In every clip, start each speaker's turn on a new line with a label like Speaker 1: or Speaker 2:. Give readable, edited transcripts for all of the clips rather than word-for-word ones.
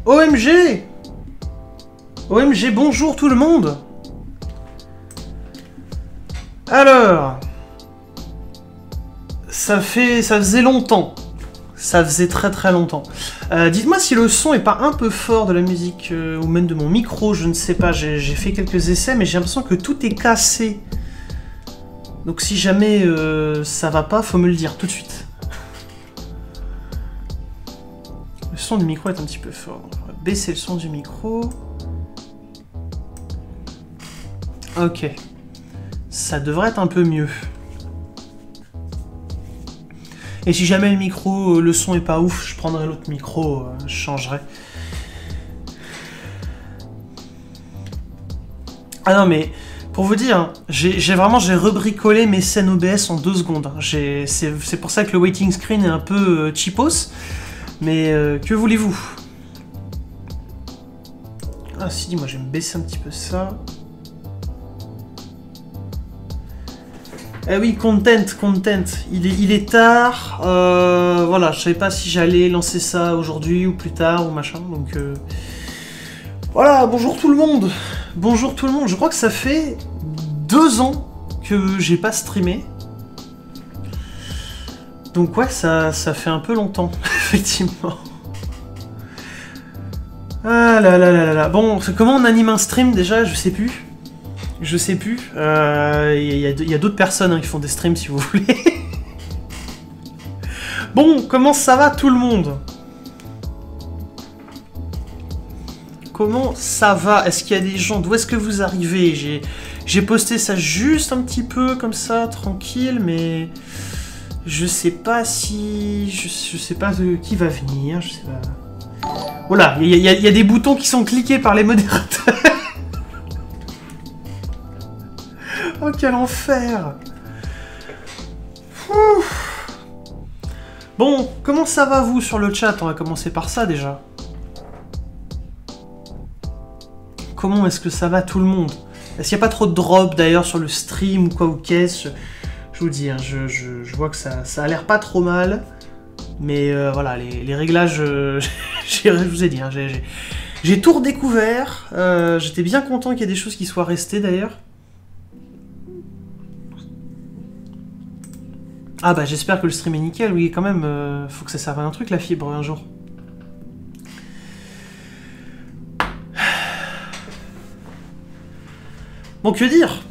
Speaker 1: OMG! OMG, bonjour tout le monde! Alors... Ça faisait longtemps. Ça faisait très longtemps. Dites-moi si le son est pas un peu fort de la musique, ou même de mon micro, je ne sais pas. J'ai fait quelques essais, mais j'ai l'impression que tout est cassé. Donc si jamais ça va pas, faut me le dire tout de suite. Le son du micro est un petit peu fort. On va baisser le son du micro. Ok. Ça devrait être un peu mieux. Et si jamais le micro, le son est pas ouf, je prendrai l'autre micro, je changerai. Ah non mais, pour vous dire, j'ai rebricolé mes scènes OBS en 2 secondes. C'est pour ça que le waiting screen est un peu cheapos. Mais que voulez-vous? Ah si, dis-moi, je vais me baisser un petit peu ça. Eh oui, content. Il est tard. Voilà, je savais pas si j'allais lancer ça aujourd'hui ou plus tard ou machin. Donc voilà, bonjour tout le monde. Bonjour tout le monde. Je crois que ça fait 2 ans que j'ai pas streamé. Donc ouais, ça fait un peu longtemps, effectivement. Ah là là là là. Bon, comment on anime un stream déjà? Je sais plus. Je sais plus. Il y a d'autres personnes qui font des streams si vous voulez. Bon, comment ça va tout le monde? Comment ça va? Est-ce qu'il y a des gens? D'où est-ce que vous arrivez? J'ai posté ça juste un petit peu comme ça, tranquille, mais je sais pas si... Je sais pas de qui va venir, je sais pas... Voilà, il y a des boutons qui sont cliqués par les modérateurs. Oh, quel enfer! Ouf. Bon, comment ça va vous sur le chat? On va commencer par ça déjà. Comment est-ce que ça va tout le monde? Est-ce qu'il n'y a pas trop de drop d'ailleurs sur le stream ou quoi ou qu'est-ce? Je vous dis, hein, je vois que ça a l'air pas trop mal. Mais voilà, les réglages, je vous ai dit, hein, j'ai tout redécouvert. J'étais bien content qu'il y ait des choses qui soient restées d'ailleurs. Ah bah j'espère que le stream est nickel, oui quand même, faut que ça serve à un truc la fibre un jour. Bon, que dire?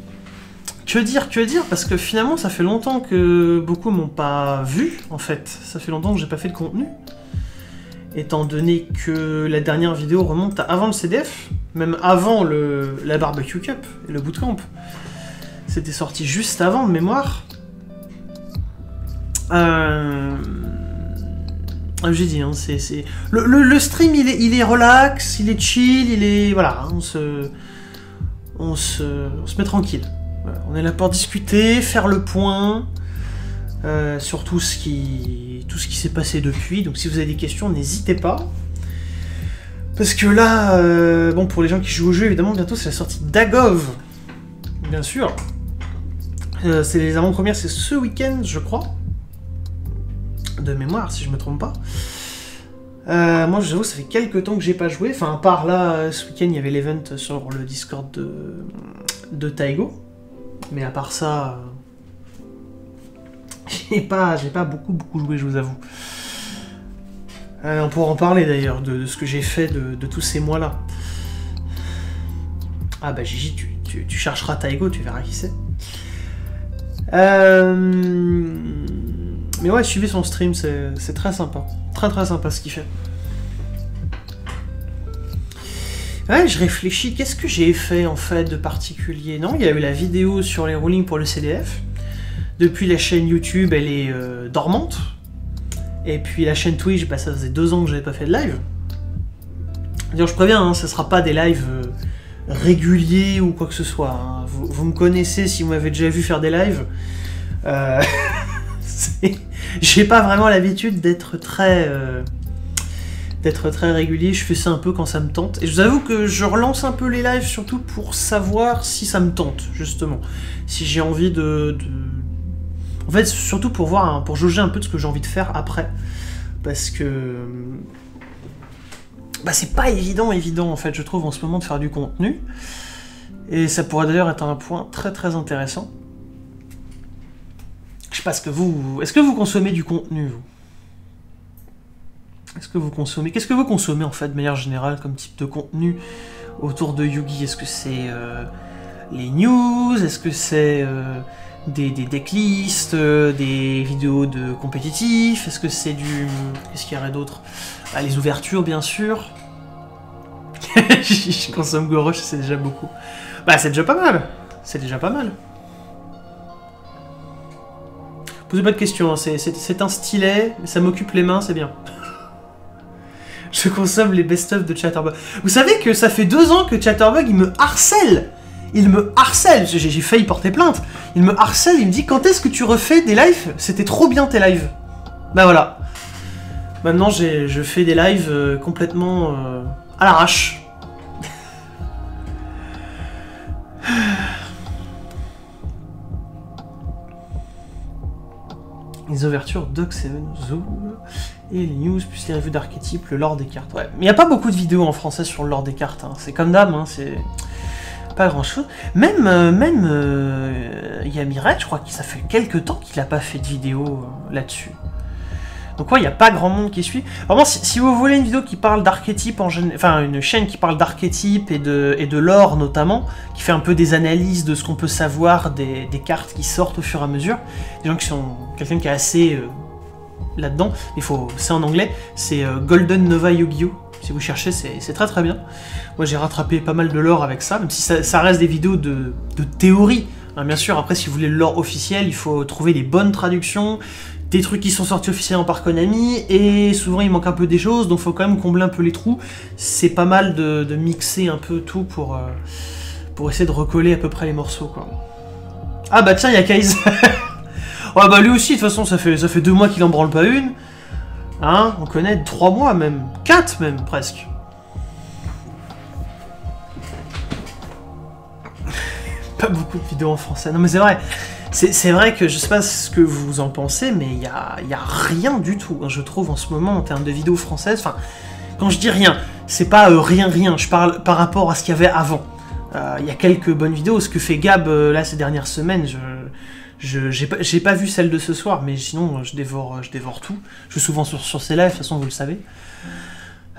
Speaker 1: Que dire? Parce que finalement ça fait longtemps que beaucoup m'ont pas vu, en fait. Ça fait longtemps que j'ai pas fait de contenu. Étant donné que la dernière vidéo remonte à avant le CDF, même avant la Barbecue Cup et le Bootcamp. C'était sorti juste avant de mémoire. J'ai dit, hein, le stream il est relax, il est chill, il est... Voilà, on se met tranquille. Voilà, on est là pour discuter, faire le point sur tout ce qui s'est passé depuis. Donc si vous avez des questions, n'hésitez pas. Parce que là, bon, pour les gens qui jouent au jeu, évidemment, bientôt c'est la sortie d'Agov. Bien sûr. C'est les avant-premières, c'est ce week-end, je crois. De mémoire, si je me trompe pas. Moi, j'avoue, ça fait quelques temps que j'ai pas joué. Enfin, à part là, ce week-end, il y avait l'event sur le Discord de Taigo. Mais à part ça, j'ai pas beaucoup joué, je vous avoue. On pourra en parler d'ailleurs de ce que j'ai fait de tous ces mois-là. Ah bah Gigi, tu chercheras Taigo, tu verras qui c'est. Mais ouais, suivez son stream, c'est très sympa. Très sympa ce qu'il fait. Ouais, je réfléchis, qu'est-ce que j'ai fait en fait de particulier? Non, il y a eu la vidéo sur les rulings pour le CDF. Depuis la chaîne YouTube, elle est dormante. Et puis la chaîne Twitch, bah, ça faisait 2 ans que j'avais pas fait de live. D'ailleurs, je préviens, hein, ce sera pas des lives réguliers ou quoi que ce soit. Hein. Vous me connaissez si vous m'avez déjà vu faire des lives. J'ai pas vraiment l'habitude d'être très régulier, je fais ça un peu quand ça me tente. Et je vous avoue que je relance un peu les lives surtout pour savoir si ça me tente, justement. Si j'ai envie En fait, surtout pour voir, hein, pour jauger un peu de ce que j'ai envie de faire après. Parce que Bah c'est pas évident en fait, je trouve en ce moment de faire du contenu. Et ça pourrait d'ailleurs être un point très intéressant. Je sais pas ce que vous... Est-ce que vous consommez du contenu, vous? Est-ce que vous consommez... Qu'est-ce que vous consommez en fait de manière générale comme type de contenu autour de Yugi? Est-ce que c'est les news? Est-ce que c'est des decklists, des vidéos de compétitifs? Est-ce que c'est du... Qu'est-ce qu'il y aurait d'autre? Ah, les ouvertures, bien sûr. Je consomme Goroche, c'est déjà beaucoup. Bah, c'est déjà pas mal. C'est déjà pas mal. Posez pas de questions, hein. C'est un stylet, ça m'occupe les mains, c'est bien. Je consomme les best-of de Chatterbug. Vous savez que ça fait 2 ans que Chatterbug, il me harcèle. Il me harcèle. J'ai failli porter plainte. Il me harcèle, il me dit, quand est-ce que tu refais des lives? C'était trop bien tes lives. Bah voilà. Maintenant, je fais des lives complètement à l'arrache. Les ouvertures Doc 7, Zoom, et les news, plus les revues d'archétypes, le lore des cartes. Ouais, mais il n'y a pas beaucoup de vidéos en français sur le lore des cartes, hein. C'est comme d'hab, hein. C'est pas grand chose. Même Yamiret, je crois que ça fait quelques temps qu'il n'a pas fait de vidéo là-dessus. Donc ouais, il n'y a pas grand monde qui suit. Vraiment, si vous voulez une vidéo qui parle d'archétypes, enfin une chaîne qui parle d'archétypes et de lore notamment, qui fait un peu des analyses de ce qu'on peut savoir des cartes qui sortent au fur et à mesure, des gens qui sont... quelqu'un qui est assez là-dedans, c'est en anglais, c'est Golden Nova Yu-Gi-Oh! Si vous cherchez, c'est très bien. Moi j'ai rattrapé pas mal de lore avec ça, même si ça reste des vidéos de théorie. Hein, bien sûr, après si vous voulez le lore officiel, il faut trouver les bonnes traductions, des trucs qui sont sortis officiellement par Konami, et souvent il manque un peu des choses, donc il faut quand même combler un peu les trous. C'est pas mal de mixer un peu tout pour essayer de recoller à peu près les morceaux, quoi. Ah bah tiens, il y a Kaiser. Ouais bah lui aussi, de toute façon, ça fait 2 mois qu'il en branle pas une. Hein, on connaît 3 mois même, 4 même, presque. Pas beaucoup de vidéos en français. Non mais c'est vrai. C'est vrai que je sais pas ce que vous en pensez, mais il y a rien du tout, hein, je trouve, en ce moment, en termes de vidéos françaises. Enfin, quand je dis rien, c'est pas rien, je parle par rapport à ce qu'il y avait avant. Il y a quelques bonnes vidéos, ce que fait Gab là ces dernières semaines, j'ai pas vu celle de ce soir, mais sinon je dévore tout. Je suis souvent sur ces lives, de toute façon vous le savez.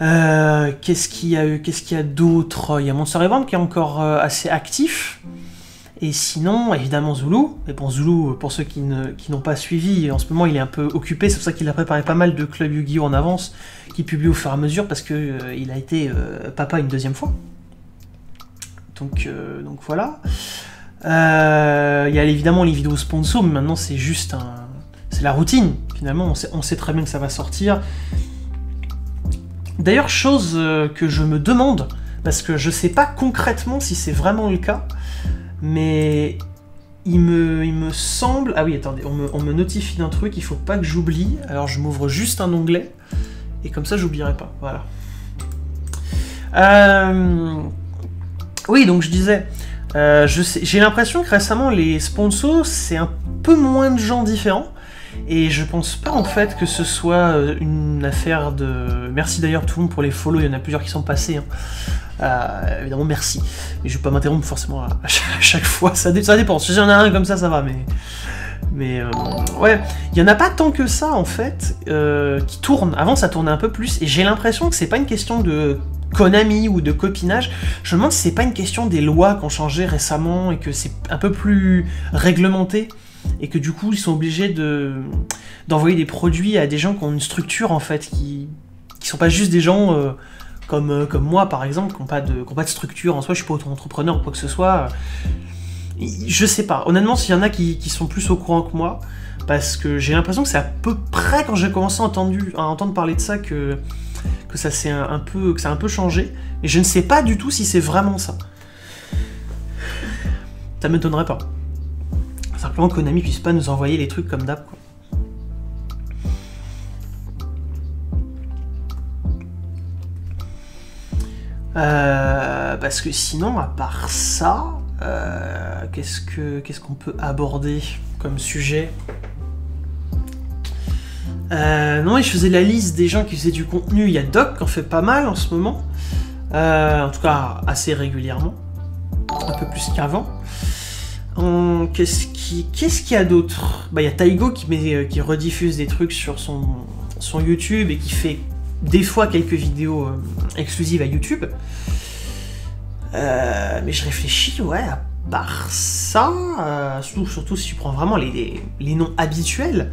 Speaker 1: Qu'est-ce qu'il y a d'autre? Il y a Monster Event qui est encore assez actif. Et sinon, évidemment, Zulu. Mais bon, Zulu, pour ceux qui n'ont pas suivi, en ce moment, il est un peu occupé. C'est pour ça qu'il a préparé pas mal de clubs Yu-Gi-Oh! En avance, qui publie au fur et à mesure, parce que il a été papa une 2e fois. Donc voilà. Il y a évidemment les vidéos sponsors, mais maintenant, c'est juste c'est la routine. Finalement, on sait très bien que ça va sortir. D'ailleurs, chose que je me demande, parce que je sais pas concrètement si c'est vraiment le cas, mais il me semble... Ah oui, attendez, on me notifie d'un truc, il faut pas que j'oublie. Alors je m'ouvre juste un onglet, et comme ça j'oublierai pas, voilà. Oui, donc je disais, j'ai l'impression que récemment les sponsors, c'est un peu moins de gens différents, et je pense pas en fait que ce soit une affaire de... Merci d'ailleurs tout le monde pour les follow, il y en a plusieurs qui sont passés, hein. Évidemment merci, mais je vais pas m'interrompre forcément à chaque fois, ça dépend, si j'en ai un comme ça va, mais ouais, il y en a pas tant que ça en fait qui tournent. Avant ça tournait un peu plus, et j'ai l'impression que c'est pas une question de Konami ou de copinage, je me demande si c'est pas une question des lois qui ont changé récemment et que c'est un peu plus réglementé, et que du coup ils sont obligés d'envoyer des produits à des gens qui ont une structure en fait, qui sont pas juste des gens comme moi par exemple, qui n'ont pas de structure en soi. Je suis pas auto-entrepreneur ou quoi que ce soit. Je sais pas, honnêtement, s'il y en a qui sont plus au courant que moi, parce que j'ai l'impression que c'est à peu près quand j'ai commencé à entendre parler de ça que ça s'est un peu changé, et je ne sais pas du tout si c'est vraiment ça. Ça m'étonnerait pas. Simplement que Konami puisse pas nous envoyer les trucs comme d'hab, quoi. Parce que sinon, à part ça, qu'est-ce qu'on peut aborder comme sujet? Non, et je faisais la liste des gens qui faisaient du contenu. Il y a Doc qui en fait pas mal en ce moment. En tout cas, assez régulièrement. Un peu plus qu'avant. Qu'est-ce qu'il y a d'autre? Bah, il y a Taigo qui rediffuse des trucs sur son YouTube et qui fait des fois quelques vidéos exclusives à YouTube. Mais je réfléchis, ouais, à part ça, surtout si tu prends vraiment les noms habituels,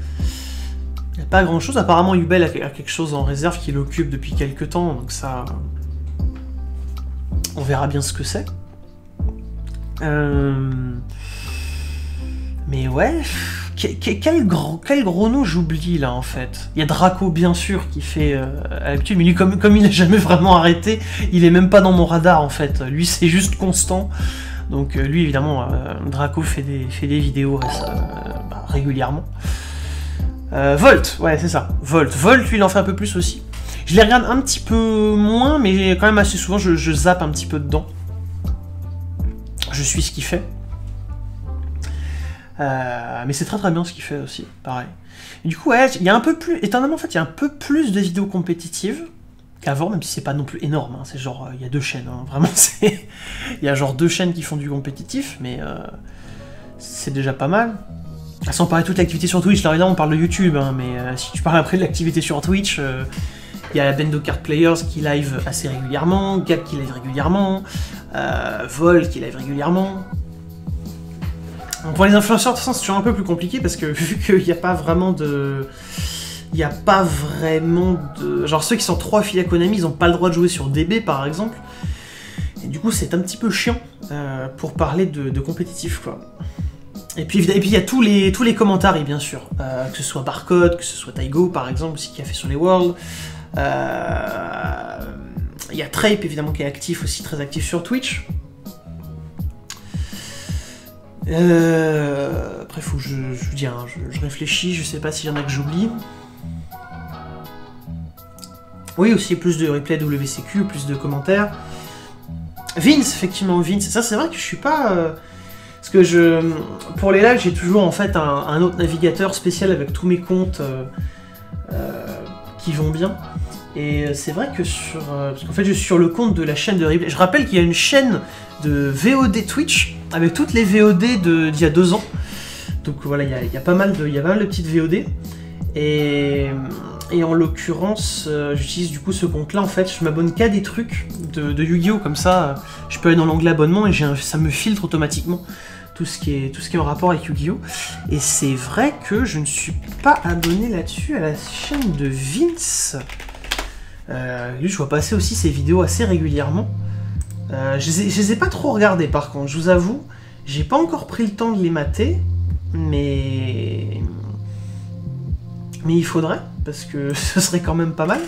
Speaker 1: il n'y a pas grand chose. Apparemment, Yubel a quelque chose en réserve qui l'occupe depuis quelques temps, donc ça, on verra bien ce que c'est. Mais ouais, quel gros nom j'oublie là en fait. Il y a Draco bien sûr qui fait à l'habitude, mais lui comme il a jamais vraiment arrêté, il est même pas dans mon radar en fait. Lui c'est juste constant. Donc lui évidemment, Draco fait des vidéos régulièrement. Volt, ouais c'est ça. Volt, lui il en fait un peu plus aussi. Je les regarde un petit peu moins, mais quand même assez souvent je zappe un petit peu dedans. Je suis ce qu'il fait. Mais c'est très bien ce qu'il fait aussi, pareil. Et du coup, ouais, il y a un peu plus... Étonnamment, en fait, il y a un peu plus de vidéos compétitives qu'avant, même si c'est pas non plus énorme. Hein, c'est genre, il y a 2 chaînes, hein, vraiment, c'est... Il y a genre 2 chaînes qui font du compétitif, mais c'est déjà pas mal. Sans parler de toute l'activité sur Twitch, là, on parle de YouTube, hein, mais si tu parles après de l'activité sur Twitch, il y a Bendo Card Players qui live assez régulièrement, Gab qui live régulièrement, Vol qui live régulièrement... Pour les influenceurs, de toute façon, c'est toujours un peu plus compliqué parce que vu qu'il n'y a pas vraiment de... Genre ceux qui sont 3 affiliés à Konami, ils n'ont pas le droit de jouer sur DB par exemple. Et du coup, c'est un petit peu chiant pour parler de compétitif, quoi. Et puis il y a tous les commentaires, bien sûr. Que ce soit Barcode, que ce soit Taigo par exemple, aussi qui a fait sur les Worlds. Il y a Trape évidemment qui est actif aussi, très actif sur Twitch. Après, faut que je vous dis, hein, je réfléchis, je sais pas s'il y en a que j'oublie. Oui, aussi plus de replay WCQ, plus de commentaires. Vince, effectivement, Vince. Ça, c'est vrai que je suis pas... Parce que pour les lives, j'ai toujours en fait un autre navigateur spécial avec tous mes comptes qui vont bien. Et c'est vrai que parce qu'en fait, je suis sur le compte de la chaîne de replay. Je rappelle qu'il y a une chaîne de VOD Twitch avec toutes les VOD d'il y a 2 ans. Donc voilà, il y a pas mal de petites VOD. Et en l'occurrence, j'utilise du coup ce compte-là. En fait, je m'abonne qu'à des trucs de Yu-Gi-Oh! Comme ça, je peux aller dans l'onglet abonnement et ça me filtre automatiquement tout ce qui est en rapport avec Yu-Gi-Oh! Et c'est vrai que je ne suis pas abonné là-dessus à la chaîne de Vince. Lui, je vois passer aussi ses vidéos assez régulièrement. Je les ai pas trop regardées par contre, je vous avoue. J'ai pas encore pris le temps de les mater, mais il faudrait, parce que ce serait quand même pas mal.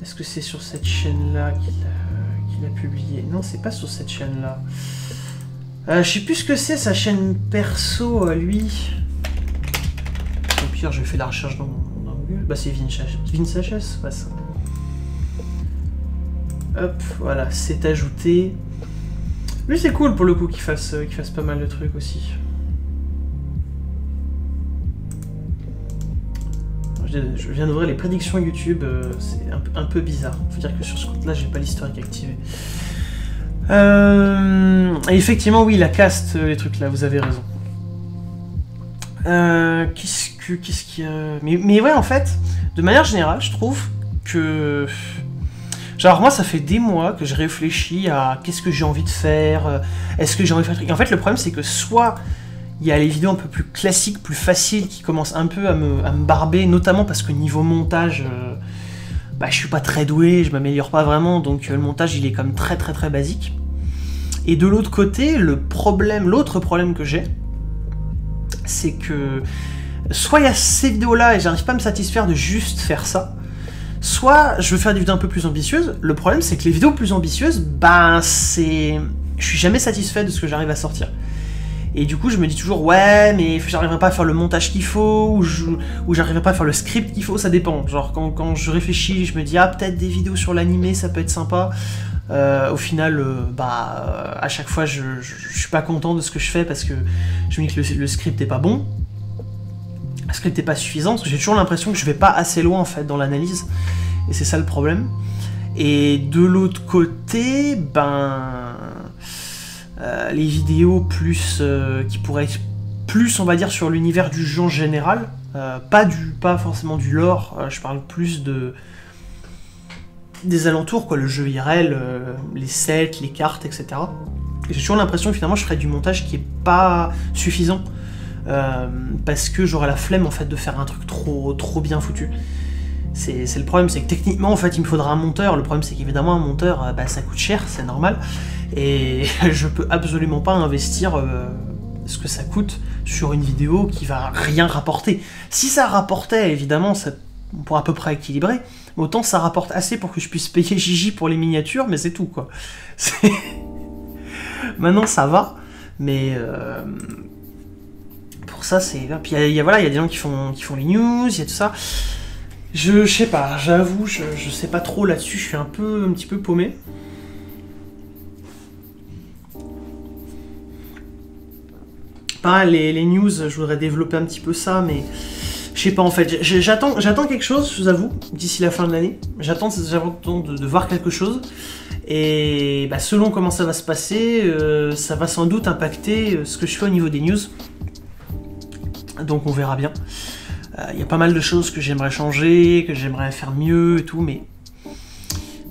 Speaker 1: Est-ce que c'est sur cette chaîne-là qu'il a publié? Non, c'est pas sur cette chaîne-là. Je sais plus ce que c'est, sa chaîne perso, lui. Au pire, je fais la recherche dans Google. Bah, c'est Vince HS, pas ça. Hop, voilà, c'est ajouté. Lui, c'est cool pour le coup qu'il fasse pas mal de trucs aussi. Je viens d'ouvrir les prédictions YouTube, c'est un peu bizarre. Faut dire que sur ce compte-là, j'ai pas l'historique activé. Et effectivement, oui, la caste, les trucs là, vous avez raison. Qu'est-ce qu'il y a... Mais ouais, en fait, de manière générale, je trouve que... Genre, moi, ça fait des mois que je réfléchis à qu'est-ce que j'ai envie de faire, est-ce que j'ai envie de faire un truc. Et en fait, le problème, c'est que soit il y a les vidéos un peu plus classiques, plus faciles, qui commencent un peu à me barber, notamment parce que niveau montage, bah, je suis pas très doué, je m'améliore pas vraiment, donc le montage, il est comme très basique. Et de l'autre côté, l'autre problème que j'ai, c'est que soit il y a ces vidéos-là et j'arrive pas à me satisfaire de juste faire ça, soit je veux faire des vidéos un peu plus ambitieuses. Le problème, c'est que les vidéos plus ambitieuses, ben je suis jamais satisfait de ce que j'arrive à sortir. Et du coup, je me dis toujours, ouais, mais j'arriverai pas à faire le montage qu'il faut, ou j'arriverai pas à faire le script qu'il faut, ça dépend. Genre, quand je réfléchis, je me dis, ah, peut-être des vidéos sur l'animé, ça peut être sympa. Au final, à chaque fois, je suis pas content de ce que je fais parce que je me dis que le script est pas bon. Le script est pas suffisant, parce que j'ai toujours l'impression que je vais pas assez loin en fait dans l'analyse. Et c'est ça le problème. Et de l'autre côté, les vidéos plus qui pourraient être plus, on va dire, sur l'univers du jeu en général, pas forcément du lore, je parle plus des alentours, quoi, le jeu IRL, les sets, les cartes, etc. Et j'ai toujours l'impression que finalement je ferais du montage qui est pas suffisant, parce que j'aurais la flemme en fait de faire un truc trop bien foutu. C'est le problème, c'est que techniquement en fait il me faudra un monteur. Le problème c'est qu'évidemment un monteur ça coûte cher, c'est normal, et je peux absolument pas investir ce que ça coûte sur une vidéo qui va rien rapporter. Si ça rapportait, évidemment on pourra à peu près équilibrer, mais autant ça rapporte assez pour que je puisse payer Gigi pour les miniatures, mais c'est tout quoi. Maintenant ça va, mais pour ça c'est... Puis il y a des gens qui font les news, il y a tout ça. Je sais pas, j'avoue, je sais pas trop là-dessus, je suis un petit peu paumé. Pareil, les news, je voudrais développer un petit peu ça, mais je sais pas en fait. J'attends quelque chose, je vous avoue, d'ici la fin de l'année. J'attends de voir quelque chose. Et selon comment ça va se passer, ça va sans doute impacter ce que je fais au niveau des news. Donc on verra bien. Il y a pas mal de choses que j'aimerais changer, que j'aimerais faire mieux et tout, mais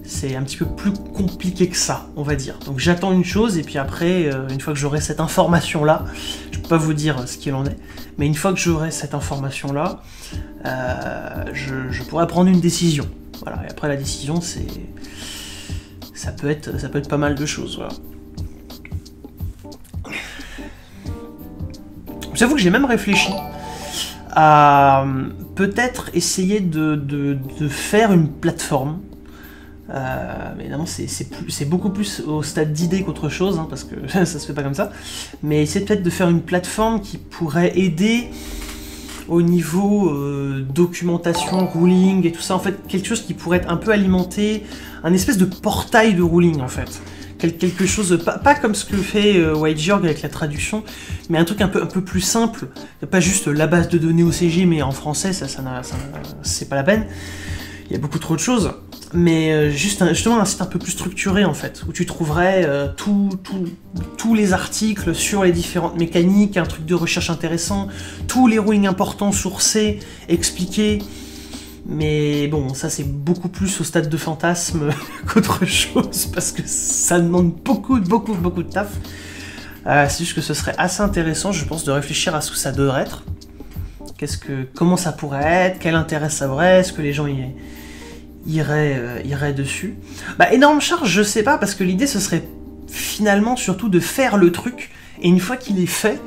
Speaker 1: c'est un petit peu plus compliqué que ça, on va dire. Donc j'attends une chose, et puis après, une fois que j'aurai cette information-là, je peux pas vous dire ce qu'il en est, mais une fois que j'aurai cette information-là, je pourrai prendre une décision. Voilà, et après la décision, ça peut être pas mal de choses, voilà. J'avoue que j'ai même réfléchi à peut-être essayer de faire une plateforme. Mais évidemment, c'est beaucoup plus au stade d'idée qu'autre chose, parce que ça se fait pas comme ça. Mais essayer peut-être de faire une plateforme qui pourrait aider au niveau documentation, ruling et tout ça. En fait, quelque chose qui pourrait être un peu alimenté, un espèce de portail de ruling en fait. Quelque chose, pas comme ce que fait Whitejorg avec la traduction, mais un truc un peu plus simple, pas juste la base de données OCG, mais en français, c'est pas la peine, il y a beaucoup trop de choses, mais justement un site un peu plus structuré en fait, où tu trouverais tous les articles sur les différentes mécaniques, un truc de recherche intéressant, tous les rulings importants sourcés, expliqués. Mais bon, ça c'est beaucoup plus au stade de fantasme qu'autre chose, parce que ça demande beaucoup de taf. C'est juste que ce serait assez intéressant, je pense, de réfléchir à ce que ça devrait être. Comment ça pourrait être, quel intérêt ça aurait, est-ce que les gens iraient dessus. Énorme charge, je sais pas, parce que l'idée ce serait finalement surtout de faire le truc, et une fois qu'il est fait,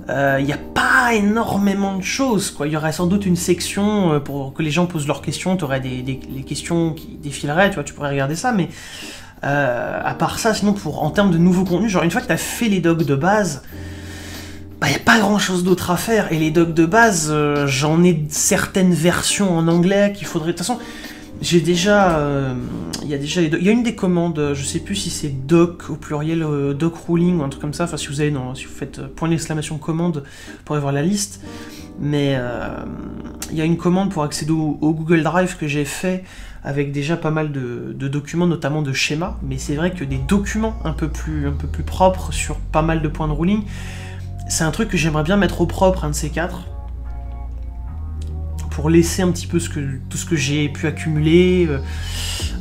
Speaker 1: il n'y a pas énormément de choses, quoi. Il y aurait sans doute une section pour que les gens posent leurs questions, tu aurais les questions qui défileraient, tu vois, tu pourrais regarder ça, mais à part ça, sinon en termes de nouveaux contenus, genre une fois que tu as fait les docs de base, il n'y a pas grand chose d'autre à faire, et les docs de base, j'en ai certaines versions en anglais qu'il faudrait... De toute façon, j'ai déjà... il y a une des commandes, je sais plus si c'est doc au pluriel, doc ruling ou un truc comme ça, enfin si vous faites point d'exclamation commande, vous pourrez voir la liste, mais il y a une commande pour accéder au Google Drive que j'ai fait avec déjà pas mal de documents, notamment de schémas, mais c'est vrai que des documents un peu plus propres sur pas mal de points de ruling, c'est un truc que j'aimerais bien mettre au propre, un de ces quatre, pour laisser un petit peu tout ce que j'ai pu accumuler,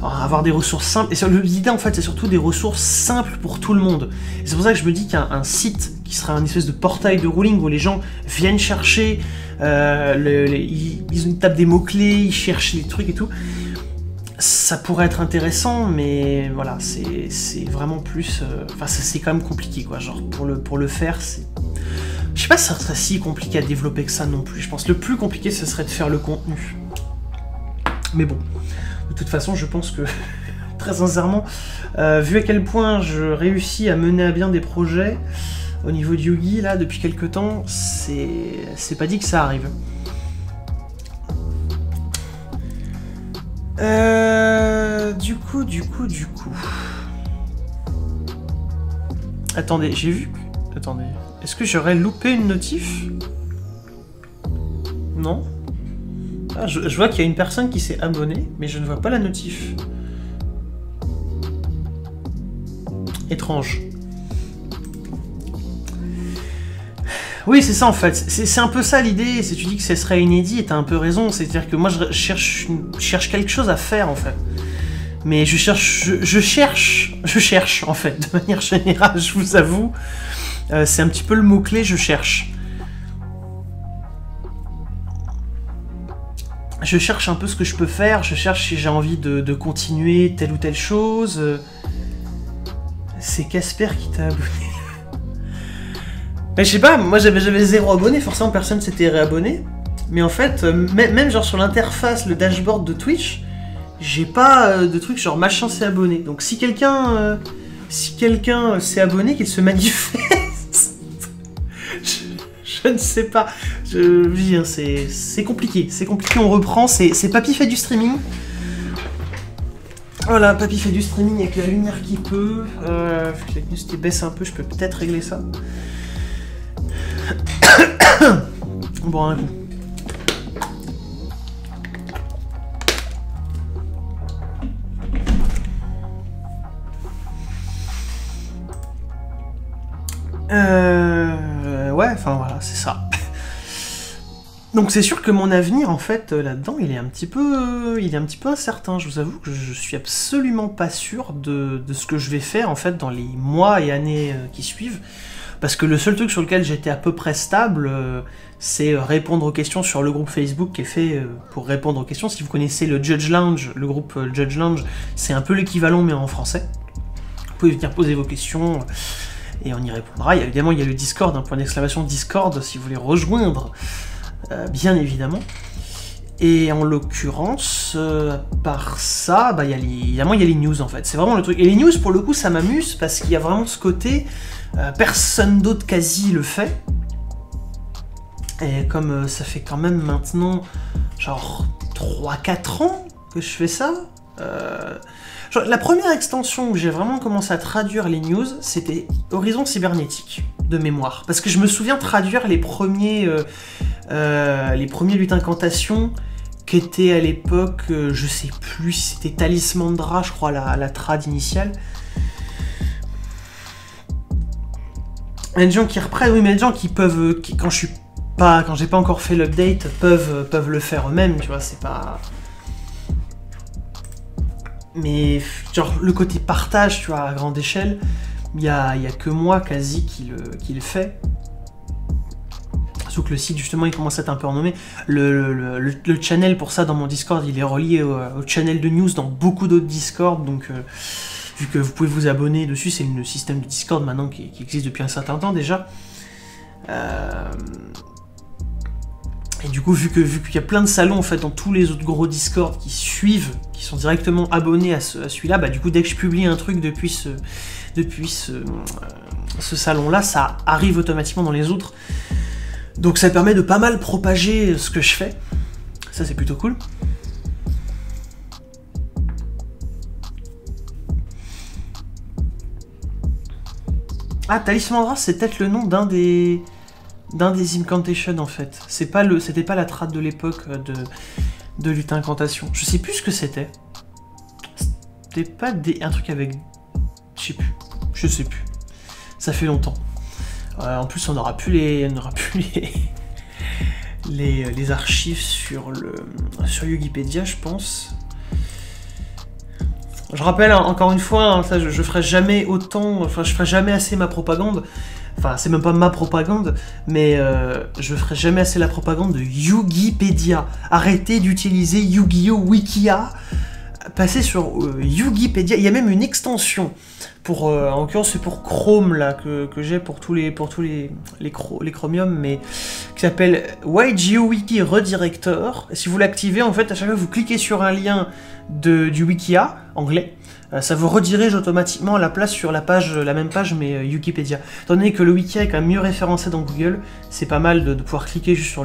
Speaker 1: avoir des ressources simples. Et l'idée en fait c'est surtout des ressources simples pour tout le monde. Et c'est pour ça que je me dis qu'un site qui serait un espèce de portail de ruling où les gens viennent chercher, ils tapent des mots-clés, ils cherchent les trucs et tout, ça pourrait être intéressant, mais voilà, c'est vraiment plus... Enfin c'est quand même compliqué quoi, genre pour le faire, c'est... Je sais pas si ça serait si compliqué à développer que ça non plus. Je pense que le plus compliqué, ce serait de faire le contenu. Mais bon, de toute façon, je pense que, très sincèrement, vu à quel point je réussis à mener à bien des projets au niveau de Yugi, là, depuis quelques temps, c'est pas dit que ça arrive. Du coup... Attendez, j'ai vu... Attendez. Est-ce que j'aurais loupé une notif? Non. Ah, je vois qu'il y a une personne qui s'est abonnée, mais je ne vois pas la notif. Étrange. Oui, c'est ça en fait. C'est un peu ça l'idée. Si tu dis que ce serait inédit, et t'as un peu raison. C'est-à-dire que moi, je cherche quelque chose à faire en fait. Mais je cherche en fait, de manière générale, je vous avoue. C'est un petit peu le mot-clé, je cherche. Je cherche un peu ce que je peux faire, je cherche si j'ai envie de continuer telle ou telle chose. C'est Casper qui t'a abonné. Mais je sais pas, moi j'avais 0 abonnés, forcément personne s'était réabonné. Mais en fait, même genre sur l'interface, le dashboard de Twitch, j'ai pas de truc genre machin s'est abonné. Donc si quelqu'un s'est abonné, qu'il se manifeste. je ne sais pas. Je veux dire, c'est compliqué. C'est compliqué, on reprend. C'est Papy fait du streaming. Voilà, Papy fait du streaming avec la lumière qui peut. La luminosité baisse un peu, je peux peut-être régler ça. Bon, un coup. Ouais, enfin voilà, c'est ça. Donc c'est sûr que mon avenir, en fait, là-dedans, il est un petit peu incertain. Je vous avoue que je suis absolument pas sûr de ce que je vais faire, en fait, dans les mois et années qui suivent. Parce que le seul truc sur lequel j'étais à peu près stable, c'est répondre aux questions sur le groupe Facebook qui est fait pour répondre aux questions. Si vous connaissez le Judge Lounge, le groupe Judge Lounge, c'est un peu l'équivalent, mais en français. Vous pouvez venir poser vos questions et on y répondra. Évidemment, il y a le Discord, un point d'exclamation Discord, si vous voulez rejoindre, bien évidemment. Et en l'occurrence, à part ça, bah, évidemment, il y a les news, en fait. C'est vraiment le truc. Et les news, pour le coup, ça m'amuse, parce qu'il y a vraiment ce côté... personne d'autre quasi le fait. Et comme ça fait quand même maintenant, genre, 3-4 ans que je fais ça... Genre, la première extension où j'ai vraiment commencé à traduire les news, c'était Horizon Cybernétique, de mémoire. Parce que je me souviens traduire les premiers luttes incantations qui étaient à l'époque, je sais plus, c'était Talisman de Ra, je crois, la trad initiale. Il y a des gens qui reprennent, oui, mais il y a des gens qui peuvent, quand j'ai pas encore fait l'update, peuvent le faire eux-mêmes, tu vois, c'est pas... Mais, genre, le côté partage, tu vois, à grande échelle, il y a que moi, quasi, qui le fait. Sauf que le site, justement, il commence à être un peu renommé. Le channel, pour ça, dans mon Discord, il est relié au channel de news dans beaucoup d'autres Discord, donc... vu que vous pouvez vous abonner dessus, c'est le système de Discord maintenant qui existe depuis un certain temps déjà. Et du coup, vu qu'il y a plein de salons en fait dans tous les autres gros Discord qui suivent, qui sont directement abonnés à celui-là, bah du coup dès que je publie un truc depuis ce salon-là, ça arrive automatiquement dans les autres. Donc ça permet de pas mal propager ce que je fais. Ça c'est plutôt cool. Ah, Talisman de Ra, c'est peut-être le nom d'un des incantations en fait. C'était pas la trad de l'époque de lutte incantation. Je sais plus ce que c'était. C'était pas un truc avec... Je sais plus. Ça fait longtemps. En plus, on n'aura plus les archives sur Wikipédia, je pense. Je rappelle, hein, encore une fois, hein, ça, je ferai jamais autant, enfin je ferai jamais assez ma propagande, enfin c'est même pas ma propagande, mais je ferai jamais assez la propagande de Wikipédia. Arrêtez d'utiliser Yu-Gi-Oh! Wikia, passez sur Wikipédia. Il y a même une extension, en l'occurrence c'est pour Chrome là, que j'ai pour tous les Chromium, mais qui s'appelle YGOWiki Redirector. Si vous l'activez, en fait, à chaque fois vous cliquez sur un lien du Wikia anglais, ça vous redirige automatiquement à la place sur la même page, mais Wikipédia. Étant donné que le Wikia est quand même mieux référencé dans Google, c'est pas mal de pouvoir cliquer juste sur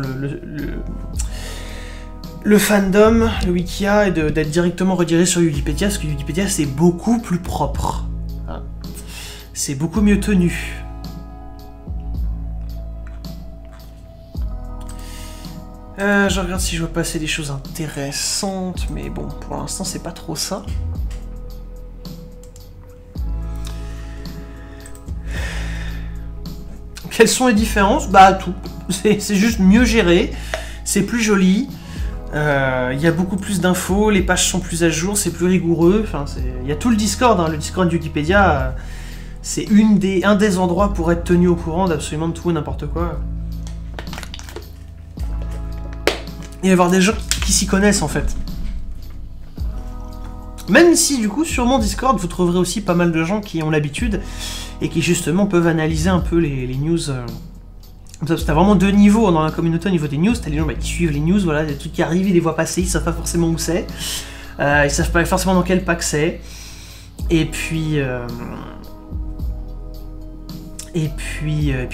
Speaker 1: le fandom, le Wikia, et d'être directement redirigé sur Wikipédia, parce que Wikipédia c'est beaucoup plus propre. Voilà. c'est beaucoup mieux tenu. Je regarde si je vois passer des choses intéressantes, mais bon, pour l'instant, c'est pas trop ça. Quelles sont les différences? Bah, tout. C'est juste mieux géré, c'est plus joli, il y a beaucoup plus d'infos, les pages sont plus à jour, c'est plus rigoureux. Enfin, il y a tout le Discord, hein. Le Discord de Wikipédia, c'est un des endroits pour être tenu au courant d'absolument tout et n'importe quoi. Et y avoir des gens qui s'y connaissent en fait. Même si du coup sur mon Discord vous trouverez aussi pas mal de gens qui ont l'habitude et qui justement peuvent analyser un peu les news. Parce que t'as vraiment deux niveaux dans la communauté au niveau des news. T'as les gens qui suivent les news, voilà, des trucs qui arrivent, ils les voient passer, ils savent pas forcément où c'est. Ils savent pas forcément dans quel pack c'est. Et puis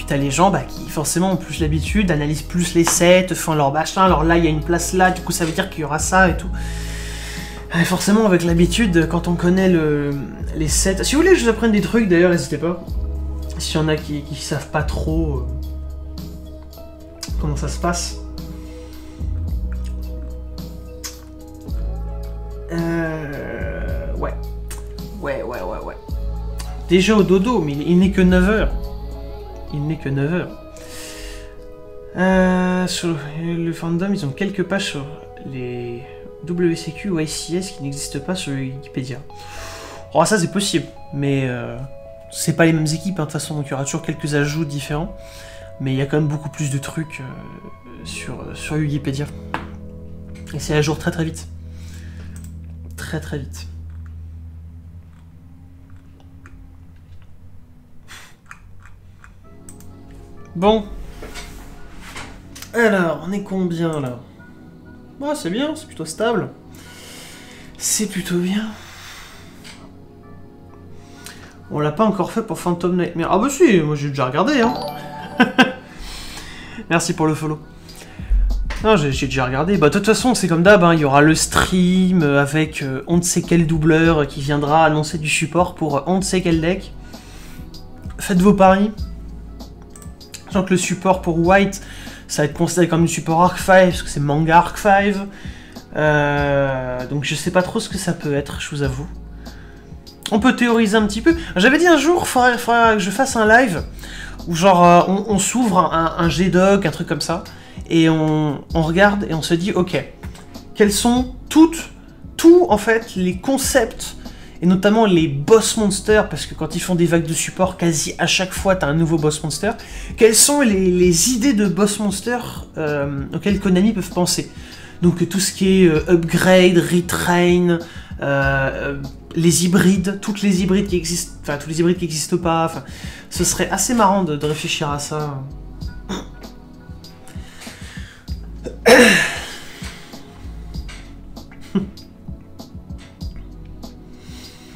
Speaker 1: t'as les gens qui forcément ont plus l'habitude, analysent plus les sets, font leur machin, alors là il y a une place là, du coup ça veut dire qu'il y aura ça et tout. Et forcément avec l'habitude, quand on connaît les sets... Si vous voulez que je vous apprenne des trucs d'ailleurs, n'hésitez pas. S'il y en a qui savent pas trop comment ça se passe. Ouais. Déjà au dodo, mais il n'est que 9h. Il n'est que 9h. Sur le fandom, ils ont quelques pages sur les WCQ ou ICS qui n'existent pas sur Wikipédia. Oh, ça c'est possible, mais c'est pas les mêmes équipes, hein, de toute façon, donc il y aura toujours quelques ajouts différents. Mais il y a quand même beaucoup plus de trucs sur Wikipédia. Et c'est à jour très vite. Très vite. Bon. Alors, on est combien là? Oh, c'est bien, c'est plutôt stable. C'est plutôt bien. On l'a pas encore fait pour Phantom Nightmare. Ah bah si, moi j'ai déjà regardé, hein. Merci pour le follow. Non, j'ai déjà regardé. Bah de toute façon, c'est comme d'hab, hein, il y aura le stream avec on ne sait quel doubleur qui viendra annoncer du support pour on ne sait quel deck. Faites vos paris. Sachant que le support pour White, ça va être considéré comme du support Arc 5, parce que c'est manga Arc 5. Donc je sais pas trop ce que ça peut être, je vous avoue. On peut théoriser un petit peu. J'avais dit un jour, faudrait que je fasse un live, où genre on s'ouvre un G-Doc, un truc comme ça, et on regarde et on se dit, ok, quels sont tous en fait les concepts, et notamment les boss monsters, parce que quand ils font des vagues de support, quasi à chaque fois t'as un nouveau boss monster, quelles sont les idées de boss monsters auxquelles Konami peuvent penser. Donc tout ce qui est upgrade, retrain, les hybrides, toutes les hybrides qui existent, enfin tous les hybrides qui n'existent pas, enfin, ce serait assez marrant de réfléchir à ça.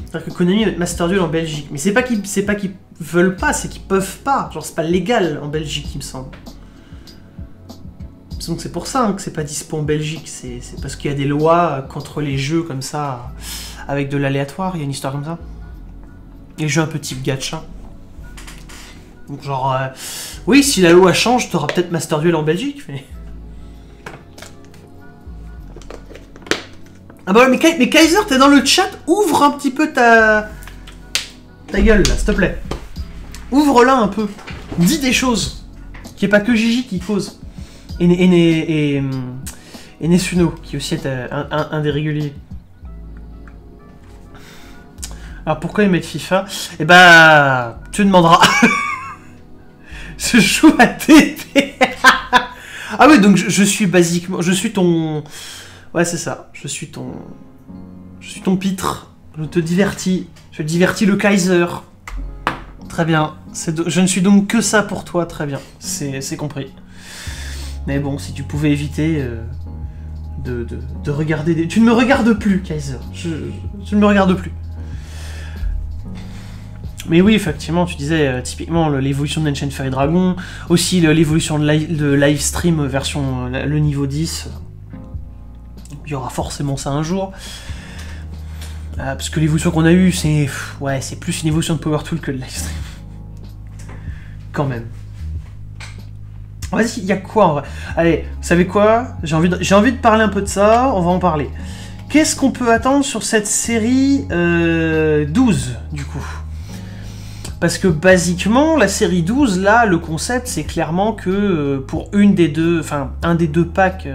Speaker 1: C'est-à-dire que Konami va mettre Master Duel en Belgique, mais c'est pas qu'ils veulent pas, c'est qu'ils peuvent pas, genre c'est pas légal en Belgique il me semble. Donc c'est pour ça hein, que c'est pas dispo en Belgique, c'est parce qu'il y a des lois contre les jeux comme ça, avec de l'aléatoire, il y a une histoire comme ça. Les jeux un peu type gacha. Donc genre, oui, si la loi change, t'auras peut-être Master Duel en Belgique, mais... Ah bah ouais, mais Kaiser, t'es dans le chat, ouvre un petit peu ta gueule là, s'il te plaît. Ouvre-la un peu, dis des choses, qu'il n'y ait pas que Gigi qui cause. Et Nesuno, qui aussi est un des réguliers. Alors pourquoi ils mettent FIFA? Eh bah, tu demanderas. Je joue à TP. Ah oui, donc je suis basiquement... Je suis ton... Ouais, c'est ça. Je suis ton pitre. Je te divertis. Je divertis le Kaiser. Très bien. Je ne suis donc que ça pour toi. Très bien. C'est compris. Mais bon, si tu pouvais éviter de regarder des... Tu ne me regardes plus, Kaiser. Tu ne me regardes plus. Mais oui, effectivement, tu disais typiquement l'évolution de Ancient Fairy Dragon, aussi l'évolution de Livestream version le niveau 10. Il y aura forcément ça un jour. Parce que l'évolution qu'on a eue, c'est... Ouais, c'est plus une évolution de Power Tool que de Livestream. Quand même. Vas-y, il y a quoi en vrai? Allez, vous savez quoi? J'ai envie de parler un peu de ça, on va en parler. Qu'est-ce qu'on peut attendre sur cette série 12, du coup? Parce que, basiquement, la série 12, là, le concept, c'est clairement que pour un des deux packs...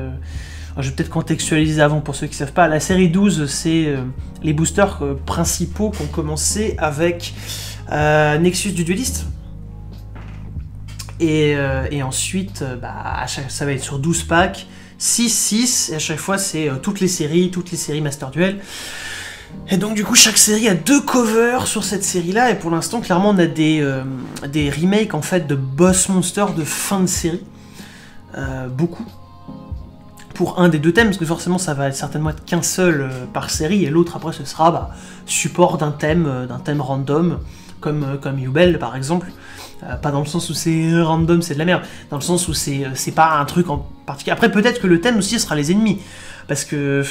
Speaker 1: je vais peut-être contextualiser avant pour ceux qui ne savent pas. La série 12, c'est les boosters principaux qui ont commencé avec Nexus du Dueliste. Et ensuite, ça va être sur 12 packs, 6, et à chaque fois, c'est toutes les séries Master Duel. Et donc, du coup, chaque série a 2 covers sur cette série-là, et pour l'instant, clairement, on a des remakes, en fait, de boss monsters de fin de série. Beaucoup. Pour un des 2 thèmes, parce que forcément, ça va certainement être qu'un seul par série, et l'autre, après, ce sera support d'un thème random, comme Yubel, par exemple. Pas dans le sens où c'est random, c'est de la merde, dans le sens où c'est pas un truc en particulier. Après, peut-être que le thème aussi sera les ennemis, parce que...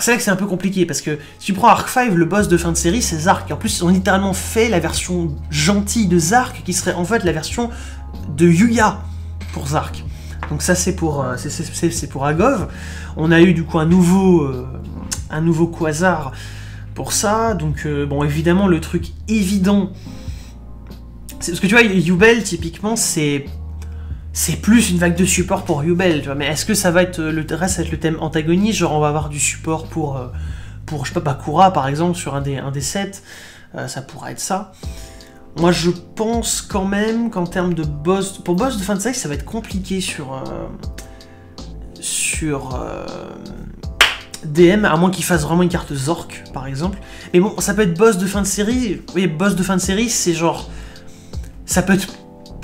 Speaker 1: c'est vrai que c'est un peu compliqué, parce que si tu prends Arc 5, le boss de fin de série, c'est Zark. Et en plus, ils ont littéralement fait la version gentille de Zark, qui serait en fait la version de Yuya pour Zark. Donc ça, c'est pour Agov. On a eu du coup un nouveau Quasar pour ça, donc bon, évidemment, le truc évident... Parce que tu vois, Yubel, typiquement, c'est plus une vague de support pour Yubel, tu vois. Mais est-ce que ça va être le reste, ça va être le thème antagoniste, genre on va avoir du support pour je sais pas, Bakura, par exemple, sur un des sets, ça pourra être ça. Moi, je pense quand même qu'en termes de boss... Pour boss de fin de série, ça va être compliqué sur DM, à moins qu'il fasse vraiment une carte Zork, par exemple. Mais bon, ça peut être boss de fin de série. Oui, boss de fin de série, c'est genre... Ça peut être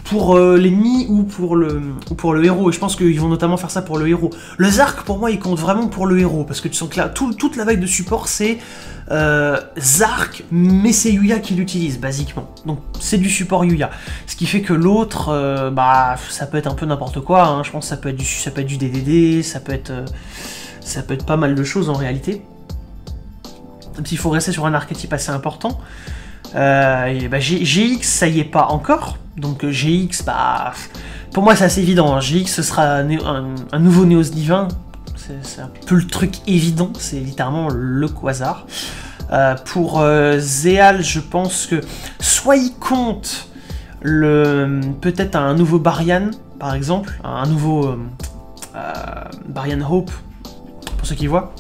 Speaker 1: pour l'ennemi ou pour le héros, et je pense qu'ils vont notamment faire ça pour le héros. Le Zark, pour moi, il compte vraiment pour le héros, parce que tu sens que là, toute la vague de support, c'est Zark, mais c'est Yuya qui l'utilise, basiquement. Donc c'est du support Yuya. Ce qui fait que l'autre, ça peut être un peu n'importe quoi, hein. Je pense que ça peut être du DDD, ça peut être pas mal de choses en réalité. Même s'il faut rester sur un archétype assez important. GX, ça y est pas encore, donc GX, pour moi c'est assez évident, hein. GX ce sera un nouveau Néos Divin, c'est un peu le truc évident, c'est littéralement le Quasar. Pour Zéal, je pense que soit il compte peut-être un nouveau Barian, par exemple, un nouveau Barian Hope, pour ceux qui voient,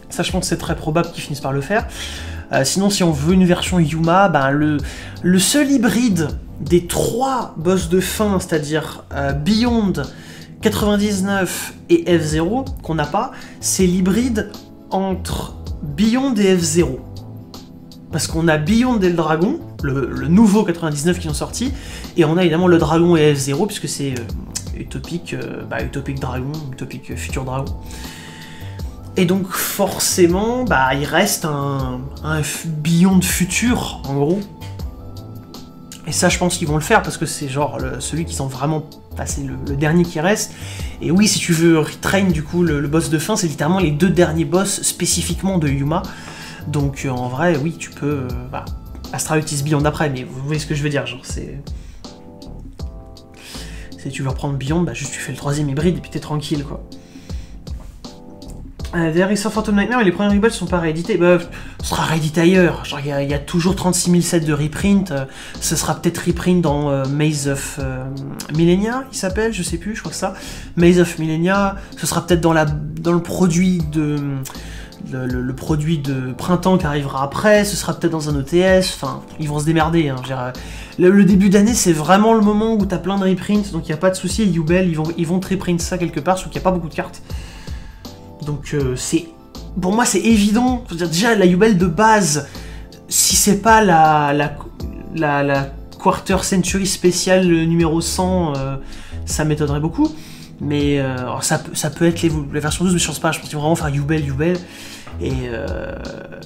Speaker 1: ça je pense que c'est très probable qu'ils finissent par le faire. Sinon, si on veut une version Yuma, le seul hybride des 3 boss de fin, c'est-à-dire Beyond, 99 et F0, qu'on n'a pas, c'est l'hybride entre Beyond et F0. Parce qu'on a Beyond et le Dragon, le nouveau 99 qui ont sorti, et on a évidemment le Dragon et F0, puisque c'est Utopic Dragon, Utopic Future Dragon. Et donc forcément, il reste un Beyond futur, en gros. Et ça, je pense qu'ils vont le faire, parce que c'est genre celui qui sent vraiment passer le dernier qui reste. Et oui, si tu veux retrain, du coup, le boss de fin, c'est littéralement les 2 derniers boss spécifiquement de Yuma. Donc en vrai, oui, tu peux... Astra utilise Beyond après, mais vous voyez ce que je veux dire, genre c'est... Si tu veux reprendre Beyond, juste tu fais le 3e hybride et puis t'es tranquille, quoi. Derrick sur Phantom Nightmare, mais les premiers reboots sont pas réédités. Ce sera réédité ailleurs. Genre, il y a toujours 36 000 sets de reprint. Ce sera peut-être reprint dans Maze of Millennia, il s'appelle, je sais plus, je crois que ça. Maze of Millennia. Ce sera peut-être dans le produit de... Le produit de printemps qui arrivera après, ce sera peut-être dans un ETS, enfin, ils vont se démerder. Hein. Le début d'année, c'est vraiment le moment où t'as plein de reprints, donc il n'y a pas de souci. Yubel, ils vont te reprint ça quelque part, sauf qu'il n'y a pas beaucoup de cartes. Donc pour moi c'est évident, déjà la Yubel de base, si c'est pas la Quarter Century spéciale numéro 100, ça m'étonnerait beaucoup, mais ça peut être la version 12, mais je pense pas, je pense qu'ils vont vraiment faire Yubel,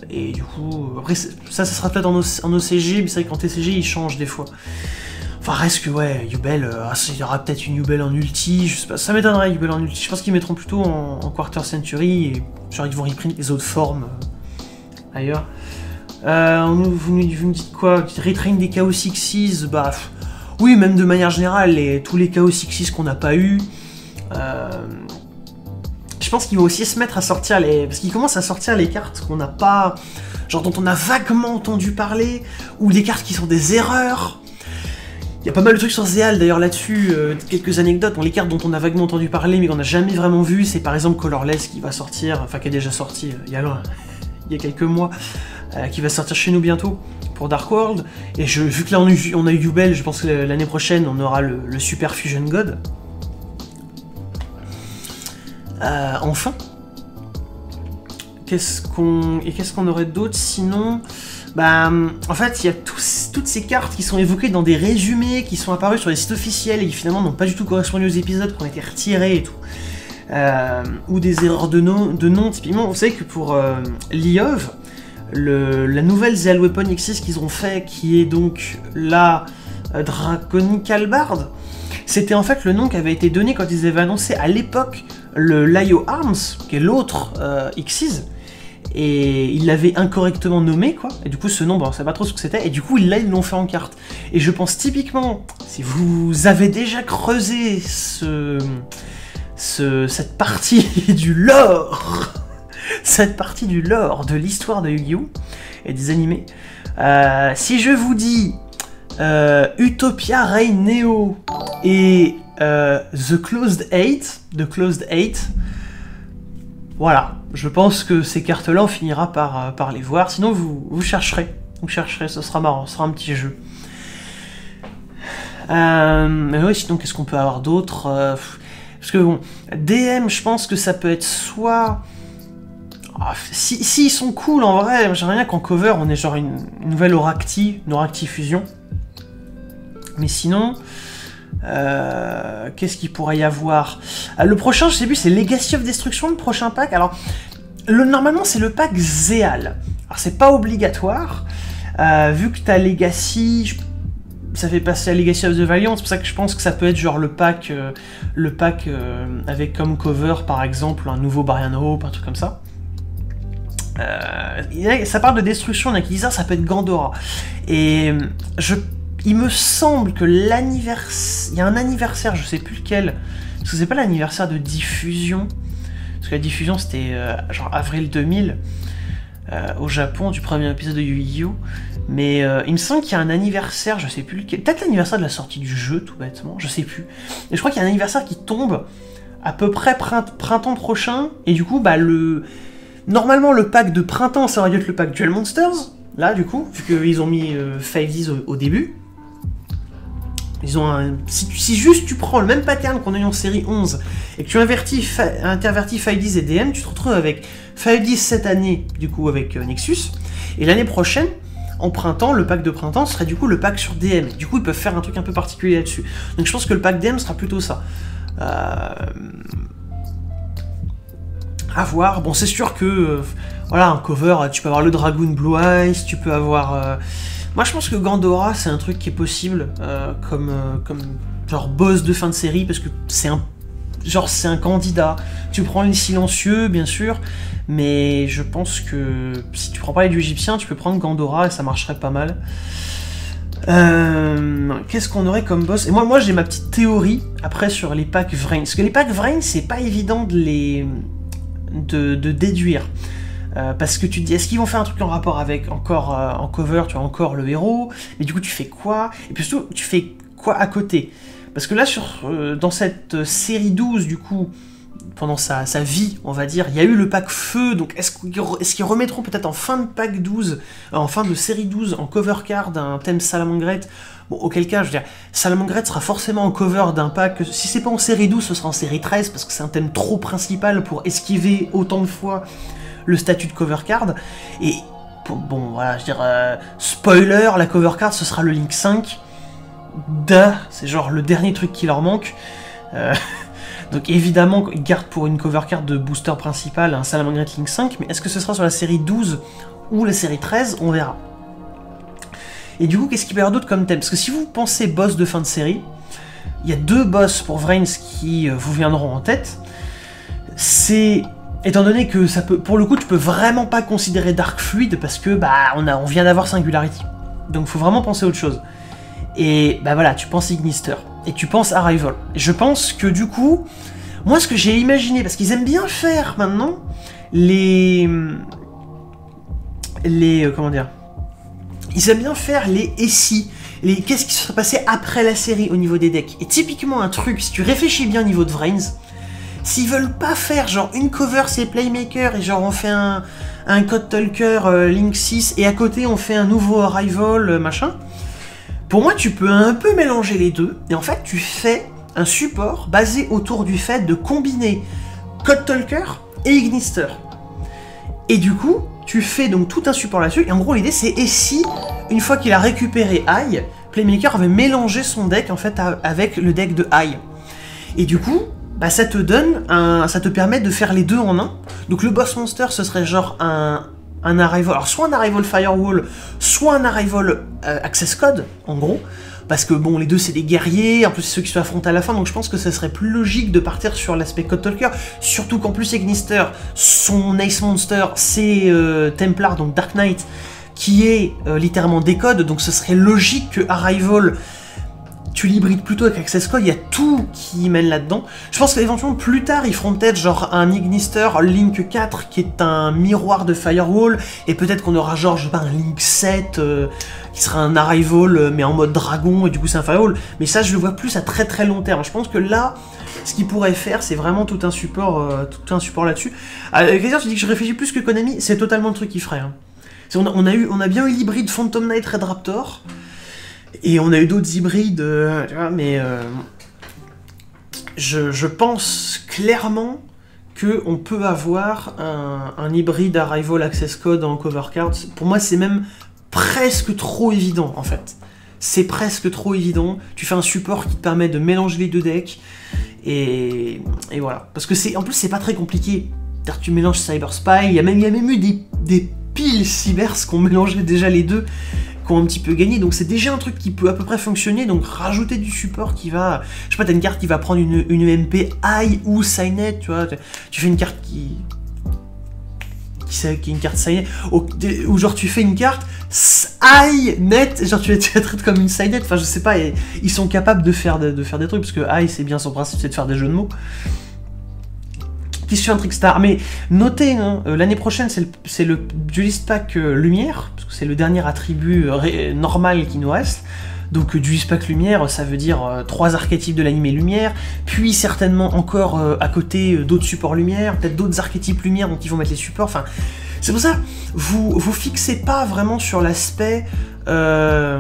Speaker 1: et du coup, après ça sera peut-être en OCG, mais c'est vrai qu'en TCG ils changent des fois. Enfin, reste que, ouais, Yubel, il y aura peut-être une Yubel en ulti, je sais pas, ça m'étonnerait, Yubel en ulti. Je pense qu'ils mettront plutôt en Quarter Century, et genre ils vont reprint les autres formes ailleurs. Vous me dites quoi? Retrain des Chaos Sixes, bah... Oui, même de manière générale, tous les Chaos Sixes qu'on n'a pas eu. Je pense qu'il va aussi se mettre à sortir les... Parce qu'il commence à sortir les cartes qu'on n'a pas... Genre dont on a vaguement entendu parler, ou des cartes qui sont des erreurs. Il y a pas mal de trucs sur Zéal d'ailleurs là-dessus, quelques anecdotes. Bon, les cartes dont on a vaguement entendu parler mais qu'on n'a jamais vraiment vu, c'est par exemple Colorless qui va sortir, enfin qui est déjà sorti il y a quelques mois, qui va sortir chez nous bientôt pour Dark World. Et vu que là on a eu Yubel, je pense que l'année prochaine on aura le Super Fusion God. Enfin. Qu'est-ce qu'on aurait d'autre sinon? Bah, en fait, il y a toutes ces cartes qui sont évoquées dans des résumés qui sont apparus sur les sites officiels et qui finalement n'ont pas du tout correspondu aux épisodes, qui ont été retirés et tout. Ou des erreurs de nom, typiquement. Vous savez que pour l'IOV, la nouvelle Zéal Weapon X6 qu'ils ont fait, qui est donc la Draconic Halberd, c'était en fait le nom qui avait été donné quand ils avaient annoncé à l'époque le Lio Arms, qui est l'autre X6. Et ils l'avaient incorrectement nommé, quoi. Et du coup, ce nom, bon, on ne savait pas trop ce que c'était. Et du coup, là, ils l'ont fait en carte. Et je pense typiquement, si vous avez déjà creusé cette partie du lore, cette partie du lore de l'histoire de Yu-Gi-Oh! Et des animés, si je vous dis Utopia Reign Neo et The Closed Eight, voilà, je pense que ces cartes-là, on finira par les voir. Sinon, vous chercherez. Vous chercherez, ce sera marrant, ce sera un petit jeu. Mais oui, sinon, qu'est-ce qu'on peut avoir d'autre? Parce que bon, DM, je pense que ça peut être soit... Si ils sont cool, en vrai, j'aimerais bien qu'en cover, on ait genre une nouvelle Oracti, une Oracti Fusion. Mais sinon... qu'est-ce qu'il pourrait y avoir? Le prochain, je sais plus, c'est Legacy of Destruction, le prochain pack. Alors, normalement, c'est le pack Zéal. Alors, c'est pas obligatoire. Vu que t'as Legacy, ça fait passer à Legacy of the Valiant. C'est pour ça que je pense que ça peut être genre le pack avec comme cover, par exemple, un nouveau Barian Hope, un truc comme ça. Ça parle de destruction, on a qui disent ça peut être Gandora. Et il me semble que il y a un anniversaire, je sais plus lequel, parce que c'est pas l'anniversaire de diffusion, parce que la diffusion c'était genre avril 2000 au Japon du premier épisode de Yu-Gi-Oh! Mais il me semble qu'il y a un anniversaire, je sais plus lequel, peut-être l'anniversaire de la sortie du jeu tout bêtement, je sais plus. Et je crois qu'il y a un anniversaire qui tombe à peu près printemps prochain, et du coup bah normalement le pack de printemps ça aurait dû être le pack Duel Monsters, là du coup, vu qu'ils ont mis 5Ds au début. Ils ont si juste tu prends le même pattern qu'on a eu en série 11 et que tu intervertis 5Ds et DM, tu te retrouves avec 5Ds cette année, du coup avec Nexus, et l'année prochaine, en printemps, le pack de printemps serait du coup le pack sur DM. Du coup, ils peuvent faire un truc un peu particulier là-dessus. Donc je pense que le pack DM sera plutôt ça. À voir. Bon, c'est sûr que, voilà, un cover, tu peux avoir le Dragoon Blue Eyes, tu peux avoir... Moi, je pense que Gandora, c'est un truc qui est possible, comme genre boss de fin de série, parce que c'est un candidat. Tu prends les silencieux, bien sûr, mais je pense que si tu prends pas les dieux égyptiens, tu peux prendre Gandora et ça marcherait pas mal. Qu'est-ce qu'on aurait comme boss? Et moi j'ai ma petite théorie, après, sur les packs Vrain. Parce que les packs Vrain, c'est pas évident de déduire. Parce que tu te dis, est-ce qu'ils vont faire un truc en rapport avec encore en cover, tu as encore le héros, mais du coup tu fais quoi? Et puis surtout, tu fais quoi à côté? Parce que là, dans cette série 12, du coup, pendant sa vie, on va dire, il y a eu le pack Feu, donc est-ce qu'ils remettront peut-être en fin de pack 12, en fin de série 12, en cover card, un thème Salamangreat? Bon, auquel cas, je veux dire, Salamangreat sera forcément en cover d'un pack, si c'est pas en série 12, ce sera en série 13, parce que c'est un thème trop principal pour esquiver autant de fois le statut de cover card. Et bon, voilà, je veux dire, spoiler, la cover card, ce sera le Link 5. C'est genre le dernier truc qui leur manque. Donc évidemment, ils gardent pour une cover card de booster principal un Salamangreat Link 5, mais est-ce que ce sera sur la série 12 ou la série 13? On verra. Et du coup, qu'est-ce qu'il peut y avoir d'autre comme thème? Parce que si vous pensez boss de fin de série, il y a deux boss pour Vrains qui vous viendront en tête. C'est étant donné que ça peut, pour le coup, tu peux vraiment pas considérer Dark fluide parce que bah on vient d'avoir Singularity. Donc faut vraiment penser à autre chose. Et bah voilà, tu penses Ignister et tu penses Arrival. Et je pense que du coup, moi ce que j'ai imaginé, parce qu'ils aiment bien faire maintenant les comment dire, ils aiment bien faire les et si, les qu'est-ce qui serait passé après la série au niveau des decks. Et typiquement un truc, si tu réfléchis bien au niveau de Vrains, s'ils veulent pas faire genre une cover c'est Playmaker et genre on fait un Code Talker Link 6 et à côté on fait un nouveau Arrival machin, pour moi tu peux un peu mélanger les deux et en fait tu fais un support basé autour du fait de combiner Code Talker et Ignister. Et du coup, tu fais donc tout un support là-dessus, et en gros l'idée c'est et si, une fois qu'il a récupéré Eye, Playmaker avait mélangé son deck en fait avec le deck de Eye. Et du coup, bah, ça te permet de faire les deux en un. Donc le boss monster ce serait genre un Arrival, alors soit un Arrival Firewall, soit un Arrival Access Code, en gros. Parce que bon, les deux c'est des guerriers, en plus c'est ceux qui se affrontent à la fin, donc je pense que ça serait plus logique de partir sur l'aspect Code Talker, surtout qu'en plus Ignister, son Ace Monster, c'est Templar, donc Dark Knight, qui est littéralement décode, donc ce serait logique que Arrival, tu l'hybrides plutôt avec Access Code, il y a tout qui mène là-dedans. Je pense qu'éventuellement plus tard, ils feront peut-être genre un Ignister Link 4, qui est un miroir de Firewall, et peut-être qu'on aura genre, je sais pas, un Link 7... qui sera un Arrival mais en mode dragon et du coup c'est un Firewall, mais ça je le vois plus à très très long terme. Je pense que là, ce qu'il pourrait faire c'est vraiment tout un support là-dessus. Quelqu'un tu dis que je réfléchis plus que Konami, c'est totalement le truc qu'il ferait. Hein. On a bien eu l'hybride Phantom Knight Red Raptor, et on a eu d'autres hybrides, tu vois, mais je pense clairement qu'on peut avoir un hybride Arrival Access Code en cover cards. Pour moi c'est même presque trop évident en fait. C'est presque trop évident. Tu fais un support qui te permet de mélanger les deux decks et voilà. Parce que en plus c'est pas très compliqué. Tu mélanges Cyber Spy, il y a même eu des piles Cybers qui ont mélangé déjà les deux, qui ont un petit peu gagné. Donc c'est déjà un truc qui peut à peu près fonctionner. Donc rajouter du support qui va, je sais pas, t'as une carte qui va prendre une MP Eye ou Signet, tu vois. Tu fais une carte qui est une carte Signet, ou genre tu fais une carte Eye net, genre tu la traites comme une Signet, enfin je sais pas, ils sont capables de faire des trucs, parce que Eye c'est bien son principe, c'est de faire des jeux de mots. Qui suit un Trickstar, mais notez, hein, l'année prochaine c'est le Duelist Pack Lumière, parce que c'est le dernier attribut normal qui nous reste. Donc Duelist Pack Lumière, ça veut dire 3 archétypes de l'animé Lumière, puis certainement encore à côté d'autres supports Lumière, peut-être d'autres archétypes Lumière dont ils vont mettre les supports, enfin... C'est pour ça, vous fixez pas vraiment sur l'aspect... oh,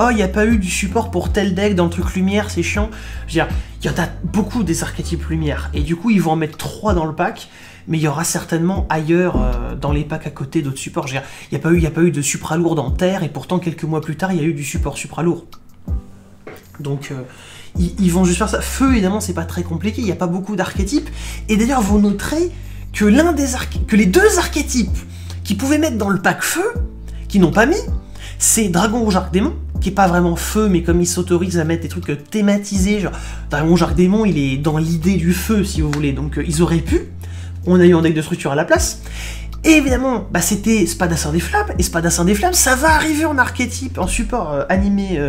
Speaker 1: il n'y a pas eu du support pour tel deck dans le truc Lumière, c'est chiant. Je veux dire, il y en a beaucoup des archétypes Lumière, et du coup ils vont en mettre 3 dans le pack, mais il y aura certainement ailleurs dans les packs à côté d'autres supports. Je veux dire, il n'y a pas eu de supra-lourd dans Terre, et pourtant quelques mois plus tard il y a eu du support supra-lourd. Donc ils vont juste faire ça. Feu évidemment c'est pas très compliqué, il n'y a pas beaucoup d'archétypes, et d'ailleurs vous noterez que les deux archétypes qu'ils pouvaient mettre dans le pack Feu, qu'ils n'ont pas mis, c'est Dragon Rouge Arc Démon, qui est pas vraiment feu, mais comme ils s'autorisent à mettre des trucs thématisés, genre Dragon Rouge Arc Démon, il est dans l'idée du feu, si vous voulez, donc ils auraient pu. On a eu un deck de structure à la place. Et évidemment, bah, c'était Spadassin des Flammes, et Spadassin des Flammes, ça va arriver en archétype, en support animé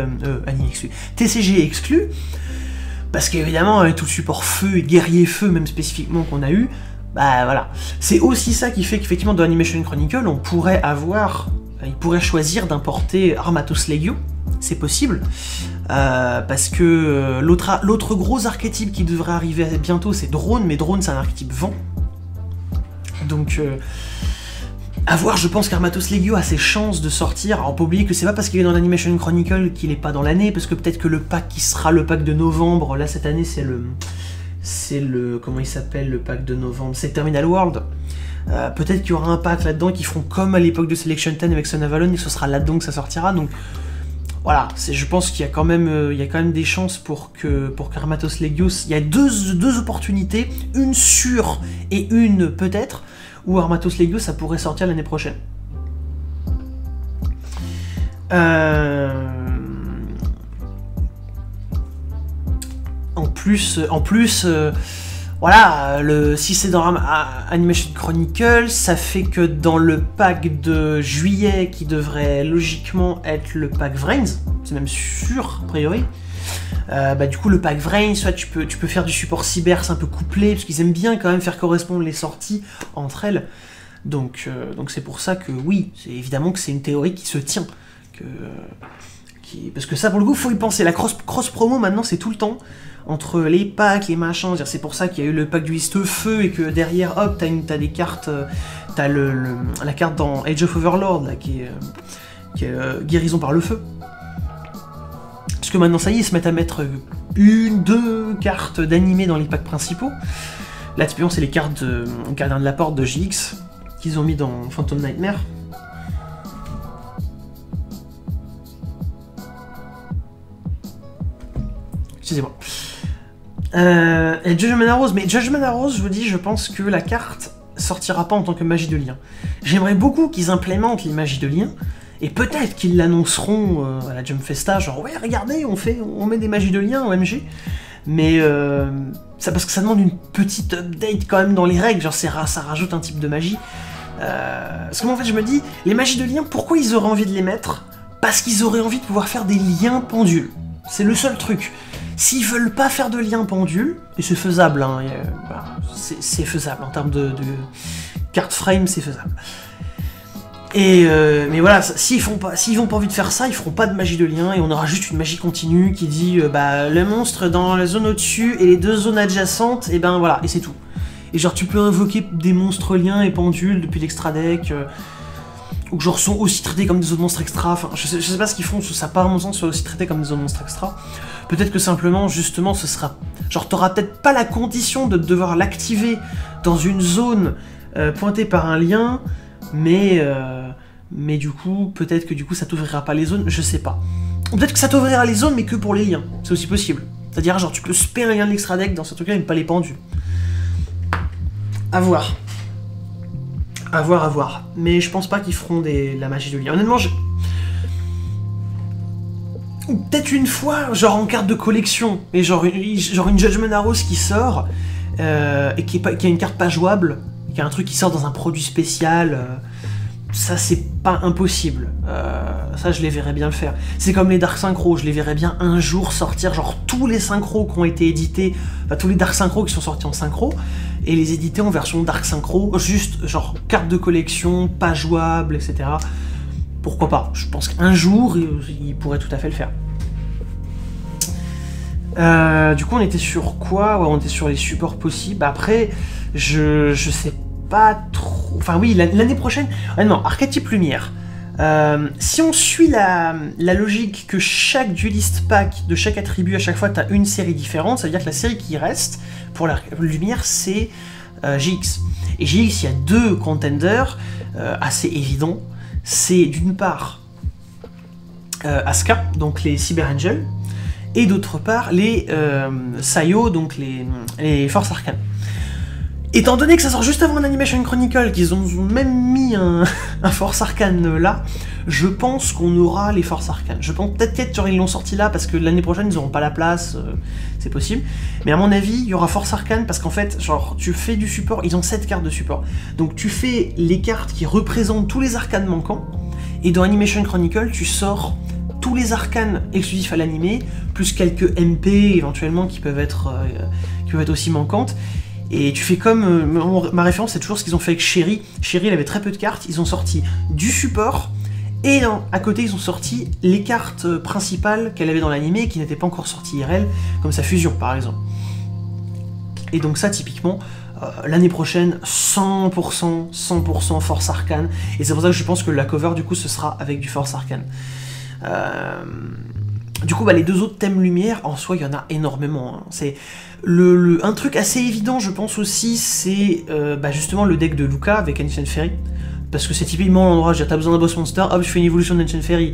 Speaker 1: exclu, TCG exclu, parce qu'évidemment, avec tout le support feu et guerrier feu, même spécifiquement qu'on a eu, bah voilà. C'est aussi ça qui fait qu'effectivement, dans Animation Chronicle, on pourrait avoir... Il pourrait choisir d'importer Armatos Legio, c'est possible, parce que l'autre gros archétype qui devrait arriver bientôt, c'est Drone, mais Drone, c'est un archétype vent. Donc, à voir, je pense qu'Armatos Legio a ses chances de sortir. Alors, pas oublier que c'est pas parce qu'il est dans l'Animation Chronicle qu'il est pas dans l'année, parce que peut-être que le pack qui sera le pack de novembre, là, cette année, c'est le... Comment il s'appelle, le pack de novembre? C'est Terminal World. Peut-être qu'il y aura un pack là-dedans qui feront comme à l'époque de Selection 10 avec Son Avalon, et ce sera là-dedans que ça sortira. Donc voilà, je pense qu'il y a quand même des chances pour qu'Armatos Legio, il y a deux opportunités, une sûre et une peut-être, où Armatos Legio ça pourrait sortir l'année prochaine. En plus, voilà, si c'est dans Animation Chronicles, ça fait que dans le pack de juillet, qui devrait logiquement être le pack Vrains, c'est même sûr, a priori, du coup le pack Vrains, soit tu peux faire du support cyber, c'est un peu couplé, parce qu'ils aiment bien quand même faire correspondre les sorties entre elles. Donc c'est pour ça que oui, c'est évidemment que c'est une théorie qui se tient. Parce que ça, pour le coup, faut y penser. La cross-promo, maintenant, c'est tout le temps. Entre les packs, les machins, c'est pour ça qu'il y a eu le pack du liste feu et que derrière, hop, t'as des cartes, t'as la carte dans Age of Overlord, là, qui est guérison par le feu. Parce que maintenant, ça y est, ils se mettent à mettre 1-2 cartes d'animé dans les packs principaux. Là, typiquement, c'est les cartes de Gardien de la Porte de GX qu'ils ont mis dans Phantom Nightmare. Excusez-moi. Et Judgment Arrows, mais Judgment Arrows, je vous dis, je pense que la carte sortira pas en tant que magie de lien. J'aimerais beaucoup qu'ils implémentent les magies de lien, et peut-être qu'ils l'annonceront à la Jump Festa, genre ouais, regardez, on met des magies de lien au MG, mais ça parce que ça demande une petite update quand même dans les règles, genre ça rajoute un type de magie. Parce que moi en fait je me dis, les magies de lien, pourquoi ils auraient envie de les mettre? Parce qu'ils auraient envie de pouvoir faire des liens pendules. C'est le seul truc. S'ils veulent pas faire de lien pendule, et c'est faisable, hein, c'est faisable en termes de carte frame, c'est faisable. Mais voilà, s'ils n'ont pas envie de faire ça, ils feront pas de magie de lien, et on aura juste une magie continue qui dit le monstre dans la zone au-dessus et les 2 zones adjacentes, et ben voilà, et c'est tout. Et genre tu peux invoquer des monstres liens et pendules depuis l'extra deck, ou genre sont aussi traités comme des autres monstres extra, enfin je sais pas ce qu'ils font, ça part à mon sens soit aussi traités comme des autres monstres extra. Peut-être que simplement, justement, ce sera... Genre, t'auras peut-être pas la condition de devoir l'activer dans une zone pointée par un lien, mais du coup, peut-être que du coup, ça t'ouvrira pas les zones, je sais pas. Ou peut-être que ça t'ouvrira les zones, mais que pour les liens, c'est aussi possible. C'est-à-dire, genre, tu peux spé un lien de l'extra deck dans ce truc-là, mais pas les pendus. À voir. À voir. Mais je pense pas qu'ils feront la magie de lien. Honnêtement, ou peut-être une fois, genre en carte de collection, et genre une Judgment Arrows qui sort, et qui a une carte pas jouable, qui a un truc qui sort dans un produit spécial, ça c'est pas impossible. Ça je les verrais bien le faire. C'est comme les Dark Synchro, je les verrais bien un jour sortir, genre tous les synchros qui ont été édités, enfin tous les Dark Synchro qui sont sortis en synchro, et les éditer en version Dark Synchro, juste genre carte de collection, pas jouable, etc. Pourquoi pas? Je pense qu'un jour, il pourrait tout à fait le faire. Du coup, on était sur quoi? Ouais, on était sur les supports possibles. Après, je sais pas trop... Enfin oui, l'année prochaine... Ah non, archétype lumière. Si on suit la logique que chaque duelist pack de chaque attribut, à chaque fois, tu as une série différente, ça veut dire que la série qui reste pour la lumière, c'est GX. Et GX, il y a 2 contenders assez évidents. C'est d'une part Asuka, donc les Cyber Angels, et d'autre part les Sayo, donc les Forces Arcanes. Étant donné que ça sort juste avant un Animation Chronicle, qu'ils ont même mis un Force Arcane là, je pense qu'on aura les Forces Arcanes. Je pense peut-être qu'ils l'ont sorti là parce que l'année prochaine ils n'auront pas la place, c'est possible. Mais à mon avis, il y aura Force Arcane parce qu'en fait, genre, tu fais du support, ils ont 7 cartes de support. Donc tu fais les cartes qui représentent tous les arcanes manquants, et dans Animation Chronicle, tu sors tous les arcanes exclusifs à l'animé, plus quelques MP éventuellement qui peuvent être aussi manquantes. Et tu fais comme... ma référence, c'est toujours ce qu'ils ont fait avec Sherry. Sherry, elle avait très peu de cartes, ils ont sorti du support, et à côté, ils ont sorti les cartes principales qu'elle avait dans l'animé et qui n'étaient pas encore sorties IRL, comme sa fusion, par exemple. Et donc ça, typiquement, l'année prochaine, 100% Force Arcane. Et c'est pour ça que je pense que la cover, du coup, ce sera avec du Force Arcane. Du coup, les 2 autres thèmes lumière, en soi, il y en a énormément. Hein. C'est un truc assez évident, je pense aussi, c'est justement le deck de Luca avec Ancient Fairy. Parce que c'est typiquement l'endroit, t'as besoin d'un boss monster, hop, je fais une évolution d'Ancient Fairy.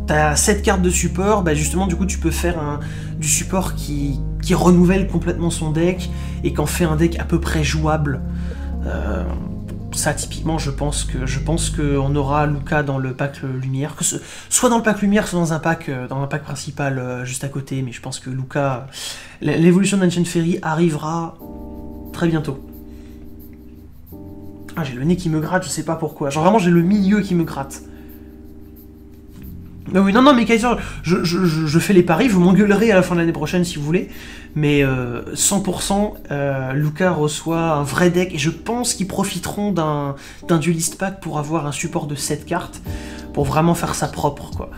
Speaker 1: T'as 7 cartes de support, justement, du coup, tu peux faire du support qui renouvelle complètement son deck et qu'en fait un deck à peu près jouable. ça, typiquement, je pense qu'on aura Lucca dans le pack lumière, soit dans le pack lumière, soit dans un pack principal juste à côté, mais je pense que Lucca, l'évolution d'Ancient Fairy arrivera très bientôt. Ah, j'ai le nez qui me gratte, je sais pas pourquoi. Genre vraiment, j'ai le milieu qui me gratte. Mais oui, non, mais Kaiser, je fais les paris, vous m'engueulerez à la fin de l'année prochaine si vous voulez, mais 100%, Lucca reçoit un vrai deck, et je pense qu'ils profiteront d'un duelist pack pour avoir un support de 7 cartes, pour vraiment faire ça propre, quoi.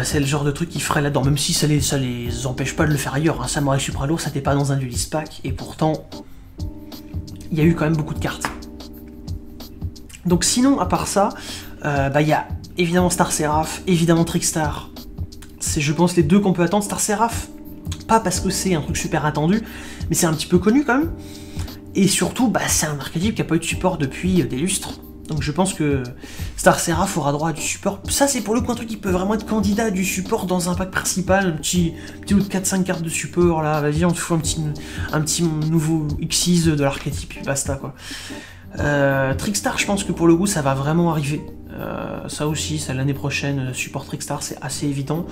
Speaker 1: C'est le genre de truc qu'ils feraient là-dedans, même si ça les empêche pas de le faire ailleurs, hein. Samurai Supra Lourd, ça n'était pas dans un duelist pack, et pourtant, il y a eu quand même beaucoup de cartes. Donc sinon, à part ça, il y a évidemment Star Seraph, évidemment Trickstar. C'est, je pense, les deux qu'on peut attendre. Star Seraph, pas parce que c'est un truc super attendu, mais c'est un petit peu connu quand même. Et surtout, c'est un archétype qui n'a pas eu de support depuis des lustres. Donc je pense que Star Seraph aura droit à du support. Ça, c'est pour le coup un truc qui peut vraiment être candidat à du support dans un pack principal. Un petit ou de 4-5 cartes de support, là. Vas-y, on te fout un petit nouveau Xyz de l'archétype, puis basta, quoi. Trickstar, je pense que pour le coup ça va vraiment arriver. Ça aussi, ça l'année prochaine, support Trickstar, c'est assez évident.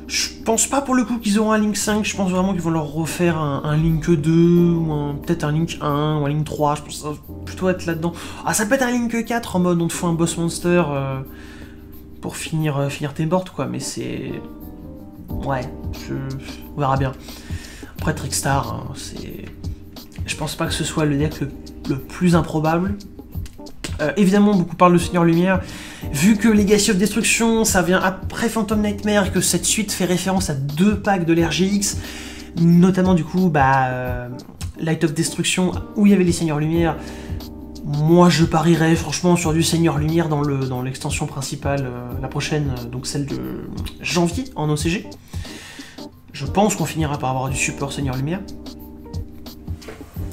Speaker 1: Je pense pas pour le coup qu'ils auront un Link 5, je pense vraiment qu'ils vont leur refaire un Link 2, ou peut-être un Link 1, ou un Link 3, je pense que ça va plutôt être là-dedans. Ah, ça peut être un Link 4 en mode on te fout un boss monster pour finir tes boards, quoi, mais c'est... Ouais, on verra bien. Après Trickstar, hein, c'est... Je pense pas que ce soit le deck le plus improbable. Évidemment, beaucoup parlent de Seigneur Lumière. Vu que Legacy of Destruction, ça vient après Phantom Nightmare, et que cette suite fait référence à 2 packs de l'RGX, notamment du coup, Light of Destruction, où il y avait les Seigneurs Lumière, moi je parierais franchement sur du Seigneur Lumière dans l'extension principale, la prochaine, donc celle de janvier en OCG. Je pense qu'on finira par avoir du support Seigneur Lumière.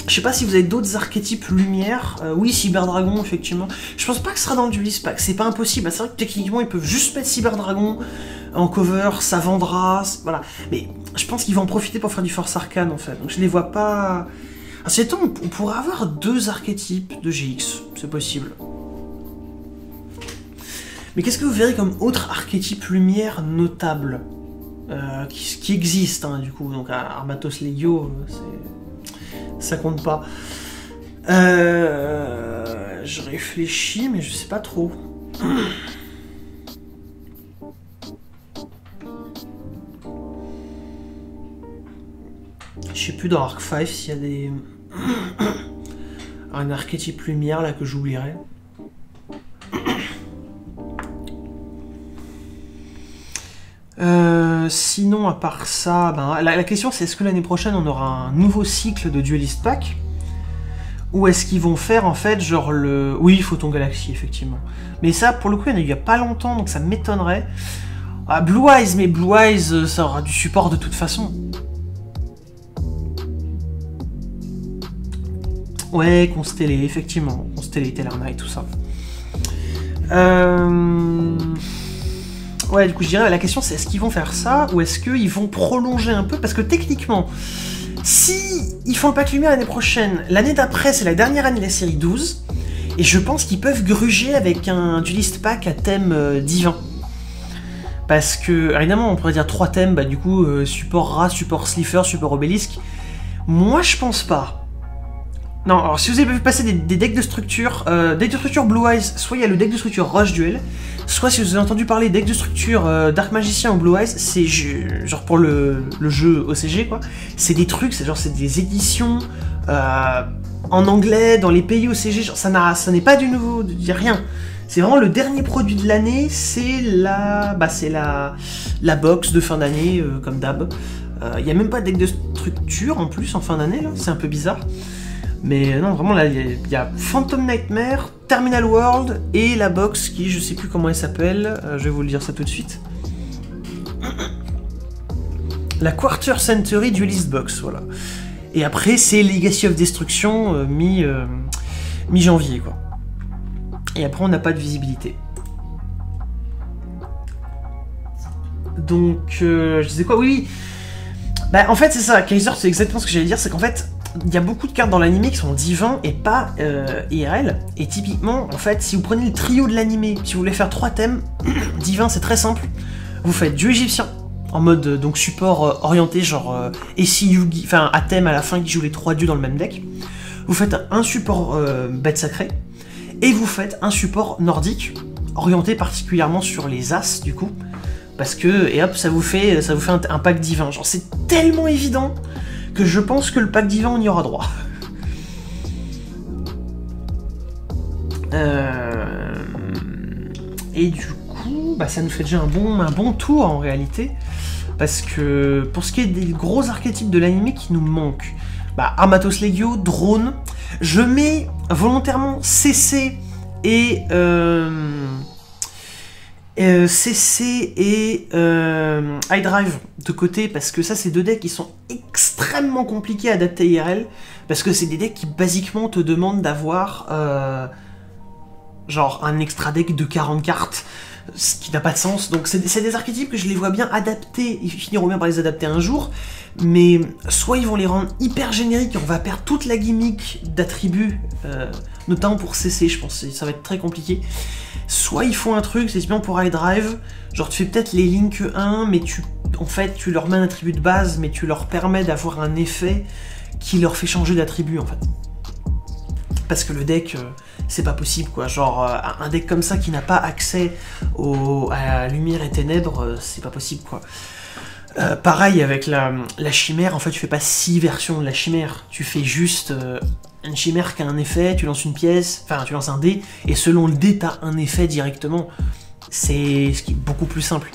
Speaker 1: Je sais pas si vous avez d'autres archétypes lumière. Oui, Cyberdragon, effectivement. Je pense pas que ce sera dans le duelist pack, c'est pas impossible. C'est vrai que techniquement, ils peuvent juste mettre Cyberdragon en cover, ça vendra, voilà. Mais je pense qu'ils vont en profiter pour faire du Force Arcane, en fait. Donc je les vois pas... Ah, c'est étonnant, on pourrait avoir 2 archétypes de GX, c'est possible. Mais qu'est-ce que vous verrez comme autre archétype lumière notable qui existe, hein, du coup. Donc Armatos Legio, ça compte pas. Je réfléchis, mais je sais pas trop. Je sais plus dans Arc 5 s'il y a des... un archétype lumière là que j'oublierais. Sinon, à part ça, la question c'est est-ce que l'année prochaine on aura un nouveau cycle de Duelist Pack? Ou est-ce qu'ils vont faire en fait genre le... Oui, Photon Galaxy, effectivement. Mais ça, pour le coup, il y a pas longtemps, donc ça m'étonnerait. Ah, Blue Eyes, mais Blue Eyes, ça aura du support de toute façon. Ouais, Constellé, effectivement. Constellé, Tellarknight, tout ça. Ouais, du coup, je dirais, la question c'est est-ce qu'ils vont faire ça ou est-ce qu'ils vont prolonger un peu? Parce que techniquement, si ils font le pack lumière l'année prochaine, l'année d'après, c'est la dernière année de la série 12, et je pense qu'ils peuvent gruger avec un duelist pack à thème divin. Parce que, évidemment, on pourrait dire 3 thèmes, du coup, support Ra, support Slifer, support Obélisque. Moi, je pense pas. Non, alors si vous avez vu passer des decks de structure, Blue Eyes, soit il y a le deck de structure Rush Duel, soit si vous avez entendu parler deck de structure Dark Magicien ou Blue Eyes, c'est genre pour le jeu OCG quoi, c'est des trucs, c'est des éditions en anglais dans les pays OCG, genre ça n'est pas du nouveau, il n'y a rien. C'est vraiment le dernier produit de l'année, c'est la box de fin d'année comme d'hab. Il n'y a même pas de deck de structure en plus en fin d'année, c'est un peu bizarre. Mais non, vraiment là, il y a Phantom Nightmare, Terminal World et la box qui, je sais plus comment elle s'appelle, je vais vous le dire ça tout de suite. La Quarter Century Duelist Box, voilà. Et après, c'est Legacy of Destruction mi-janvier, quoi. Et après, on n'a pas de visibilité. Donc, je disais quoi? Oui. En fait, c'est ça, Kaiser, c'est exactement ce que j'allais dire, c'est qu'en fait, il y a beaucoup de cartes dans l'animé qui sont divins et pas IRL. Et typiquement, en fait, si vous prenez le trio de l'animé, si vous voulez faire 3 thèmes, divins, c'est très simple. Vous faites dieu égyptien, en mode donc support orienté, genre Essi Yugi, enfin à thème à la fin qui joue les 3 dieux dans le même deck. Vous faites un support bête sacrée, et vous faites un support nordique, orienté particulièrement sur les as, du coup. Parce que, et hop, ça vous fait un pack divin. Genre, c'est tellement évident que je pense que le pack divin, on y aura droit. Et du coup, bah, ça nous fait déjà un bon tour, en réalité. Parce que, pour ce qui est des gros archétypes de l'anime qui nous manquent, bah, Armatos Legio, Drone, je mets volontairement CC et... CC et High Drive de côté, parce que ça c'est 2 decks qui sont extrêmement compliqués à adapter IRL, parce que c'est des decks qui basiquement te demandent d'avoir genre un extra deck de 40 cartes, ce qui n'a pas de sens. Donc c'est des archétypes que je les vois bien adaptés, ils finiront bien par les adapter un jour, mais soit ils vont les rendre hyper génériques et on va perdre toute la gimmick d'attributs, notamment pour CC, je pense que ça va être très compliqué. Soit ils font un truc, c'est bien pour High Drive, genre tu fais peut-être les Link 1, mais en fait tu leur mets un attribut de base, mais tu leur permets d'avoir un effet qui leur fait changer d'attribut en fait. Parce que le deck, c'est pas possible quoi, genre un deck comme ça qui n'a pas accès à lumière et ténèbres, c'est pas possible quoi. Pareil avec la chimère, en fait tu fais pas 6 versions de la chimère, tu fais juste une chimère qui a un effet, tu lances une pièce, enfin tu lances un dé, et selon le dé t'as un effet directement. C'est ce qui est beaucoup plus simple.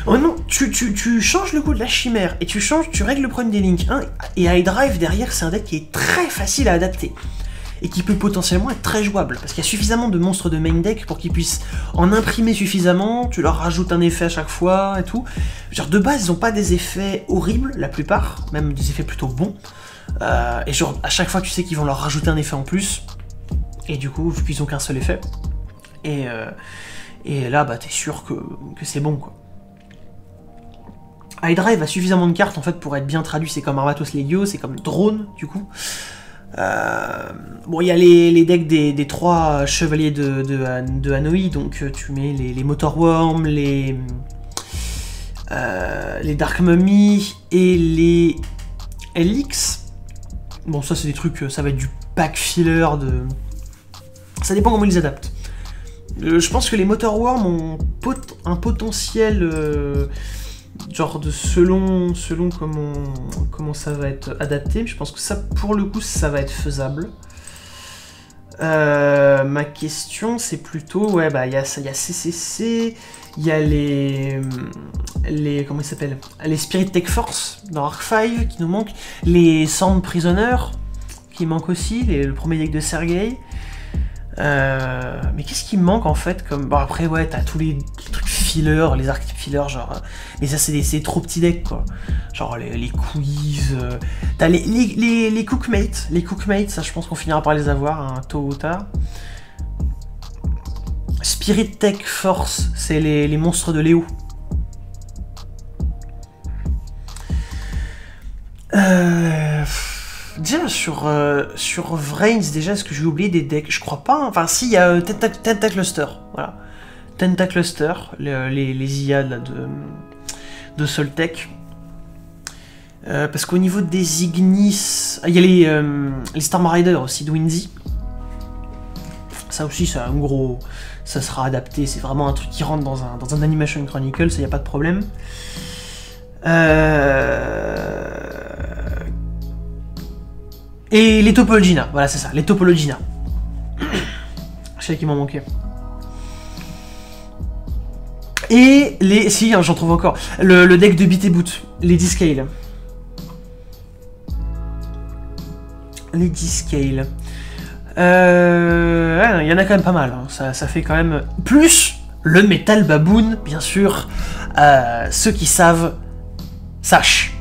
Speaker 1: Oh non, tu changes le coup de la chimère, et tu règles le problème des Link 1, et High Drive derrière c'est un deck qui est très facile à adapter. Et qui peut potentiellement être très jouable, parce qu'il y a suffisamment de monstres de main deck pour qu'ils puissent en imprimer suffisamment, tu leur rajoutes un effet à chaque fois et tout. Genre de base, ils n'ont pas des effets horribles, la plupart, même des effets plutôt bons. Et genre à chaque fois tu sais qu'ils vont leur rajouter un effet en plus, et du coup, vu qu'ils n'ont qu'un seul effet, et là, bah t'es sûr que c'est bon quoi. High Drive a suffisamment de cartes en fait pour être bien traduit, c'est comme Armatos Legio, c'est comme Drone du coup. Bon, il y a les decks des 3 chevaliers de Hanoi, donc tu mets les Motorworm, les Dark Mummy et les Helix. Bon, ça c'est des trucs, ça va être du pack filler de... Ça dépend comment ils les adaptent. Je pense que les Motorworm ont un potentiel... genre de selon comment ça va être adapté, je pense que ça pour le coup ça va être faisable. Ma question c'est plutôt, ouais bah il y a CCC, il y a les comment ils s'appellent, les Spirit Tech Force dans Arc 5 qui nous manquent, les Sand Prisoner qui manquent aussi, le premier deck de Sergei. Mais qu'est-ce qui me manque en fait comme... Bon après ouais t'as tous les trucs fillers, les archétypes fillers genre... Mais ça c'est trop petits decks quoi. Genre les quiz... T'as les cookmates. Les cookmates, ça je pense qu'on finira par les avoir hein, tôt ou tard. Spirit Tech Force, c'est les monstres de Léo. Déjà sur Vrains, déjà, est-ce que j'ai oublié des decks? Je crois pas. Hein. Enfin, si, il y a Tentacluster. Voilà. Tentacluster, les IA là, de Soltech. Parce qu'au niveau des Ignis. Il y a les Storm Rider aussi de Windy. Ça aussi, c'est un gros. Ça sera adapté. C'est vraiment un truc qui rentre dans un Animation Chronicle, ça y a pas de problème. Et les Topologina, voilà c'est ça, les Topologina. Je sais qu'il m'en manquait. Et les... Si, hein, j'en trouve encore. Le deck de Beat et Boot, les D-Scale. Les D-Scale. Il y en a quand même pas mal, hein. Ça fait quand même... Plus le Metal Baboon, bien sûr. Ceux qui savent, sachent.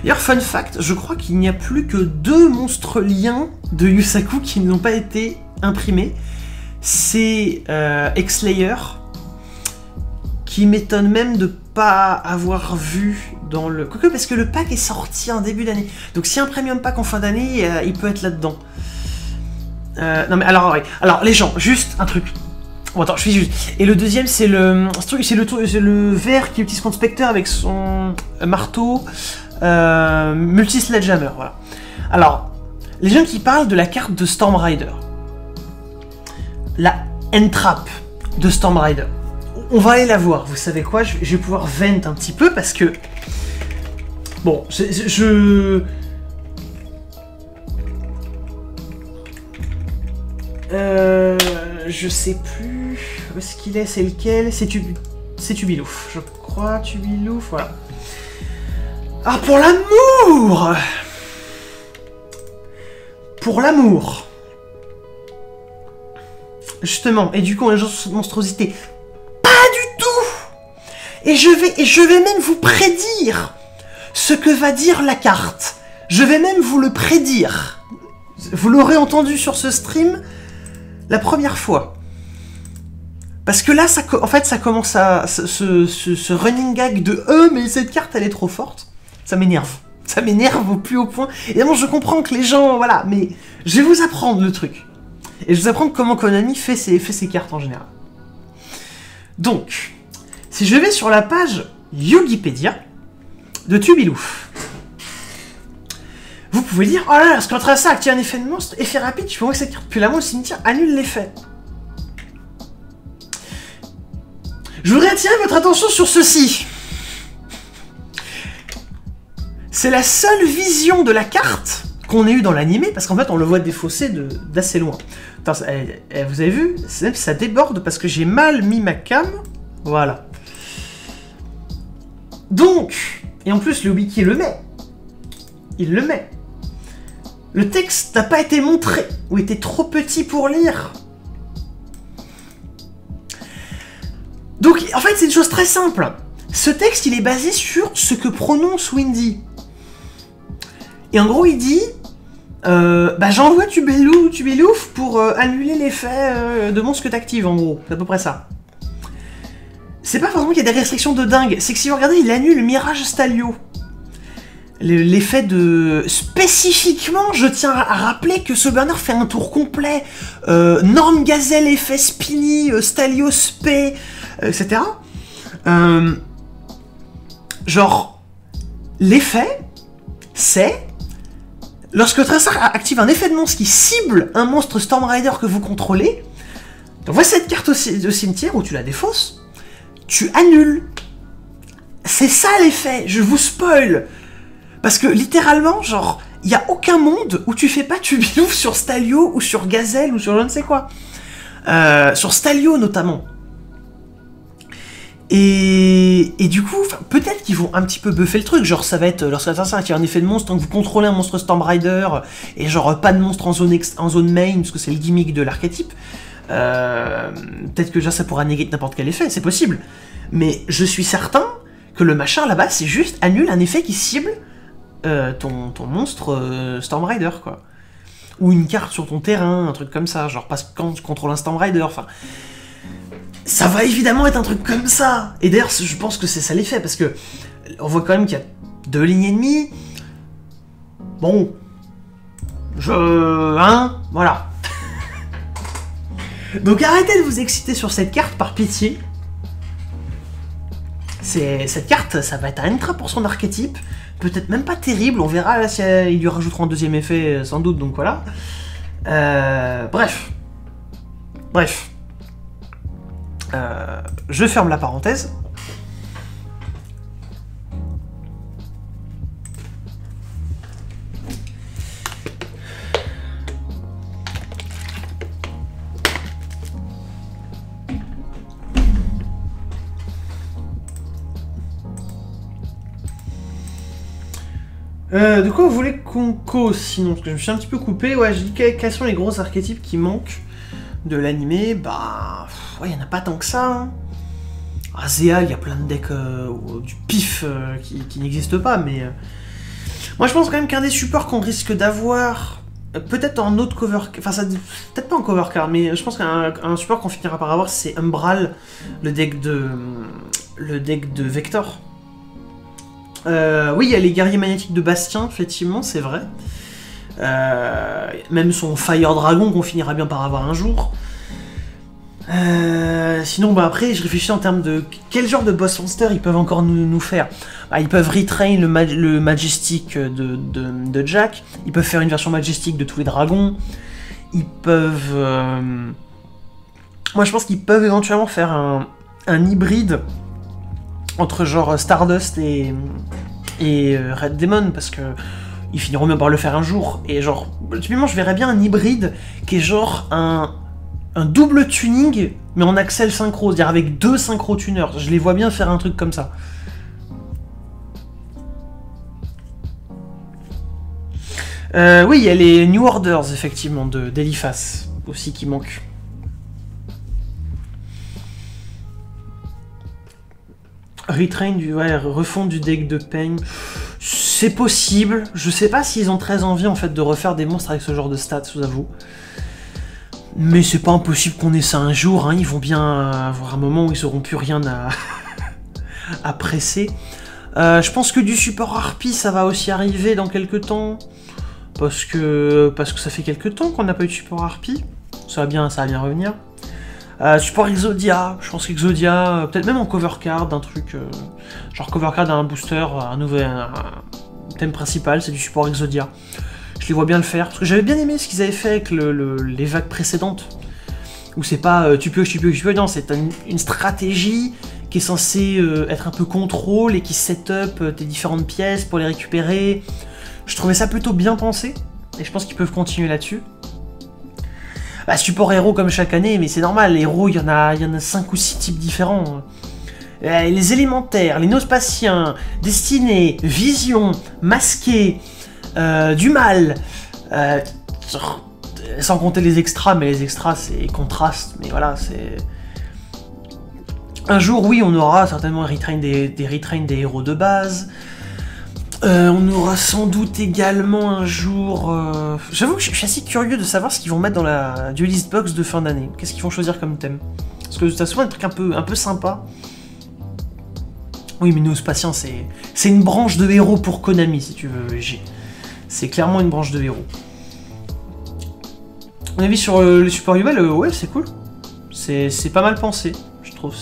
Speaker 1: D'ailleurs, fun fact, je crois qu'il n'y a plus que 2 monstres liens de Yusaku qui n'ont pas été imprimés. C'est X-Slayer, qui m'étonne même de pas avoir vu dans le... Quoique, parce que le pack est sorti en début d'année. Donc si un premium pack en fin d'année, il peut être là-dedans. Non mais alors, ouais. Alors les gens, juste un truc. Bon attends, je suis juste... Et le deuxième, c'est le vert qui utilise contre Spectre avec son marteau multi-sledgehammer, voilà. Alors, les gens qui parlent de la carte de Storm Rider. La Entrap de Storm Rider. On va aller la voir, vous savez quoi, je vais pouvoir vent un petit peu parce que... Bon, je sais plus où est-ce qu'il est, c'est lequel? C'est Tubilouf, je crois, Tubilouf, voilà. Ah, pour l'amour! Pour l'amour! Justement, et du coup, un genre de monstruosité. Pas du tout! Et je vais même vous prédire ce que va dire la carte. Je vais même vous le prédire. Vous l'aurez entendu sur ce stream la première fois. Parce que là, en fait, ça commence à... Ce running gag de « mais cette carte, elle est trop forte », ça m'énerve. Ça m'énerve au plus haut point. Évidemment, je comprends que les gens... Voilà, mais je vais vous apprendre le truc. Et je vais vous apprendre comment Konami fait ses cartes en général. Donc, si je vais sur la page Yogipédia de Tubilouf, vous pouvez dire « Oh là là, parce qu'entre ça, active un effet de monstre, effet rapide, je peux voir que cette carte, puis la main au cimetière annule l'effet. » Je voudrais attirer votre attention sur ceci. C'est la seule vision de la carte qu'on ait eu dans l'animé, parce qu'en fait, on le voit défausser d'assez loin. Attends, vous avez vu? Ça déborde parce que j'ai mal mis ma cam. Voilà. Donc, et en plus, le wiki le met. Il le met. Le texte n'a pas été montré, ou était trop petit pour lire. Donc, en fait, c'est une chose très simple. Ce texte, il est basé sur ce que prononce Windy. Et en gros, il dit... j'envoie Tubilouf pour annuler l'effet de monstre que t'actives, en gros. C'est à peu près ça. C'est pas forcément qu'il y a des restrictions de dingue. C'est que si vous regardez, il annule Mirage Stalio. L'effet de... Spécifiquement, je tiens à rappeler que ce banner fait un tour complet. Norme Gazelle, effet Spiny, Stalio Spé, etc. Genre, l'effet, c'est... Lorsque Tracer active un effet de monstre qui cible un monstre Storm Rider que vous contrôlez, tu envoies cette carte au cimetière où tu la défausses, tu annules. C'est ça l'effet, je vous spoil. Parce que littéralement, genre, il n'y a aucun monde où tu fais pas Tubilouf sur Stalio ou sur Gazelle ou sur je ne sais quoi. Sur Stalio notamment. Et du coup, peut-être qu'ils vont un petit peu buffer le truc, genre ça va être, lorsque ça il y a un effet de monstre, tant que vous contrôlez un monstre Storm Rider, et genre pas de monstre en zone main, parce que c'est le gimmick de l'archétype, peut-être que déjà ça pourra néger n'importe quel effet, c'est possible. Mais je suis certain que le machin là-bas, c'est juste annule un effet qui cible ton monstre Storm Rider, quoi. Ou une carte sur ton terrain, un truc comme ça, genre parce que quand tu contrôles un Storm Rider, enfin... Ça va évidemment être un truc comme ça. Et d'ailleurs, je pense que c'est ça l'effet, parce que on voit quand même qu'il y a 2 lignes et demie. Bon. Voilà. Donc arrêtez de vous exciter sur cette carte, par pitié. Cette carte, ça va être un entra pour son archétype. Peut-être même pas terrible, on verra là, si ils lui rajouteront un deuxième effet, sans doute, donc voilà. Bref. Je ferme la parenthèse. De quoi vous voulez qu'on cause sinon? Parce que je me suis un petit peu coupé. Ouais, je dis quels sont les gros archétypes qui manquent de l'animé. Bah... ouais, il n'y en a pas tant que ça. Hein. Azéal, il y a plein de decks du pif qui n'existent pas, mais... moi, je pense quand même qu'un des supports qu'on risque d'avoir... peut-être en autre cover... enfin, ça... peut-être pas en cover card, mais je pense qu'un support qu'on finira par avoir, c'est Umbral, le deck de le deck de Vector. Oui, il y a les guerriers magnétiques de Bastien, effectivement, c'est vrai. Même son Fire Dragon qu'on finira bien par avoir un jour. Sinon, bah après, je réfléchis en termes de quel genre de boss monster ils peuvent encore nous faire. Bah, ils peuvent retrain le Majestic de Jack, ils peuvent faire une version Majestic de tous les dragons, ils peuvent... Moi, je pense qu'ils peuvent éventuellement faire un hybride entre genre Stardust et Red Demon, parce que ils finiront bien par le faire un jour, et genre, typiquement, je verrais bien un hybride qui est genre un double tuning, mais en Axel synchro, c'est-à-dire avec 2 synchro-tuners. Je les vois bien faire un truc comme ça. Oui, il y a les New Orders, effectivement, d'Eliphas, aussi, qui manquent. Retrain refonte du deck de Pain. C'est possible. Je sais pas s'ils ont très envie, en fait, de refaire des monstres avec ce genre de stats, je vous avoue. Mais c'est pas impossible qu'on ait ça un jour, hein. Ils vont bien avoir un moment où ils auront plus rien à presser. Je pense que du support Harpie, ça va aussi arriver dans quelques temps. Parce que ça fait quelques temps qu'on n'a pas eu de support Harpie. Ça va bien revenir. Support Exodia, je pense qu'Exodia, peut-être même en cover card, un truc... genre cover card d'un booster, un thème principal, c'est du support Exodia. Je les vois bien le faire, parce que j'avais bien aimé ce qu'ils avaient fait avec les vagues précédentes, où c'est pas tu peux, non, c'est une stratégie qui est censée être un peu contrôle et qui set up tes différentes pièces pour les récupérer. Je trouvais ça plutôt bien pensé, et je pense qu'ils peuvent continuer là-dessus. Bah, support héros comme chaque année, mais c'est normal, les héros, il y en a 5 ou 6 types différents. Les élémentaires, les nospatiens, destinés, vision, masqués, du mal, sans compter les extras, mais les extras c'est contraste, mais voilà, c'est... Un jour, oui, on aura certainement des retrains des héros de base. On aura sans doute également un jour... J'avoue que je suis assez curieux de savoir ce qu'ils vont mettre dans la Duelist Box de fin d'année. Qu'est-ce qu'ils vont choisir comme thème? Parce que ça souvent un truc un peu sympa. Oui, mais nos patients, c'est une branche de héros pour Konami, si tu veux. C'est clairement une branche de héros. Mon avis sur le support Yubel, ouais, c'est cool. C'est pas mal pensé, je trouve.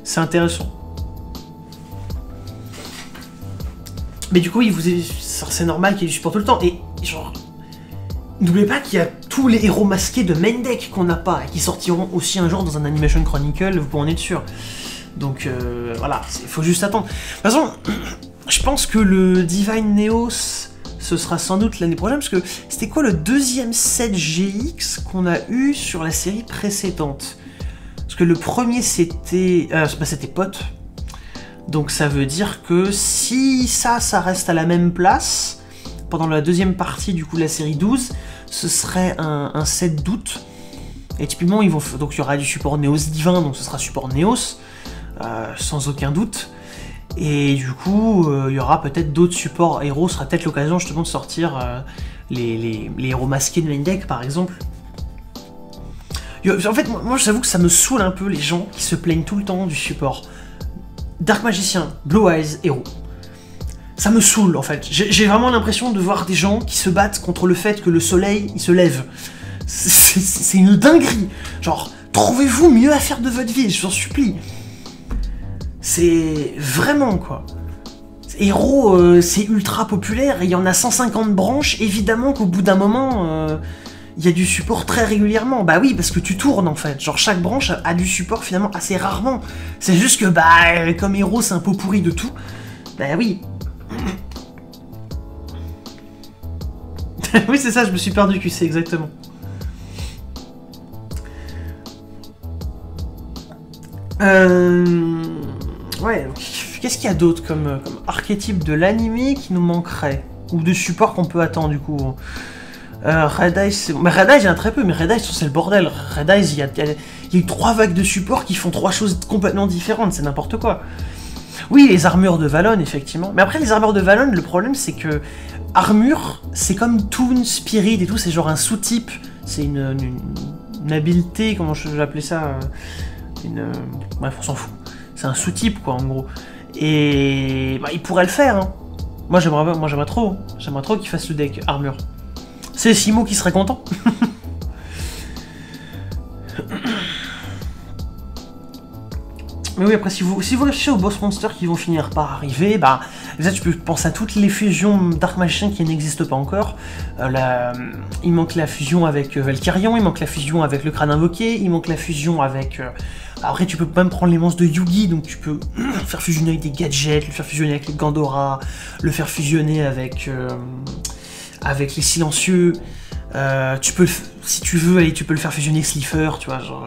Speaker 1: C'est intéressant. Mais du coup, c'est normal qu'il y ait du support tout le temps. Et genre, n'oubliez pas qu'il y a tous les héros masqués de main deck qu'on n'a pas, et qui sortiront aussi un jour dans un Animation Chronicle, vous pouvez en être sûr. Donc voilà, il faut juste attendre. De toute façon, je pense que le Divine Neos, ce sera sans doute l'année prochaine, parce que c'était quoi le deuxième set GX qu'on a eu sur la série précédente? Parce que le premier c'était Pot. Donc ça veut dire que si ça reste à la même place, pendant la deuxième partie du coup de la série 12, ce serait un set d'août. Et typiquement, donc il y aura du support Neos divin, donc ce sera support Neos, sans aucun doute. Et du coup, il y aura peut-être d'autres supports héros, ce sera peut-être l'occasion justement de sortir les héros masqués de main deck par exemple. En fait, moi j'avoue que ça me saoule un peu les gens qui se plaignent tout le temps du support Dark Magicien, Blue Eyes, héros. Ça me saoule en fait. J'ai vraiment l'impression de voir des gens qui se battent contre le fait que le soleil il se lève. C'est une dinguerie. Genre, trouvez-vous mieux à faire de votre vie, je vous en supplie. C'est vraiment quoi. Héros, c'est ultra populaire et il y en a 150 branches. Évidemment qu'au bout d'un moment, il y a du support très régulièrement. Bah oui, parce que tu tournes en fait. Genre chaque branche a du support finalement assez rarement. C'est juste que bah comme héros c'est un pot pourri de tout. Bah oui. Oui c'est ça, je me suis perdu QC exactement. Ouais, qu'est-ce qu'il y a d'autre comme archétype de l'anime qui nous manquerait? Ou de support qu'on peut attendre du coup? Red Eyes, c'est bon. Mais Red Eyes, il y en a très peu, mais Red Eyes, c'est le bordel. Red Eyes, il y a eu 3 vagues de support qui font 3 choses complètement différentes, c'est n'importe quoi. Oui, les armures de Valon, effectivement. Mais après, les armures de Valon, le problème, c'est que armure, c'est comme Toon, Spirit et tout, c'est genre un sous-type. C'est une habileté, comment je vais appeler ça bref, on s'en fout. C'est un sous-type, quoi, en gros. Et bah, il pourrait le faire, hein. Moi, j'aimerais trop. J'aimerais trop qu'il fasse le deck armure. C'est Simo qui serait content. Mais oui, après, si vous réfléchissez aux boss monsters qui vont finir par arriver, bah, déjà, tu peux penser à toutes les fusions Dark Magician qui n'existent pas encore. Il manque la fusion avec Valkyrion, il manque la fusion avec le crâne invoqué, il manque la fusion avec... Après, tu peux même prendre les monstres de Yugi, donc tu peux le faire fusionner avec des gadgets, le faire fusionner avec les Gandora, le faire fusionner avec les silencieux. Tu peux, si tu veux, allez, tu peux le faire fusionner avec Slifer, tu vois, genre...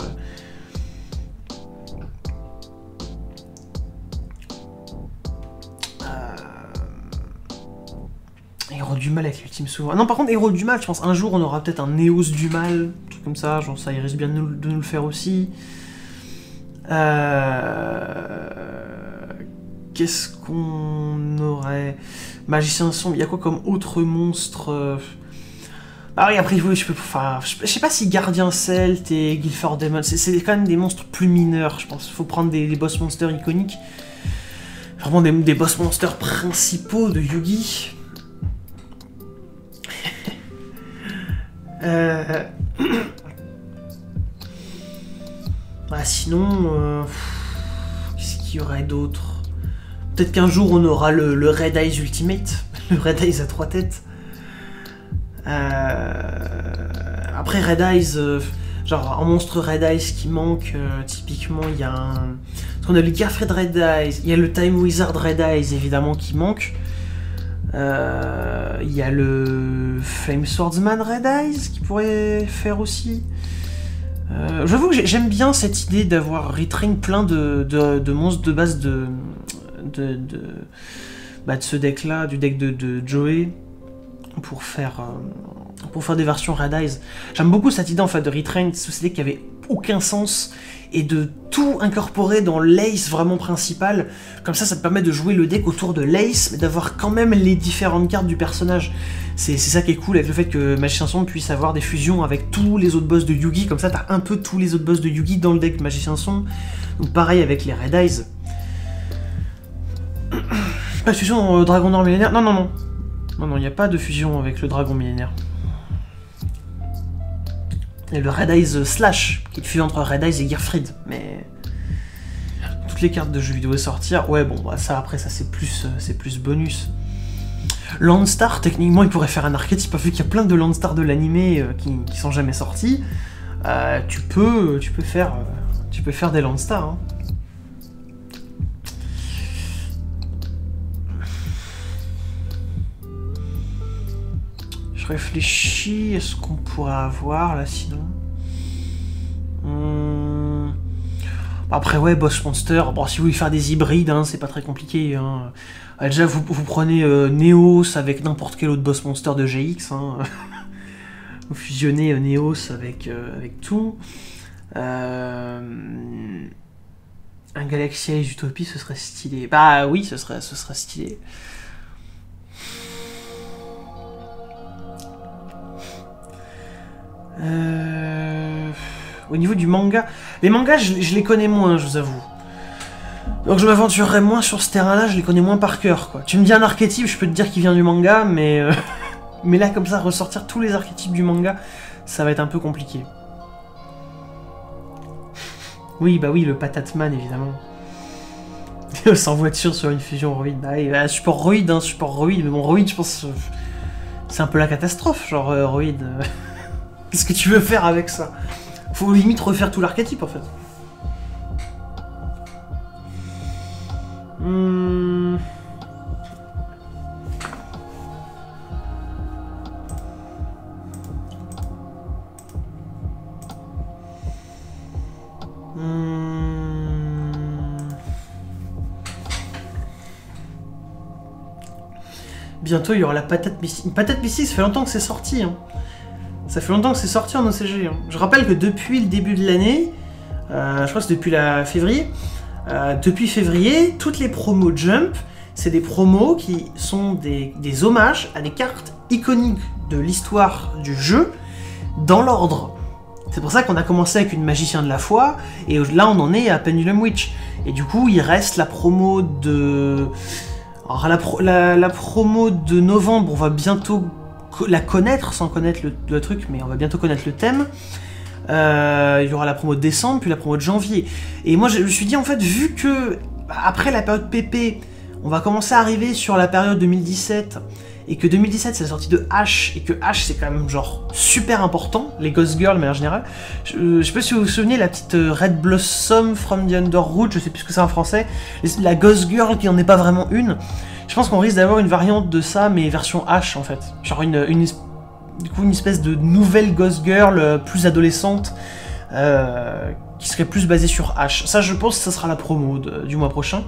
Speaker 1: Héros du mal avec l'ultime souverain. Non, par contre, Héros du mal, je pense un jour on aura peut-être un Néos du mal, un truc comme ça, genre ça, il risque bien de nous le faire aussi. Qu'est-ce qu'on aurait? Magicien sombre, il y a quoi comme autre monstre? Ah oui, après, je sais pas si Gardien Celte et Guilford Demon, c'est quand même des monstres plus mineurs, je pense. Faut prendre des boss monsters iconiques. Vraiment des boss monsters principaux de Yugi. Bah sinon, qu'est-ce qu'il y aurait d'autre? Peut-être qu'un jour on aura le Red Eyes Ultimate, le Red Eyes à 3 têtes. Après Red Eyes, genre un monstre Red Eyes qui manque, typiquement il y a un... Parce qu'on a le Gafred Red Eyes, il y a le Time Wizard Red Eyes évidemment qui manque. Il y a le Flame Swordsman Red Eyes qui pourrait faire aussi. J'avoue que j'aime bien cette idée d'avoir retrain plein de monstres de base de ce deck là, du deck de Joey, pour faire des versions Red Eyes. J'aime beaucoup cette idée en fait de retrain ce deck qui avait aucun sens et de tout incorporer dans l'Ace vraiment principal. Comme ça te permet de jouer le deck autour de l'Ace, mais d'avoir quand même les différentes cartes du personnage. C'est ça qui est cool avec le fait que Magicien Sombre puisse avoir des fusions avec tous les autres boss de Yugi. Comme ça, t'as un peu tous les autres boss de Yugi dans le deck Magicien Sombre. Donc pareil avec les Red Eyes. Pas de fusion dans le Dragon Noir Millénaire. Non, non, non. Non, non, il n'y a pas de fusion avec le Dragon Millénaire. Et le Red Eyes Slash, qui est fusion entre Red Eyes et Gearfried, mais... Toutes les cartes de jeux vidéo sortir, ouais bon, bah ça après ça c'est plus bonus. Landstar, techniquement il pourrait faire un archétype, vu qu'il y a plein de Landstar de l'animé qui sont jamais sortis. Tu peux faire des Landstar, hein. Je réfléchis à ce qu'on pourrait avoir là sinon. Après ouais, boss monster, bon si vous voulez faire des hybrides, hein, c'est pas très compliqué. Hein. Déjà vous prenez Neos avec n'importe quel autre boss monster de GX. Hein. Vous fusionnez Neos avec tout. Un Galaxia et Utopie, ce serait stylé. Bah oui, ce serait stylé. Au niveau du manga, les mangas je les connais moins, je vous avoue. Donc je m'aventurerai moins sur ce terrain-là, je les connais moins par cœur, quoi. Tu me dis un archétype, je peux te dire qu'il vient du manga, mais mais là comme ça ressortir tous les archétypes du manga, ça va être un peu compliqué. Oui, bah oui, le Patatman évidemment. Sans voiture sur une fusion Roid. Bah, support Roid, hein, support Roid, mais bon Roid, je pense c'est un peu la catastrophe, genre Roid. Qu'est-ce que tu veux faire avec ça? Faut limite refaire tout l'archétype en fait. Bientôt il y aura la patate mystique. Une patate mystique, ça fait longtemps que c'est sorti. Hein. Ça fait longtemps que c'est sorti en OCG. Hein. Je rappelle que depuis le début de l'année, je crois que c'est depuis depuis février, toutes les promos Jump, c'est des promos qui sont des hommages à des cartes iconiques de l'histoire du jeu dans l'ordre. C'est pour ça qu'on a commencé avec une Magicien de la Foi, et là on en est à Pendulum Witch. Et du coup, il reste la promo de... Alors, la promo de novembre, on va bientôt la connaître, sans connaître le truc, mais on va bientôt connaître le thème. Il y aura la promo de décembre, puis la promo de janvier. Et moi, je me suis dit, en fait, vu que, après la période PP, on va commencer à arriver sur la période 2017, et que 2017, c'est la sortie de H, et que H, c'est quand même, genre, super important, les Ghost Girls, mais en général. Je sais pas si vous vous souvenez, la petite Red Blossom from the Underwood, je sais plus ce que c'est en français, la Ghost Girl qui n'en est pas vraiment une. Je pense qu'on risque d'avoir une variante de ça, mais version H, en fait. Genre du coup, une espèce de nouvelle Ghost Girl plus adolescente, qui serait plus basée sur H. Ça, je pense que ça sera la promo du mois prochain.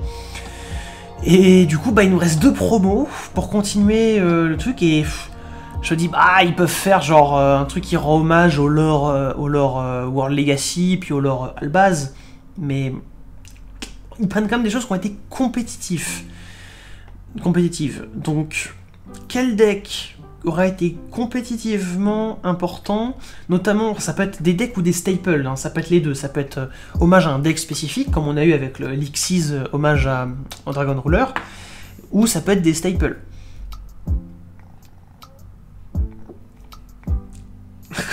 Speaker 1: Et du coup, bah, il nous reste 2 promos pour continuer le truc, et je me dis, bah, ils peuvent faire genre un truc qui rend hommage au lore World Legacy, puis au lore Albaz, mais ils prennent quand même des choses qui ont été compétitives. Donc, quel deck aura été compétitivement important, notamment, ça peut être des decks ou des staples, hein, ça peut être les deux, ça peut être hommage à un deck spécifique, comme on a eu avec le Lixies hommage au Dragon Ruler, ou ça peut être des staples.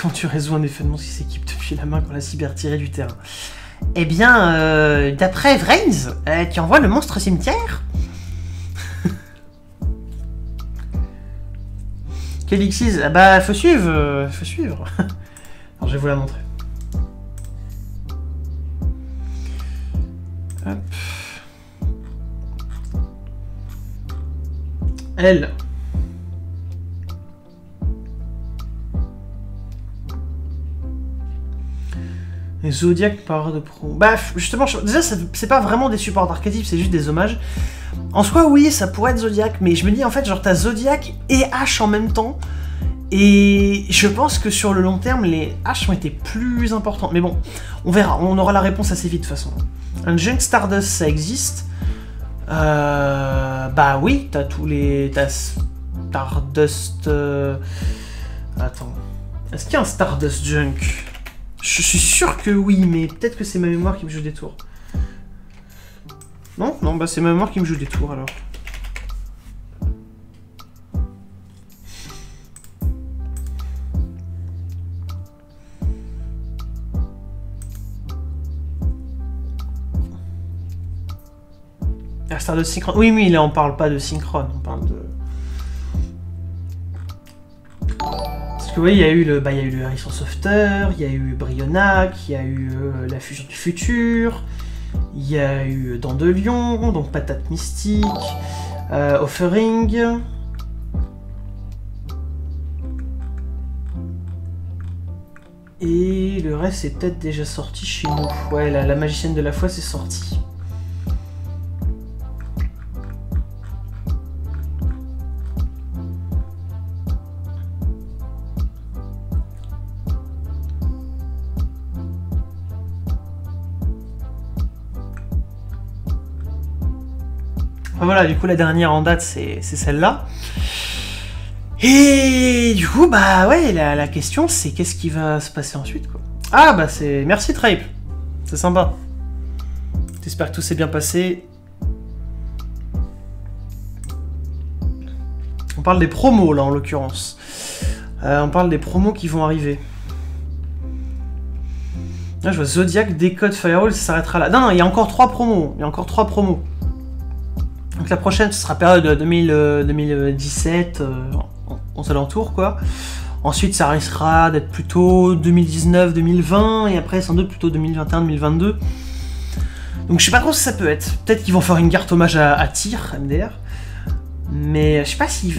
Speaker 1: Quand tu résous un effet de monstre qui s'équipe depuis la main quand la cible est retirée du terrain. Eh bien, d'après Vrains, tu envoies le monstre cimetière. Elixies, ah bah faut suivre, faut suivre. Alors je vais vous la montrer. Hop. Elle. Les Zodiac par de pro. Bah justement, déjà c'est pas vraiment des supports d'archétypes, c'est juste des hommages. En soi, oui, ça pourrait être Zodiac, mais je me dis en fait, genre t'as Zodiac et H en même temps, et je pense que sur le long terme, les H ont été plus importants. Mais bon, on verra, on aura la réponse assez vite de toute façon. Un Junk Stardust, ça existe. Bah oui, t'as tous les... T'as Stardust... Attends. Est-ce qu'il y a un Stardust Junk? Je suis sûr que oui, mais peut-être que c'est ma mémoire qui me joue des tours. Non, non, bah c'est ma mémoire qui me joue des tours alors. Ah, Star de Synchron. Oui, mais là on parle pas de Synchron, on parle de. Parce que oui, il y a eu le Harrison Softer, il y a eu Brionac, il y a eu la Fusion du Futur. Il y a eu Dents de Lion, donc Patate Mystique, Offering. Et le reste c'est peut-être déjà sorti chez nous. Ouais, la Magicienne de la Foi c'est sorti. Voilà, du coup la dernière en date c'est celle-là. Et du coup bah ouais, la question c'est qu'est-ce qui va se passer ensuite quoi. Ah bah c'est... Merci Trape, c'est sympa. J'espère que tout s'est bien passé. On parle des promos là en l'occurrence. On parle des promos qui vont arriver. Là je vois Zodiac, Décode, Firewall, ça s'arrêtera là. Non, non, il y a encore 3 promos. Il y a encore 3 promos. Donc la prochaine, ce sera période 2017, aux alentours, quoi. Ensuite, ça risquera d'être plutôt 2019-2020, et après, sans doute plutôt 2021-2022. Donc je sais pas trop ce que ça peut être. Peut-être qu'ils vont faire une carte hommage à Tyr, MDR. Mais je sais pas si...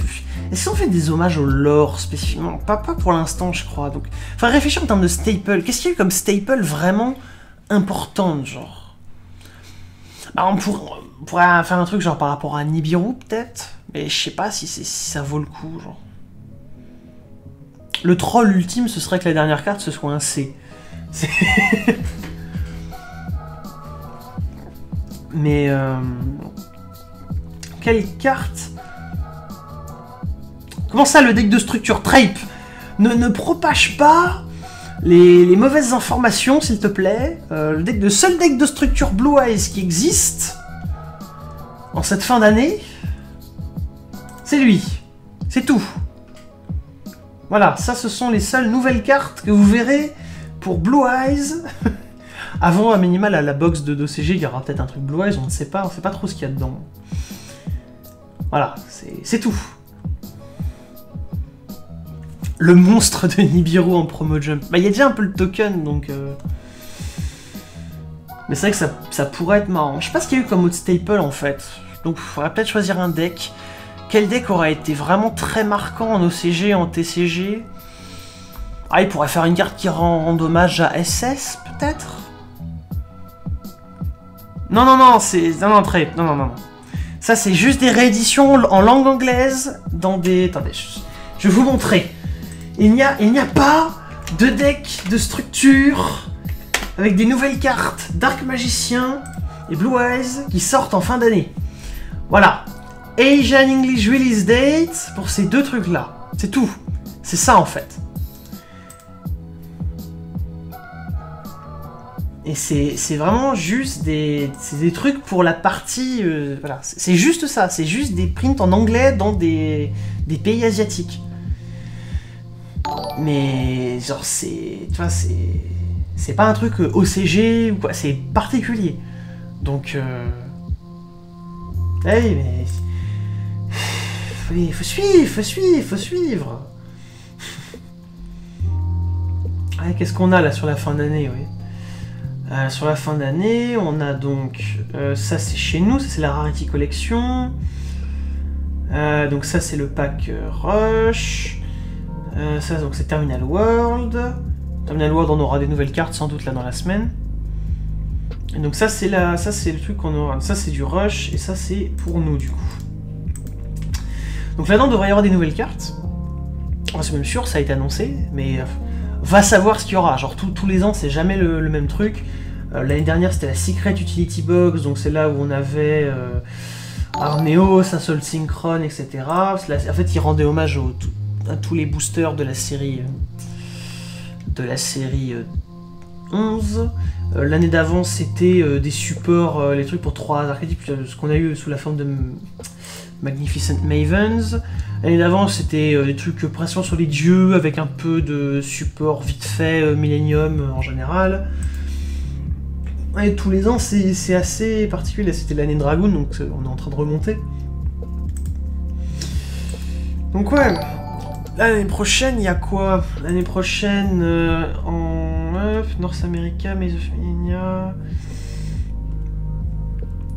Speaker 1: Est-ce qu'on fait des hommages au lore, spécifiquement? Pas pour l'instant, je crois. Donc, enfin, réfléchir en termes de staple. Qu'est-ce qu'il y a eu comme staple vraiment importante, genre? Bah, on pourrait faire un truc genre par rapport à Nibiru peut-être, mais je sais pas si ça vaut le coup, genre. Le troll ultime, ce serait que la dernière carte ce soit un C. Mais quelle carte? Comment ça le deck de structure Trape ne propage pas les mauvaises informations, s'il te plaît. Le seul deck de structure Blue Eyes qui existe en cette fin d'année, c'est lui. C'est tout. Voilà, ça ce sont les seules nouvelles cartes que vous verrez pour Blue Eyes. Avant, à minimal, à la box de d'OCG, il y aura peut-être un truc Blue Eyes, on ne sait pas trop ce qu'il y a dedans. Voilà, c'est tout. Le monstre de Nibiru en promo jump. Bah, il y a déjà un peu le token, donc... Mais c'est vrai que ça pourrait être marrant. Je sais pas ce qu'il y a eu comme autre staple, en fait. Donc, il faudrait peut-être choisir un deck. Quel deck aurait été vraiment très marquant en OCG, en TCG? Ah, il pourrait faire une carte qui rend hommage à SS, peut-être? Non, c'est... Non. Ça, c'est juste des rééditions en langue anglaise dans des... Attendez, je vais vous montrer. Il n'y a pas de deck de structure avec des nouvelles cartes Dark Magicien et Blue Eyes qui sortent en fin d'année. Voilà. Asian English Release Date pour ces deux trucs-là. C'est tout. C'est ça, en fait. Et c'est vraiment juste des trucs pour la partie... voilà. C'est juste ça. C'est juste des prints en anglais dans des pays asiatiques. Mais genre c'est... Tu vois, c'est pas un truc OCG ou quoi. C'est particulier. Donc... Hey, mais... Il faut suivre. Ah, qu'est-ce qu'on a là sur la fin d'année, oui. Sur la fin d'année, on a donc... ça c'est chez nous, ça c'est la Rarity Collection. Donc ça c'est le pack Rush. Ça donc c'est Terminal World. Terminal World, on aura des nouvelles cartes sans doute là dans la semaine. Et donc ça c'est le truc qu'on aura. Ça c'est du Rush et ça c'est pour nous du coup. Donc là-dedans, il devrait y avoir des nouvelles cartes. C'est même sûr, ça a été annoncé, mais va savoir ce qu'il y aura. Genre tous les ans, c'est jamais le même truc. L'année dernière, c'était la Secret Utility Box, donc c'est là où on avait Arneos, Assault Synchron, etc. En fait, ils rendaient hommage à tous les boosters de la série 11. L'année d'avant, c'était des supports, les trucs pour 3 archétypes, ce qu'on a eu sous la forme de Magnificent Mavens. L'année d'avant, c'était des trucs pression sur les dieux, avec un peu de support vite fait, Millennium en général. Et tous les ans, c'est assez particulier. C'était l'année Dragoon, donc on est en train de remonter. Donc ouais, l'année prochaine, il y a quoi? L'année prochaine, en North America, Maze of Millennia,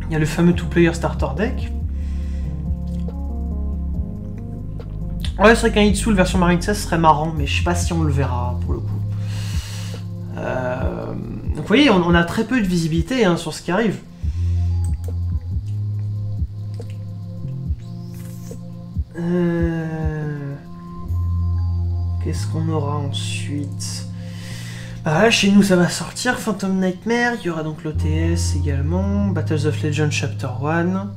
Speaker 1: il y a le fameux 2-player starter deck. Ouais, c'est vrai qu'un Hitsoul version Marine 16 serait marrant, mais je sais pas si on le verra pour le coup. Donc vous voyez, on a très peu de visibilité hein, sur ce qui arrive. Qu'est-ce qu'on aura ensuite? Là, chez nous, ça va sortir. Phantom Nightmare, il y aura donc l'OTS également. Battles of Legends Chapter 1.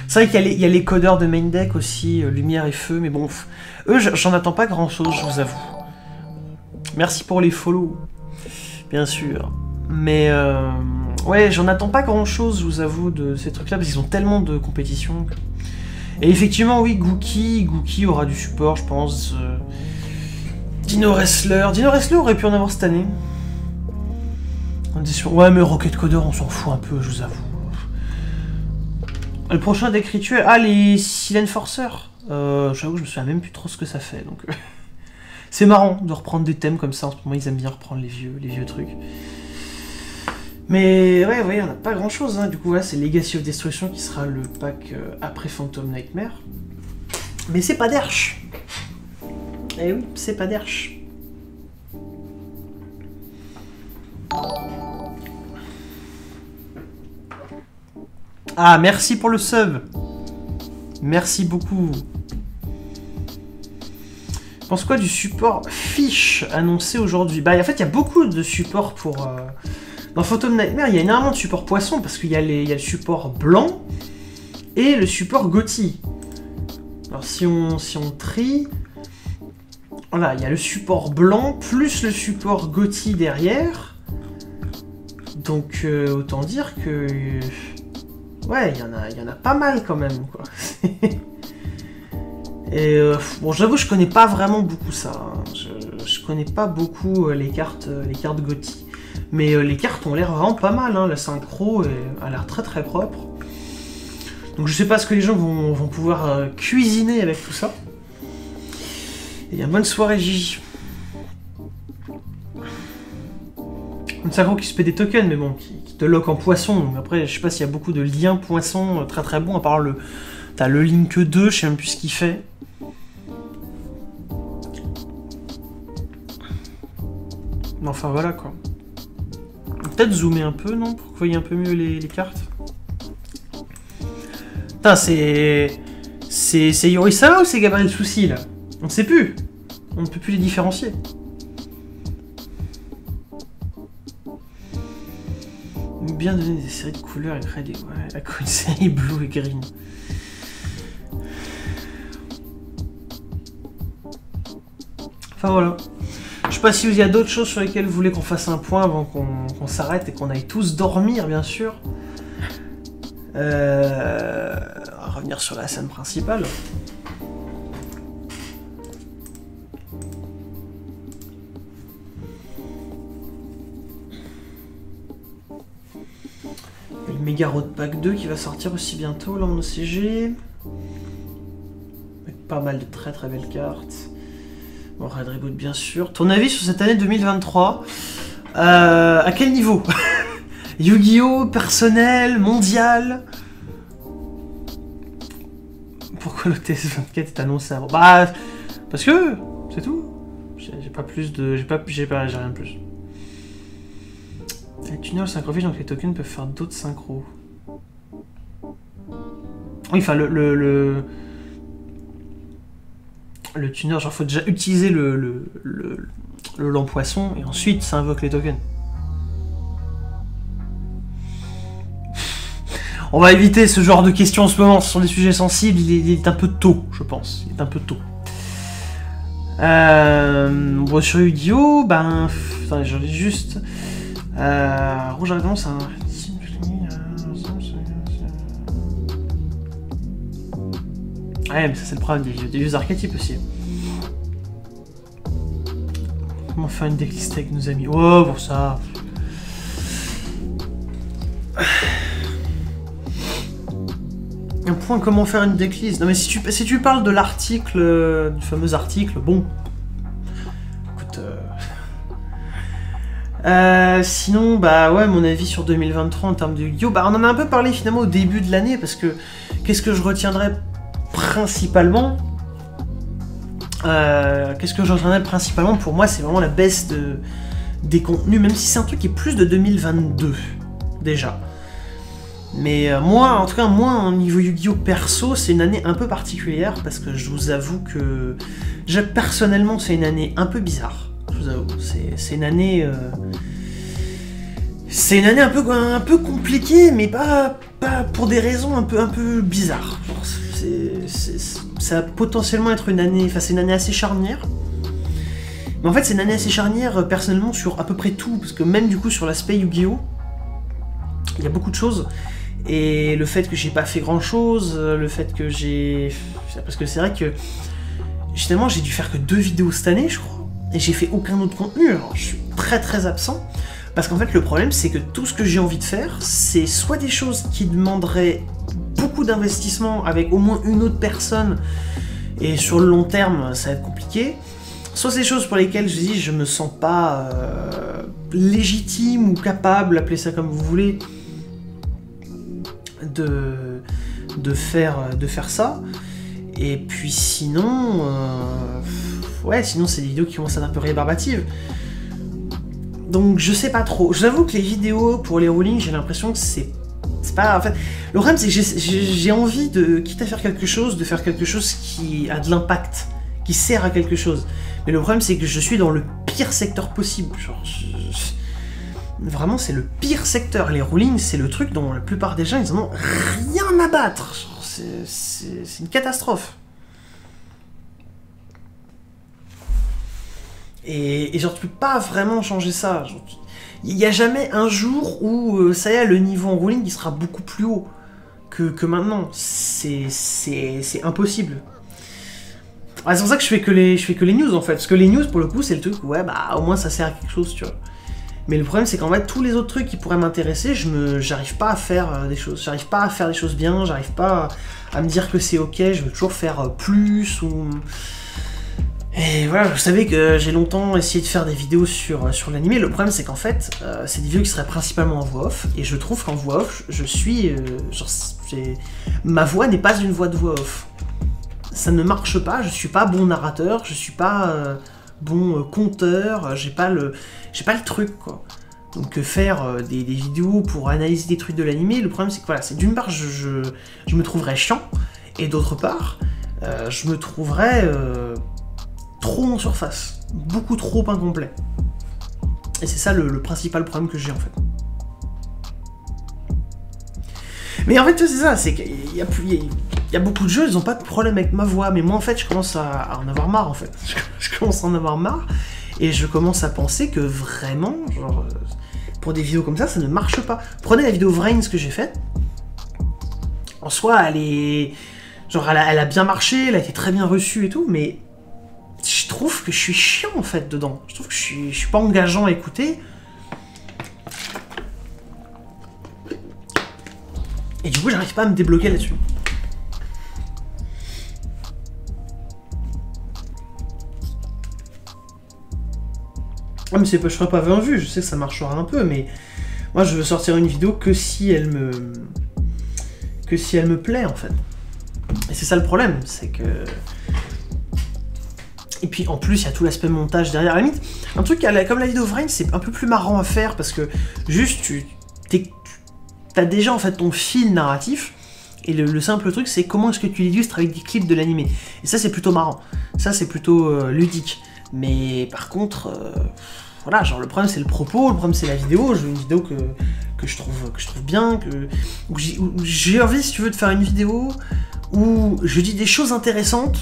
Speaker 1: C'est vrai qu'il y a les codeurs de main deck aussi, lumière et feu, mais bon, eux, j'en attends pas grand-chose, je vous avoue. Merci pour les follow, bien sûr. Mais, ouais, j'en attends pas grand-chose, je vous avoue, de ces trucs-là, parce qu'ils ont tellement de compétition. Et effectivement, oui, Gookie aura du support, je pense. Dino Wrestler aurait pu en avoir cette année. Ouais, mais Rocket Coder, on s'en fout un peu, je vous avoue. Le prochain deck rituel... Ah, les Silent Forcers. J'avoue, je me souviens même plus trop ce que ça fait, donc... C'est marrant de reprendre des thèmes comme ça, en ce moment, ils aiment bien reprendre les vieux trucs. Mais, ouais, vous voyez, on n'a pas grand-chose, hein. Du coup, voilà, c'est Legacy of Destruction qui sera le pack après Phantom Nightmare. Mais c'est pas d'Erch. Eh oui, c'est pas d'Erch. Ah, merci pour le sub. Merci beaucoup. Je pense quoi du support fiche annoncé aujourd'hui? Bah, en fait, il y a beaucoup de supports pour... Dans Phantom Nightmare, il y a énormément de supports poissons, parce qu'il y a le support blanc et le support Gothi. Alors, si on trie... Voilà, il y a le support blanc, plus le support Gothi derrière. Donc, autant dire que... ouais, il y en a pas mal quand même, quoi. Et bon, j'avoue, je connais pas vraiment beaucoup ça. Hein. Je connais pas beaucoup les cartes Gothi. Mais les cartes ont l'air vraiment pas mal. Hein. La synchro a l'air très très propre. Donc je sais pas ce que les gens vont pouvoir cuisiner avec tout ça. Et bonne soirée, Gigi. Une synchro qui se fait des tokens, mais bon, qui te lock en poisson. Donc après, je sais pas s'il y a beaucoup de liens poissons très très bons, à part le... T'as le Link 2, je sais même plus ce qu'il fait. Mais enfin voilà quoi. Peut-être zoomer un peu, non? Pour que vous voyez un peu mieux les cartes. Putain, c'est Yorisama ou c'est Gabriel Souci là? On ne sait plus. On ne peut plus les différencier. Bien donner des séries de couleurs et créer des... ouais, à quoi une série blue et green. Enfin voilà. Je sais pas si il y a d'autres choses sur lesquelles vous voulez qu'on fasse un point avant qu'on s'arrête et qu'on aille tous dormir, bien sûr. On va revenir sur la scène principale. Il y a le Mega Road Pack 2 qui va sortir aussi bientôt là en OCG. Avec pas mal de très très belles cartes. Bon, Red Reboot bien sûr. Ton avis sur cette année 2023 à quel niveau? Yu-Gi-Oh! Personnel? Mondial? Pourquoi le TS24 est annoncé avant? Bah, parce que c'est tout. J'ai pas plus de... J'ai rien de plus. Les tunnels synchrophiles, donc les tokens peuvent faire d'autres synchros. Oui, enfin le tuner, genre faut déjà utiliser le lampoisson et ensuite ça invoque les tokens. On va éviter ce genre de questions en ce moment, ce sont des sujets sensibles, il est un peu tôt, je pense. Il est un peu tôt. Bon, sur Yu-Gi-Oh! Ben... Attendez, j'en ai juste... Rouge Dragon, c'est un... Ouais, mais ça c'est le problème des vieux archétypes aussi. Comment faire une decklist avec nos amis? Oh, pour ça... Un point, comment faire une decklist? Non mais si tu parles de l'article, du fameux article, bon... Écoute... sinon, bah ouais, mon avis sur 2023 en termes de Yu-Gi-Oh! Bah on en a un peu parlé finalement au début de l'année, parce que... Qu'est-ce que je retiendrai principalement? Qu'est-ce que je retiendrai principalement? Pour moi, c'est vraiment la baisse des contenus, même si c'est un truc qui est plus de 2022, déjà. Mais moi, en tout cas, moi, au niveau Yu-Gi-Oh! Perso, c'est une année un peu particulière, parce que je vous avoue que... personnellement, c'est une année un peu bizarre. Je vous avoue, c'est une année... C'est une année un peu compliquée, mais pas pour des raisons un peu bizarres. Ça va potentiellement être une année... Enfin, c'est une année assez charnière. Mais en fait, c'est une année assez charnière, personnellement, sur à peu près tout, parce que même, du coup, sur l'aspect Yu-Gi-Oh! Il y a beaucoup de choses. Et le fait que j'ai pas fait grand chose, le fait que j'ai... Parce que c'est vrai que justement j'ai dû faire que 2 vidéos cette année je crois, et j'ai fait aucun autre contenu, alors je suis très très absent, parce qu'en fait le problème c'est que tout ce que j'ai envie de faire, c'est soit des choses qui demanderaient beaucoup d'investissement avec au moins une autre personne, et sur le long terme ça va être compliqué, soit des choses pour lesquelles je dis je me sens pas légitime ou capable, appelez ça comme vous voulez, de faire ça. Et puis sinon ouais, sinon c'est des vidéos qui commencent à être un peu rébarbatives, donc je sais pas trop. J'avoue que les vidéos pour les rulings, j'ai l'impression que c'est pas... En fait, le problème c'est que j'ai envie de, quitte à faire quelque chose, de faire quelque chose qui a de l'impact, qui sert à quelque chose. Mais le problème c'est que je suis dans le pire secteur possible, genre vraiment, c'est le pire secteur. Les rulings, c'est le truc dont la plupart des gens, ils en ont rien à battre. C'est une catastrophe. Et genre, tu peux pas vraiment changer ça. Il n'y a jamais un jour où, ça y est, le niveau en ruling, il sera beaucoup plus haut que maintenant. C'est impossible. Ah, c'est pour ça que je fais que les news, en fait. Parce que les news, pour le coup, c'est le truc où, ouais, bah, au moins, ça sert à quelque chose, tu vois. Mais le problème, c'est qu'en fait, tous les autres trucs qui pourraient m'intéresser, j'arrive pas à faire des choses. J'arrive pas à faire des choses bien, j'arrive pas à me dire que c'est ok, je veux toujours faire plus, ou... Et voilà, vous savez que j'ai longtemps essayé de faire des vidéos sur l'anime. Le problème, c'est qu'en fait, c'est des vidéos qui seraient principalement en voix off, et je trouve qu'en voix off, je suis... ma voix n'est pas une voix de voix off. Ça ne marche pas, je suis pas bon narrateur, je suis pas bon conteur, j'ai pas le truc, quoi. Donc faire des vidéos pour analyser des trucs de l'anime, le problème c'est que voilà, c'est d'une part je me trouverais chiant, et d'autre part, je me trouverais trop en surface, beaucoup trop incomplet. Et c'est ça le principal problème que j'ai en fait. Mais en fait, c'est ça, c'est qu'il y a beaucoup de jeux, ils ont pas de problème avec ma voix, mais moi en fait, je commence à en avoir marre en fait. Je commence à en avoir marre, et je commence à penser que vraiment, genre, pour des vidéos comme ça ne marche pas. Prenez la vidéo Vrains que j'ai faite, en soi, elle est... Genre, elle a bien marché, elle a été très bien reçue et tout, mais je trouve que je suis chiant en fait dedans. Je trouve que je suis pas engageant à écouter. Et du coup, j'arrive pas à me débloquer là-dessus. Ah mais c'est pas, je serais pas bien vu, je sais que ça marchera un peu, mais moi je veux sortir une vidéo que si elle me plaît en fait. Et c'est ça le problème, c'est que... Et puis en plus il y a tout l'aspect montage derrière. À la limite, un truc comme la vidéo Vrains, c'est un peu plus marrant à faire parce que juste t'as déjà en fait ton fil narratif, et le simple truc c'est comment est-ce que tu l'illustres avec des clips de l'animé. Et ça c'est plutôt marrant, ça c'est plutôt ludique. Mais par contre, voilà, genre le problème c'est le propos, le problème c'est la vidéo. Je veux une vidéo que je trouve bien, où j'ai envie, si tu veux, de faire une vidéo où je dis des choses intéressantes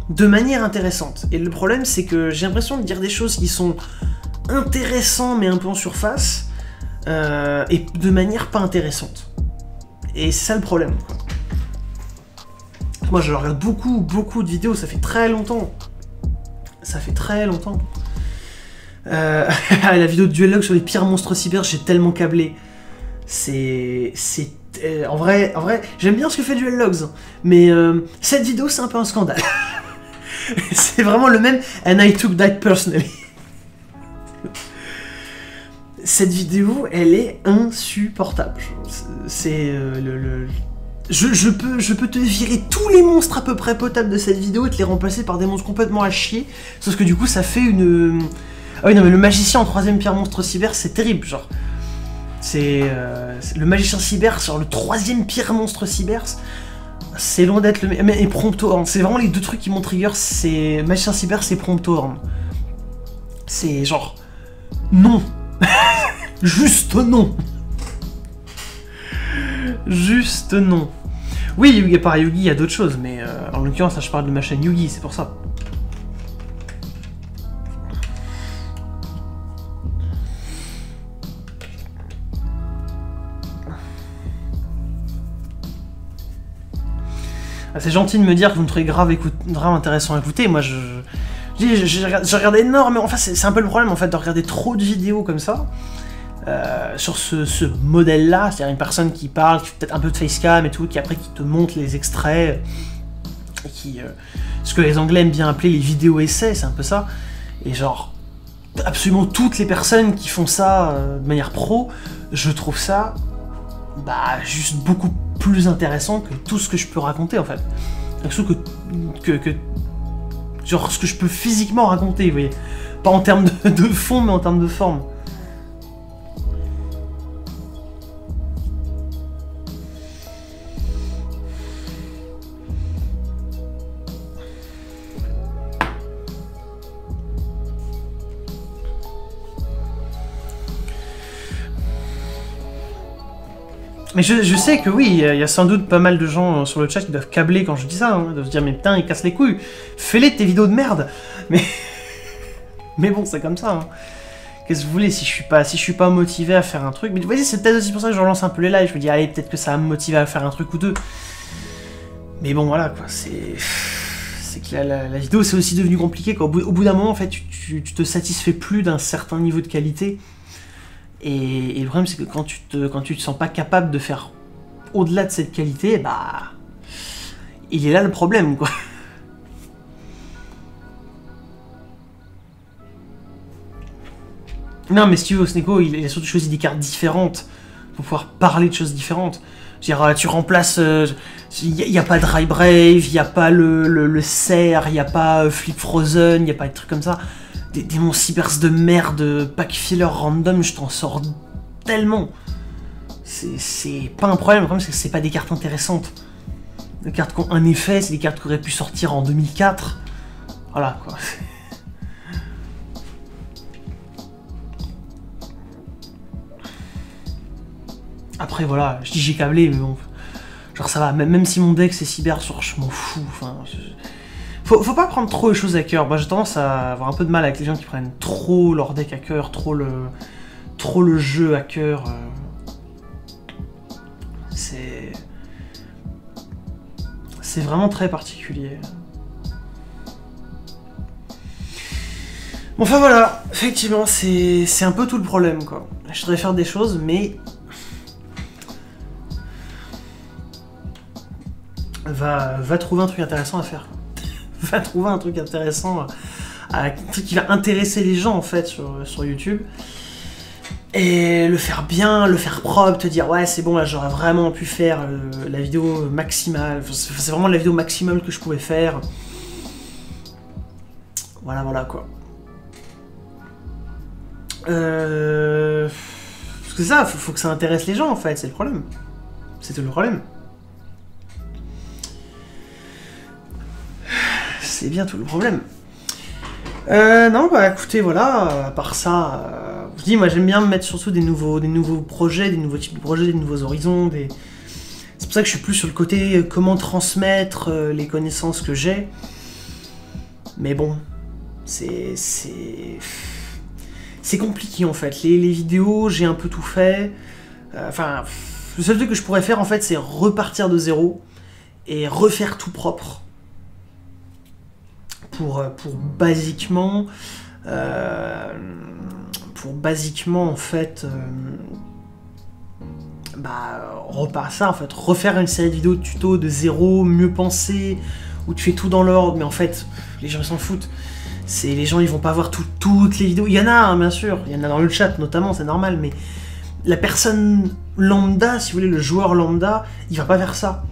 Speaker 1: de manière intéressante. Et le problème c'est que j'ai l'impression de dire des choses qui sont intéressantes mais un peu en surface, et de manière pas intéressante. Et c'est ça le problème, quoi. Moi je regarde beaucoup de vidéos, ça fait très longtemps. Ça fait très longtemps. La vidéo de Duel sur les pires monstres cyber, j'ai tellement câblé. En vrai, j'aime bien ce que fait Duel Logs, mais cette vidéo, c'est un peu un scandale. C'est vraiment le même, and I took that personally. Cette vidéo, elle est insupportable. C'est Je peux te virer tous les monstres à peu près potables de cette vidéo et te les remplacer par des monstres complètement à chier. Sauf que du coup, ça fait une... Ah oui, non mais le magicien en 3ème pire monstre cyber, c'est terrible, genre. C'est... le magicien cyber sur le 3ème pire monstre cyber, c'est loin d'être le... Et Prompto, c'est vraiment les deux trucs qui m'ont trigger, c'est... Magicien cyber, c'est Prompto. C'est genre... Non. Juste non. Juste non. Oui, Yugi, à part Yugi, il y a d'autres choses, mais en l'occurrence, là, je parle de ma chaîne Yugi, c'est pour ça. Ah, c'est gentil de me dire que vous me trouvez grave intéressant à écouter. Moi, j'ai regardé énormément. Enfin, c'est un peu le problème, en fait, de regarder trop de vidéos comme ça. Sur ce modèle-là, c'est-à-dire une personne qui parle, qui fait peut-être un peu de facecam et tout, qui après qui te montre les extraits, et qui, ce que les Anglais aiment bien appeler les vidéos essais, c'est un peu ça. Et genre, absolument toutes les personnes qui font ça de manière pro, je trouve ça, bah, juste beaucoup plus intéressant que tout ce que je peux raconter en fait. Genre ce que je peux physiquement raconter, vous voyez. Pas en termes de fond, mais en termes de forme. Mais je sais que oui, il y a sans doute pas mal de gens sur le chat qui doivent câbler quand je dis ça, hein, ils doivent se dire mais putain, ils cassent les couilles, fais-les tes vidéos de merde. Mais Mais bon, c'est comme ça, hein. Qu'est-ce que vous voulez, si je suis pas motivé à faire un truc... Mais vous voyez, c'est peut-être aussi pour ça que je relance un peu les lives. Je me dis, allez, peut-être que ça va me motiver à faire un truc ou deux. Mais bon, voilà, quoi, c'est que la vidéo, c'est aussi devenu compliqué, quoi. Au bout d'un moment, en fait, tu te satisfais plus d'un certain niveau de qualité. Et le problème, c'est que quand tu te sens pas capable de faire au-delà de cette qualité, bah... il est là le problème, quoi. Non, mais si tu veux, Sneko, il a surtout choisi des cartes différentes pour pouvoir parler de choses différentes. Je veux dire, tu remplaces... Il n'y a pas Dry Brave, il n'y a pas le Serre, il n'y a pas Flip Frozen, il n'y a pas des trucs comme ça. Des démons cyberse de merde, pack filler random, je t'en sors tellement. C'est pas un problème, le problème c'est que c'est pas des cartes intéressantes. Les cartes qui ont un effet, c'est des cartes qui auraient pu sortir en 2004. Voilà, quoi. Après, voilà, je dis j'ai câblé, mais bon... Genre ça va, même si mon deck c'est cyber sur, je m'en fous, enfin... Faut pas prendre trop les choses à cœur. Moi j'ai tendance à avoir un peu de mal avec les gens qui prennent trop leur deck à cœur, trop le jeu à cœur. C'est vraiment très particulier. Bon, enfin voilà, effectivement c'est un peu tout le problème, quoi. Je voudrais faire des choses, mais... Va trouver un truc intéressant à faire. Va trouver un truc intéressant, un truc qui va intéresser les gens en fait sur YouTube. Et le faire bien, le faire propre, te dire ouais c'est bon là j'aurais vraiment pu faire la vidéo maximale. C'est vraiment la vidéo maximum que je pouvais faire. Voilà quoi. Parce que ça, faut que ça intéresse les gens en fait, c'est le problème. C'est tout le problème. C'est bien tout le problème. Non, bah écoutez, voilà, à part ça, je dis, moi j'aime bien me mettre surtout des nouveaux projets, des nouveaux types de projets, des nouveaux horizons, c'est pour ça que je suis plus sur le côté comment transmettre les connaissances que j'ai. Mais bon, c'est compliqué en fait. Les vidéos, j'ai un peu tout fait. Enfin, le seul truc que je pourrais faire en fait, c'est repartir de zéro et refaire tout propre. Pour basiquement en fait refaire une série de vidéos de tuto de zéro, mieux penser, où tu fais tout dans l'ordre, mais en fait les gens ils s'en foutent. Les gens ils vont pas voir toutes les vidéos, il y en a hein, bien sûr, il y en a dans le chat notamment, c'est normal, mais la personne lambda, si vous voulez, le joueur lambda, il va pas faire ça.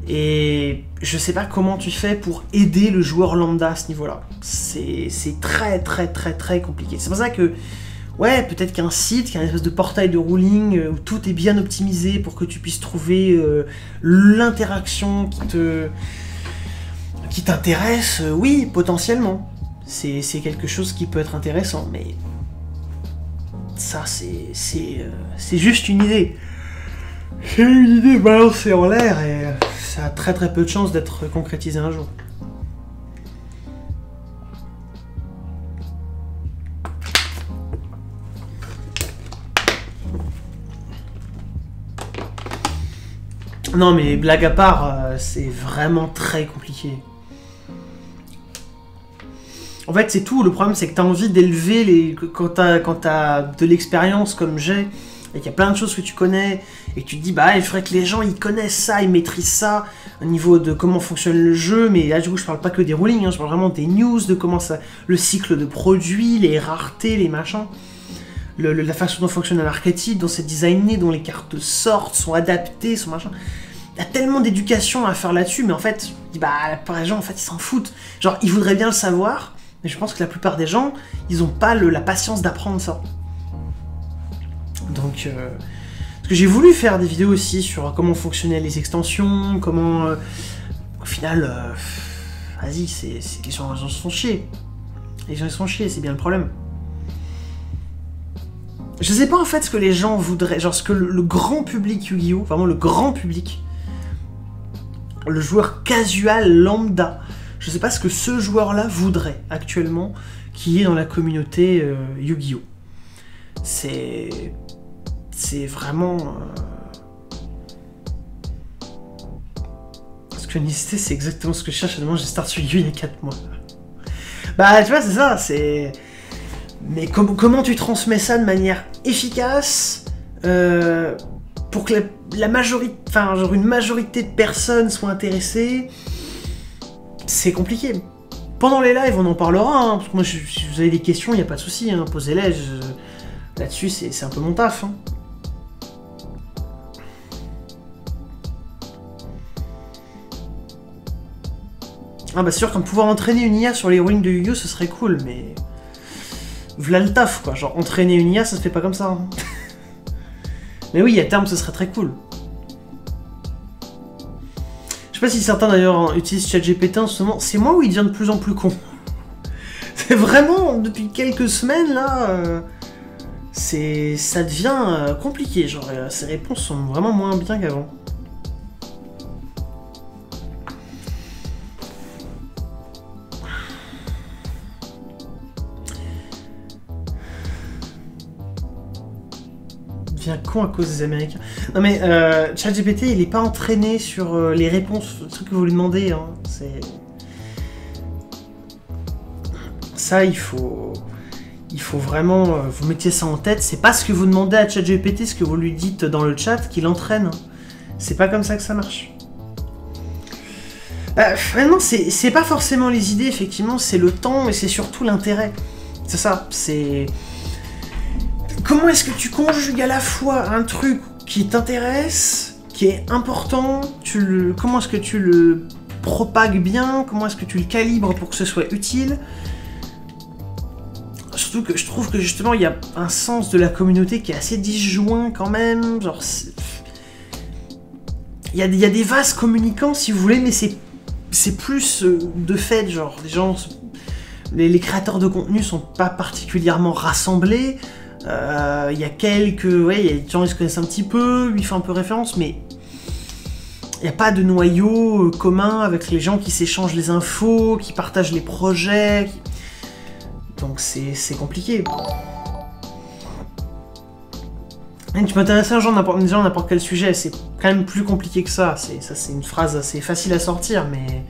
Speaker 1: Et je sais pas comment tu fais pour aider le joueur lambda à ce niveau-là. C'est très compliqué. C'est pour ça que, ouais, peut-être qu'un site, qu'un espèce de portail de ruling où tout est bien optimisé pour que tu puisses trouver l'interaction qui t'intéresse, oui, potentiellement. C'est quelque chose qui peut être intéressant, mais ça, c'est juste une idée. C'est une idée balancée en l'air et ça a très peu de chances d'être concrétisé un jour. Non mais blague à part, c'est vraiment très compliqué. En fait c'est tout, le problème c'est que t'as envie d'élever les... Quand t'as de l'expérience comme j'ai, et qu'il y a plein de choses que tu connais, et que tu te dis, bah, il faudrait que les gens, ils connaissent ça, ils maîtrisent ça, au niveau de comment fonctionne le jeu, mais là, du coup, je parle pas que des rulings, hein, je parle vraiment des news, de comment ça, le cycle de produits, les raretés, les machins, la façon dont fonctionne un archétype, dont c'est designé, dont les cartes sortent, sont adaptées, sont machin. Il y a tellement d'éducation à faire là-dessus, mais en fait, bah, la plupart des gens, en fait, ils s'en foutent. Genre, ils voudraient bien le savoir, mais je pense que la plupart des gens, ils ont pas la patience d'apprendre ça. Donc, parce que j'ai voulu faire des vidéos aussi sur comment fonctionnaient les extensions, comment... au final, vas-y, les gens se font chier. Les gens ils se font chier, c'est bien le problème. Je sais pas en fait ce que les gens voudraient, genre ce que le grand public Yu-Gi-Oh, vraiment le grand public, le joueur casual lambda, je sais pas ce que ce joueur-là voudrait actuellement qui est dans la communauté Yu-Gi-Oh! C'est vraiment... Parce que l'unicité, c'est exactement ce que je cherche. J'ai start sur Yu il y a 4 mois. Bah, tu vois, c'est ça, c'est... Mais comment tu transmets ça de manière efficace pour que la majorité... Enfin, genre une majorité de personnes soient intéressées, c'est compliqué. Pendant les lives, on en parlera, hein, parce que moi, si vous avez des questions, il n'y a pas de souci, hein, posez-les. Là-dessus, c'est un peu mon taf. Hein. Ah bah c'est sûr qu'un pouvoir entraîner une IA sur les héroïnes de Yu-Gi-Oh! Ce serait cool, mais... V'là le taf, quoi. Genre, entraîner une IA, ça se fait pas comme ça. Hein. Mais oui, à terme, ce serait très cool. Je sais pas si certains, d'ailleurs, utilisent ChatGPT en ce moment. C'est moi ou il devient de plus en plus con? C'est vraiment, depuis quelques semaines, là... ça devient compliqué. Genre, ces réponses sont vraiment moins bien qu'avant. Devient con à cause des Américains. Non mais ChatGPT, il est pas entraîné sur les réponses, le truc que vous lui demandez. Hein. C'est ça, il faut vraiment vous mettiez ça en tête. C'est pas ce que vous demandez à ChatGPT, ce que vous lui dites dans le chat, qu'il entraîne. C'est pas comme ça que ça marche. Vraiment, c'est pas forcément les idées, effectivement, c'est le temps et c'est surtout l'intérêt. C'est ça. C'est comment est-ce que tu conjugues à la fois un truc qui t'intéresse, qui est important, comment est-ce que tu le propagues bien, comment est-ce que tu le calibres pour que ce soit utile. Surtout que je trouve que justement il y a un sens de la communauté qui est assez disjoint quand même, genre il y a des vases communicants si vous voulez, mais c'est plus de fait, genre les gens, les créateurs de contenu sont pas particulièrement rassemblés. Il y a quelques... Ouais, il y a des gens qui se connaissent un petit peu, lui fait un peu référence, mais il n'y a pas de noyau commun avec les gens qui s'échangent les infos, qui partagent les projets. Donc c'est compliqué. Et tu peux intéresser un genre n'importe quel sujet, c'est quand même plus compliqué que ça. Ça c'est une phrase assez facile à sortir, mais...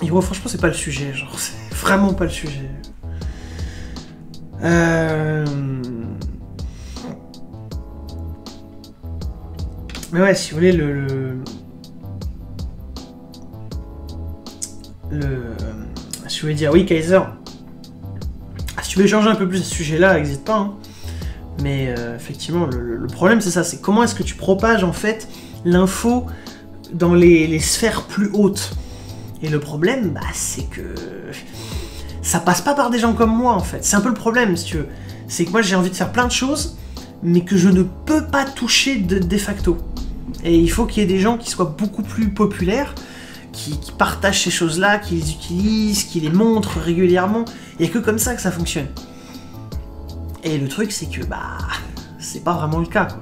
Speaker 1: Et ouais, franchement, c'est pas le sujet, genre, c'est vraiment pas le sujet. Mais ouais, si vous voulez, si vous voulez dire, oui, Kaiser, si tu veux changer un peu plus ce sujet-là, n'hésite pas, hein. Mais effectivement, le problème, c'est ça, c'est comment est-ce que tu propages, en fait, l'info dans les sphères plus hautes. Et le problème, bah, c'est que ça passe pas par des gens comme moi, en fait. C'est un peu le problème, si tu veux. C'est que moi, j'ai envie de faire plein de choses, mais que je ne peux pas toucher de facto. Et il faut qu'il y ait des gens qui soient beaucoup plus populaires, qui partagent ces choses-là, qui les utilisent, qui les montrent régulièrement. Il n'y a que comme ça que ça fonctionne. Et le truc, c'est que, bah, c'est pas vraiment le cas, quoi.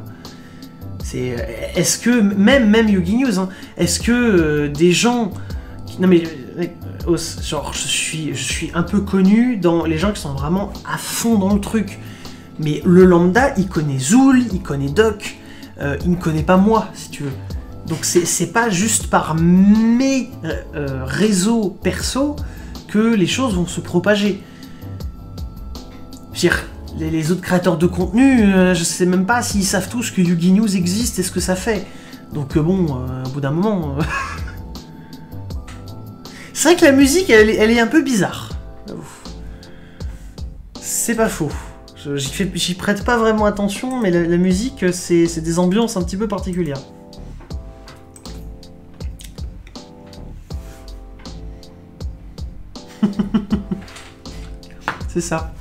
Speaker 1: Est-ce que, même Yu-Gi News, hein, est-ce que des gens... Non mais, genre, je suis un peu connu dans les gens qui sont vraiment à fond dans le truc. Mais le lambda, il connaît Zool, il connaît Doc, il ne connaît pas moi, si tu veux. Donc c'est pas juste par mes réseaux perso que les choses vont se propager. Je veux dire, les autres créateurs de contenu, je sais même pas s'ils savent tous que Yu-Gi News existe et ce que ça fait. Donc bon, au bout d'un moment... C'est vrai que la musique, elle est un peu bizarre. C'est pas faux. J'y prête pas vraiment attention, mais la musique, c'est des ambiances un petit peu particulières. C'est ça.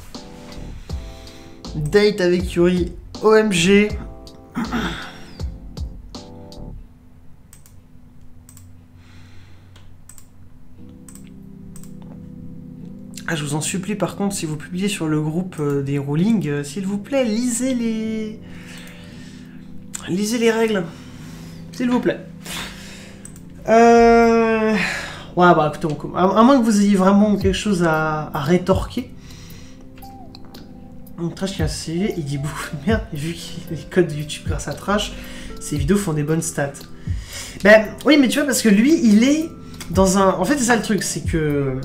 Speaker 1: Date avec Yuri. OMG. Ah, je vous en supplie, par contre, si vous publiez sur le groupe des Rowling, s'il vous plaît, lisez les règles. S'il vous plaît. Ouais, bah écoutez, à moins que vous ayez vraiment quelque chose à rétorquer. Donc Trash qui a un CV, il dit beaucoup de merde, et vu qu'il a les codes de YouTube grâce à Trash, ses vidéos font des bonnes stats. Ben oui, mais tu vois, parce que lui, il est dans un... En fait, c'est ça le truc, c'est que...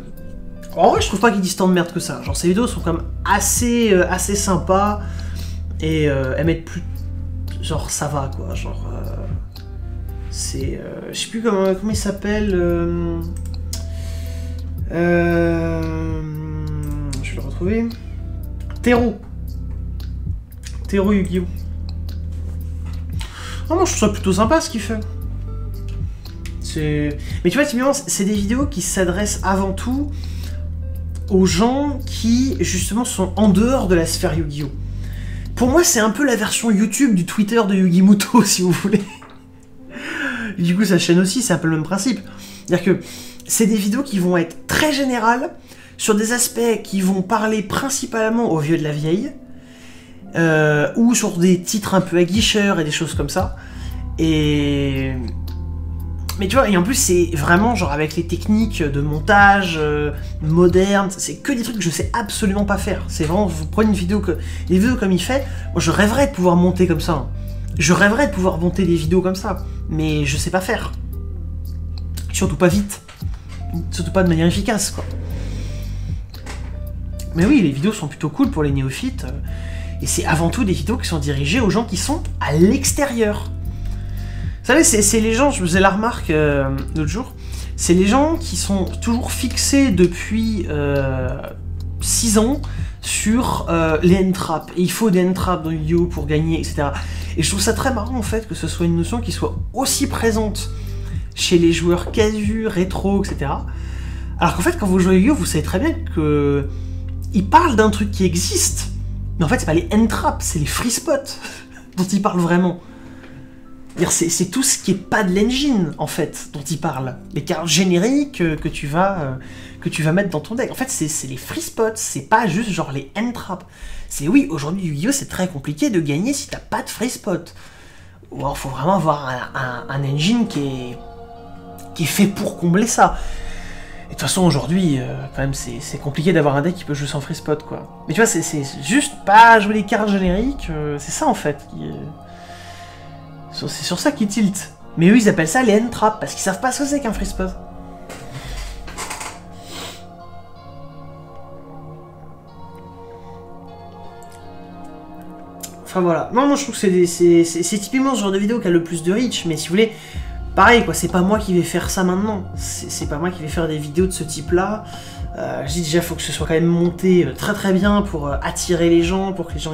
Speaker 1: En vrai, je trouve pas qu'il dise tant de merde que ça. Genre, ses vidéos sont quand même assez sympas, et elles mettent plus... Genre, ça va, quoi, genre... c'est... je sais plus comment il s'appelle... je vais le retrouver... Tero Yu-Gi-Oh! Oh, moi je trouve ça plutôt sympa ce qu'il fait. Mais tu vois, typiquement, c'est des vidéos qui s'adressent avant tout aux gens qui, justement, sont en dehors de la sphère Yu-Gi-Oh! Pour moi, c'est un peu la version YouTube du Twitter de Yugi Muto, si vous voulez. Et du coup, sa chaîne aussi, c'est un peu le même principe. C'est-à-dire que c'est des vidéos qui vont être très générales, sur des aspects qui vont parler principalement aux vieux de la vieille, ou sur des titres un peu aguicheurs et des choses comme ça. Mais tu vois, et en plus c'est vraiment genre avec les techniques de montage modernes, c'est que des trucs que je sais absolument pas faire. C'est vraiment, vous prenez une vidéo, des vidéos comme il fait, moi je rêverais de pouvoir monter comme ça. Je rêverais de pouvoir monter des vidéos comme ça, mais je sais pas faire. Surtout pas vite. Surtout pas de manière efficace, quoi. Mais oui, les vidéos sont plutôt cool pour les néophytes, et c'est avant tout des vidéos qui sont dirigées aux gens qui sont à l'extérieur. Vous savez, c'est les gens, je me faisais la remarque l'autre jour, c'est les gens qui sont toujours fixés depuis 6 ans sur les end-traps. Et il faut des end-traps dans Yu-Gi-Oh! Pour gagner, etc. Et je trouve ça très marrant en fait que ce soit une notion qui soit aussi présente chez les joueurs casus, rétro, etc. Alors qu'en fait, quand vous jouez à Yu-Gi-Oh! Vous savez très bien que il parle d'un truc qui existe, mais en fait c'est pas les end-traps, c'est les free spots dont il parle vraiment. C'est tout ce qui est pas de l'engine en fait dont il parle. Les cartes génériques que tu vas mettre dans ton deck. En fait c'est les free spots, c'est pas juste genre les end-traps. C'est oui, aujourd'hui Yu-Gi-Oh! C'est très compliqué de gagner si t'as pas de free spot. Ou alors faut vraiment avoir un engine qui est fait pour combler ça. Et de toute façon, aujourd'hui, quand même, c'est compliqué d'avoir un deck qui peut jouer sans free spot, quoi. Mais tu vois, c'est juste pas jouer les cartes génériques, c'est ça, en fait. C'est sur ça qu'ils tilt. Mais eux, ils appellent ça les end-traps, parce qu'ils savent pas ce que c'est qu'un free spot. Enfin, voilà. Non, je trouve que c'est typiquement ce genre de vidéo qui a le plus de reach, mais si vous voulez... Pareil, quoi, c'est pas moi qui vais faire ça maintenant. C'est pas moi qui vais faire des vidéos de ce type-là. Je dis déjà, il faut que ce soit quand même monté très très bien pour attirer les gens, pour que les gens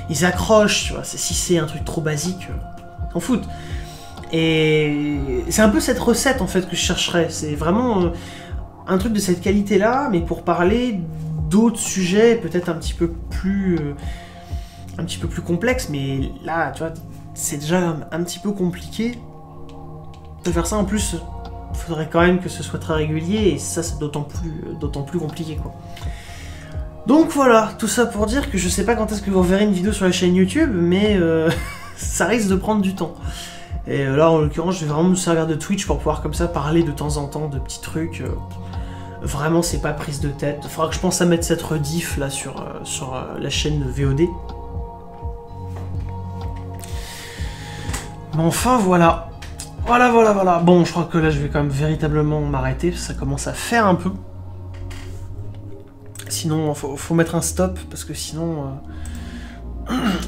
Speaker 1: ils accrochent, tu vois. Si c'est un truc trop basique, on fout. Et c'est un peu cette recette, en fait, que je chercherais. C'est vraiment un truc de cette qualité-là, mais pour parler d'autres sujets, peut-être un petit peu plus complexes. Mais là, tu vois, c'est déjà un petit peu compliqué. De faire ça en plus, il faudrait quand même que ce soit très régulier, et ça c'est d'autant plus compliqué, quoi. Donc voilà, tout ça pour dire que je sais pas quand est-ce que vous verrez une vidéo sur la chaîne YouTube, mais ça risque de prendre du temps. Et là en l'occurrence je vais vraiment me servir de Twitch pour pouvoir comme ça parler de temps en temps de petits trucs. Vraiment c'est pas prise de tête. Il faudra que je pense à mettre cette rediff là sur la chaîne VOD. Mais enfin voilà. Voilà. Bon, je crois que là, je vais quand même véritablement m'arrêter, ça commence à faire un peu. Sinon, faut mettre un stop, parce que sinon,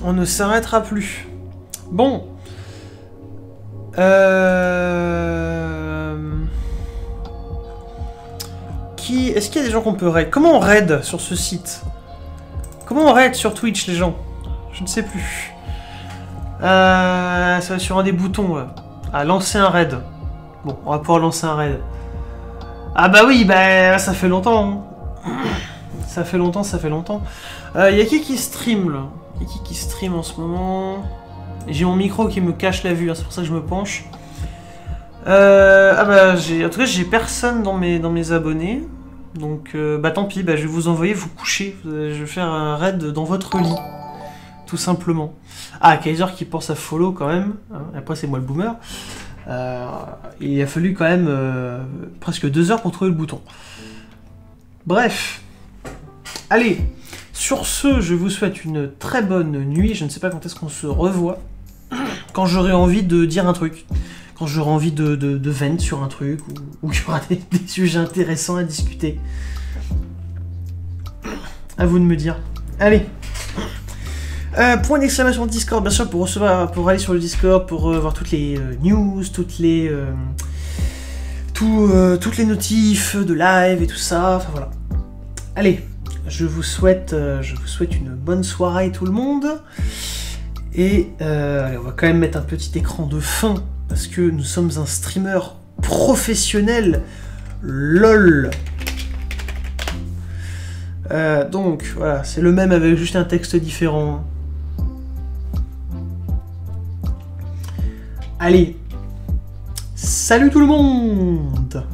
Speaker 1: on ne s'arrêtera plus. Bon. Est-ce qu'il y a des gens qu'on peut raid? Comment on raid sur ce site? Comment on raid sur Twitch, les gens? Je ne sais plus. Ça va sur un des boutons, là. Ah, lancer un raid. Bon, on va pouvoir lancer un raid. Ah bah oui, bah ça fait longtemps. Hein. Ça fait longtemps. Y a qui stream, là? Y a qui stream en ce moment? J'ai mon micro qui me cache la vue, hein, c'est pour ça que je me penche. Ah bah, en tout cas, j'ai personne dans mes abonnés. Donc, bah tant pis, bah, je vais vous envoyer vous coucher. Je vais faire un raid dans votre lit. Tout simplement. Ah, Kaiser qui pense à follow quand même. Hein, après, c'est moi le boomer. Il a fallu quand même presque 2 heures pour trouver le bouton. Bref. Allez. Sur ce, je vous souhaite une très bonne nuit. Je ne sais pas quand est-ce qu'on se revoit. Quand j'aurai envie de dire un truc. Quand j'aurai envie de vent sur un truc. Ou qu'il y aura des sujets intéressants à discuter. À vous de me dire. Allez. Point d'exclamation Discord, bien sûr, pour aller sur le Discord, pour voir toutes les news, toutes les notifs de live et tout ça. Enfin voilà. Allez, je vous souhaite une bonne soirée tout le monde. Et allez, on va quand même mettre un petit écran de fin parce que nous sommes un streamer professionnel. LOL. Donc voilà, c'est le même avec juste un texte différent. Allez, salut tout le monde!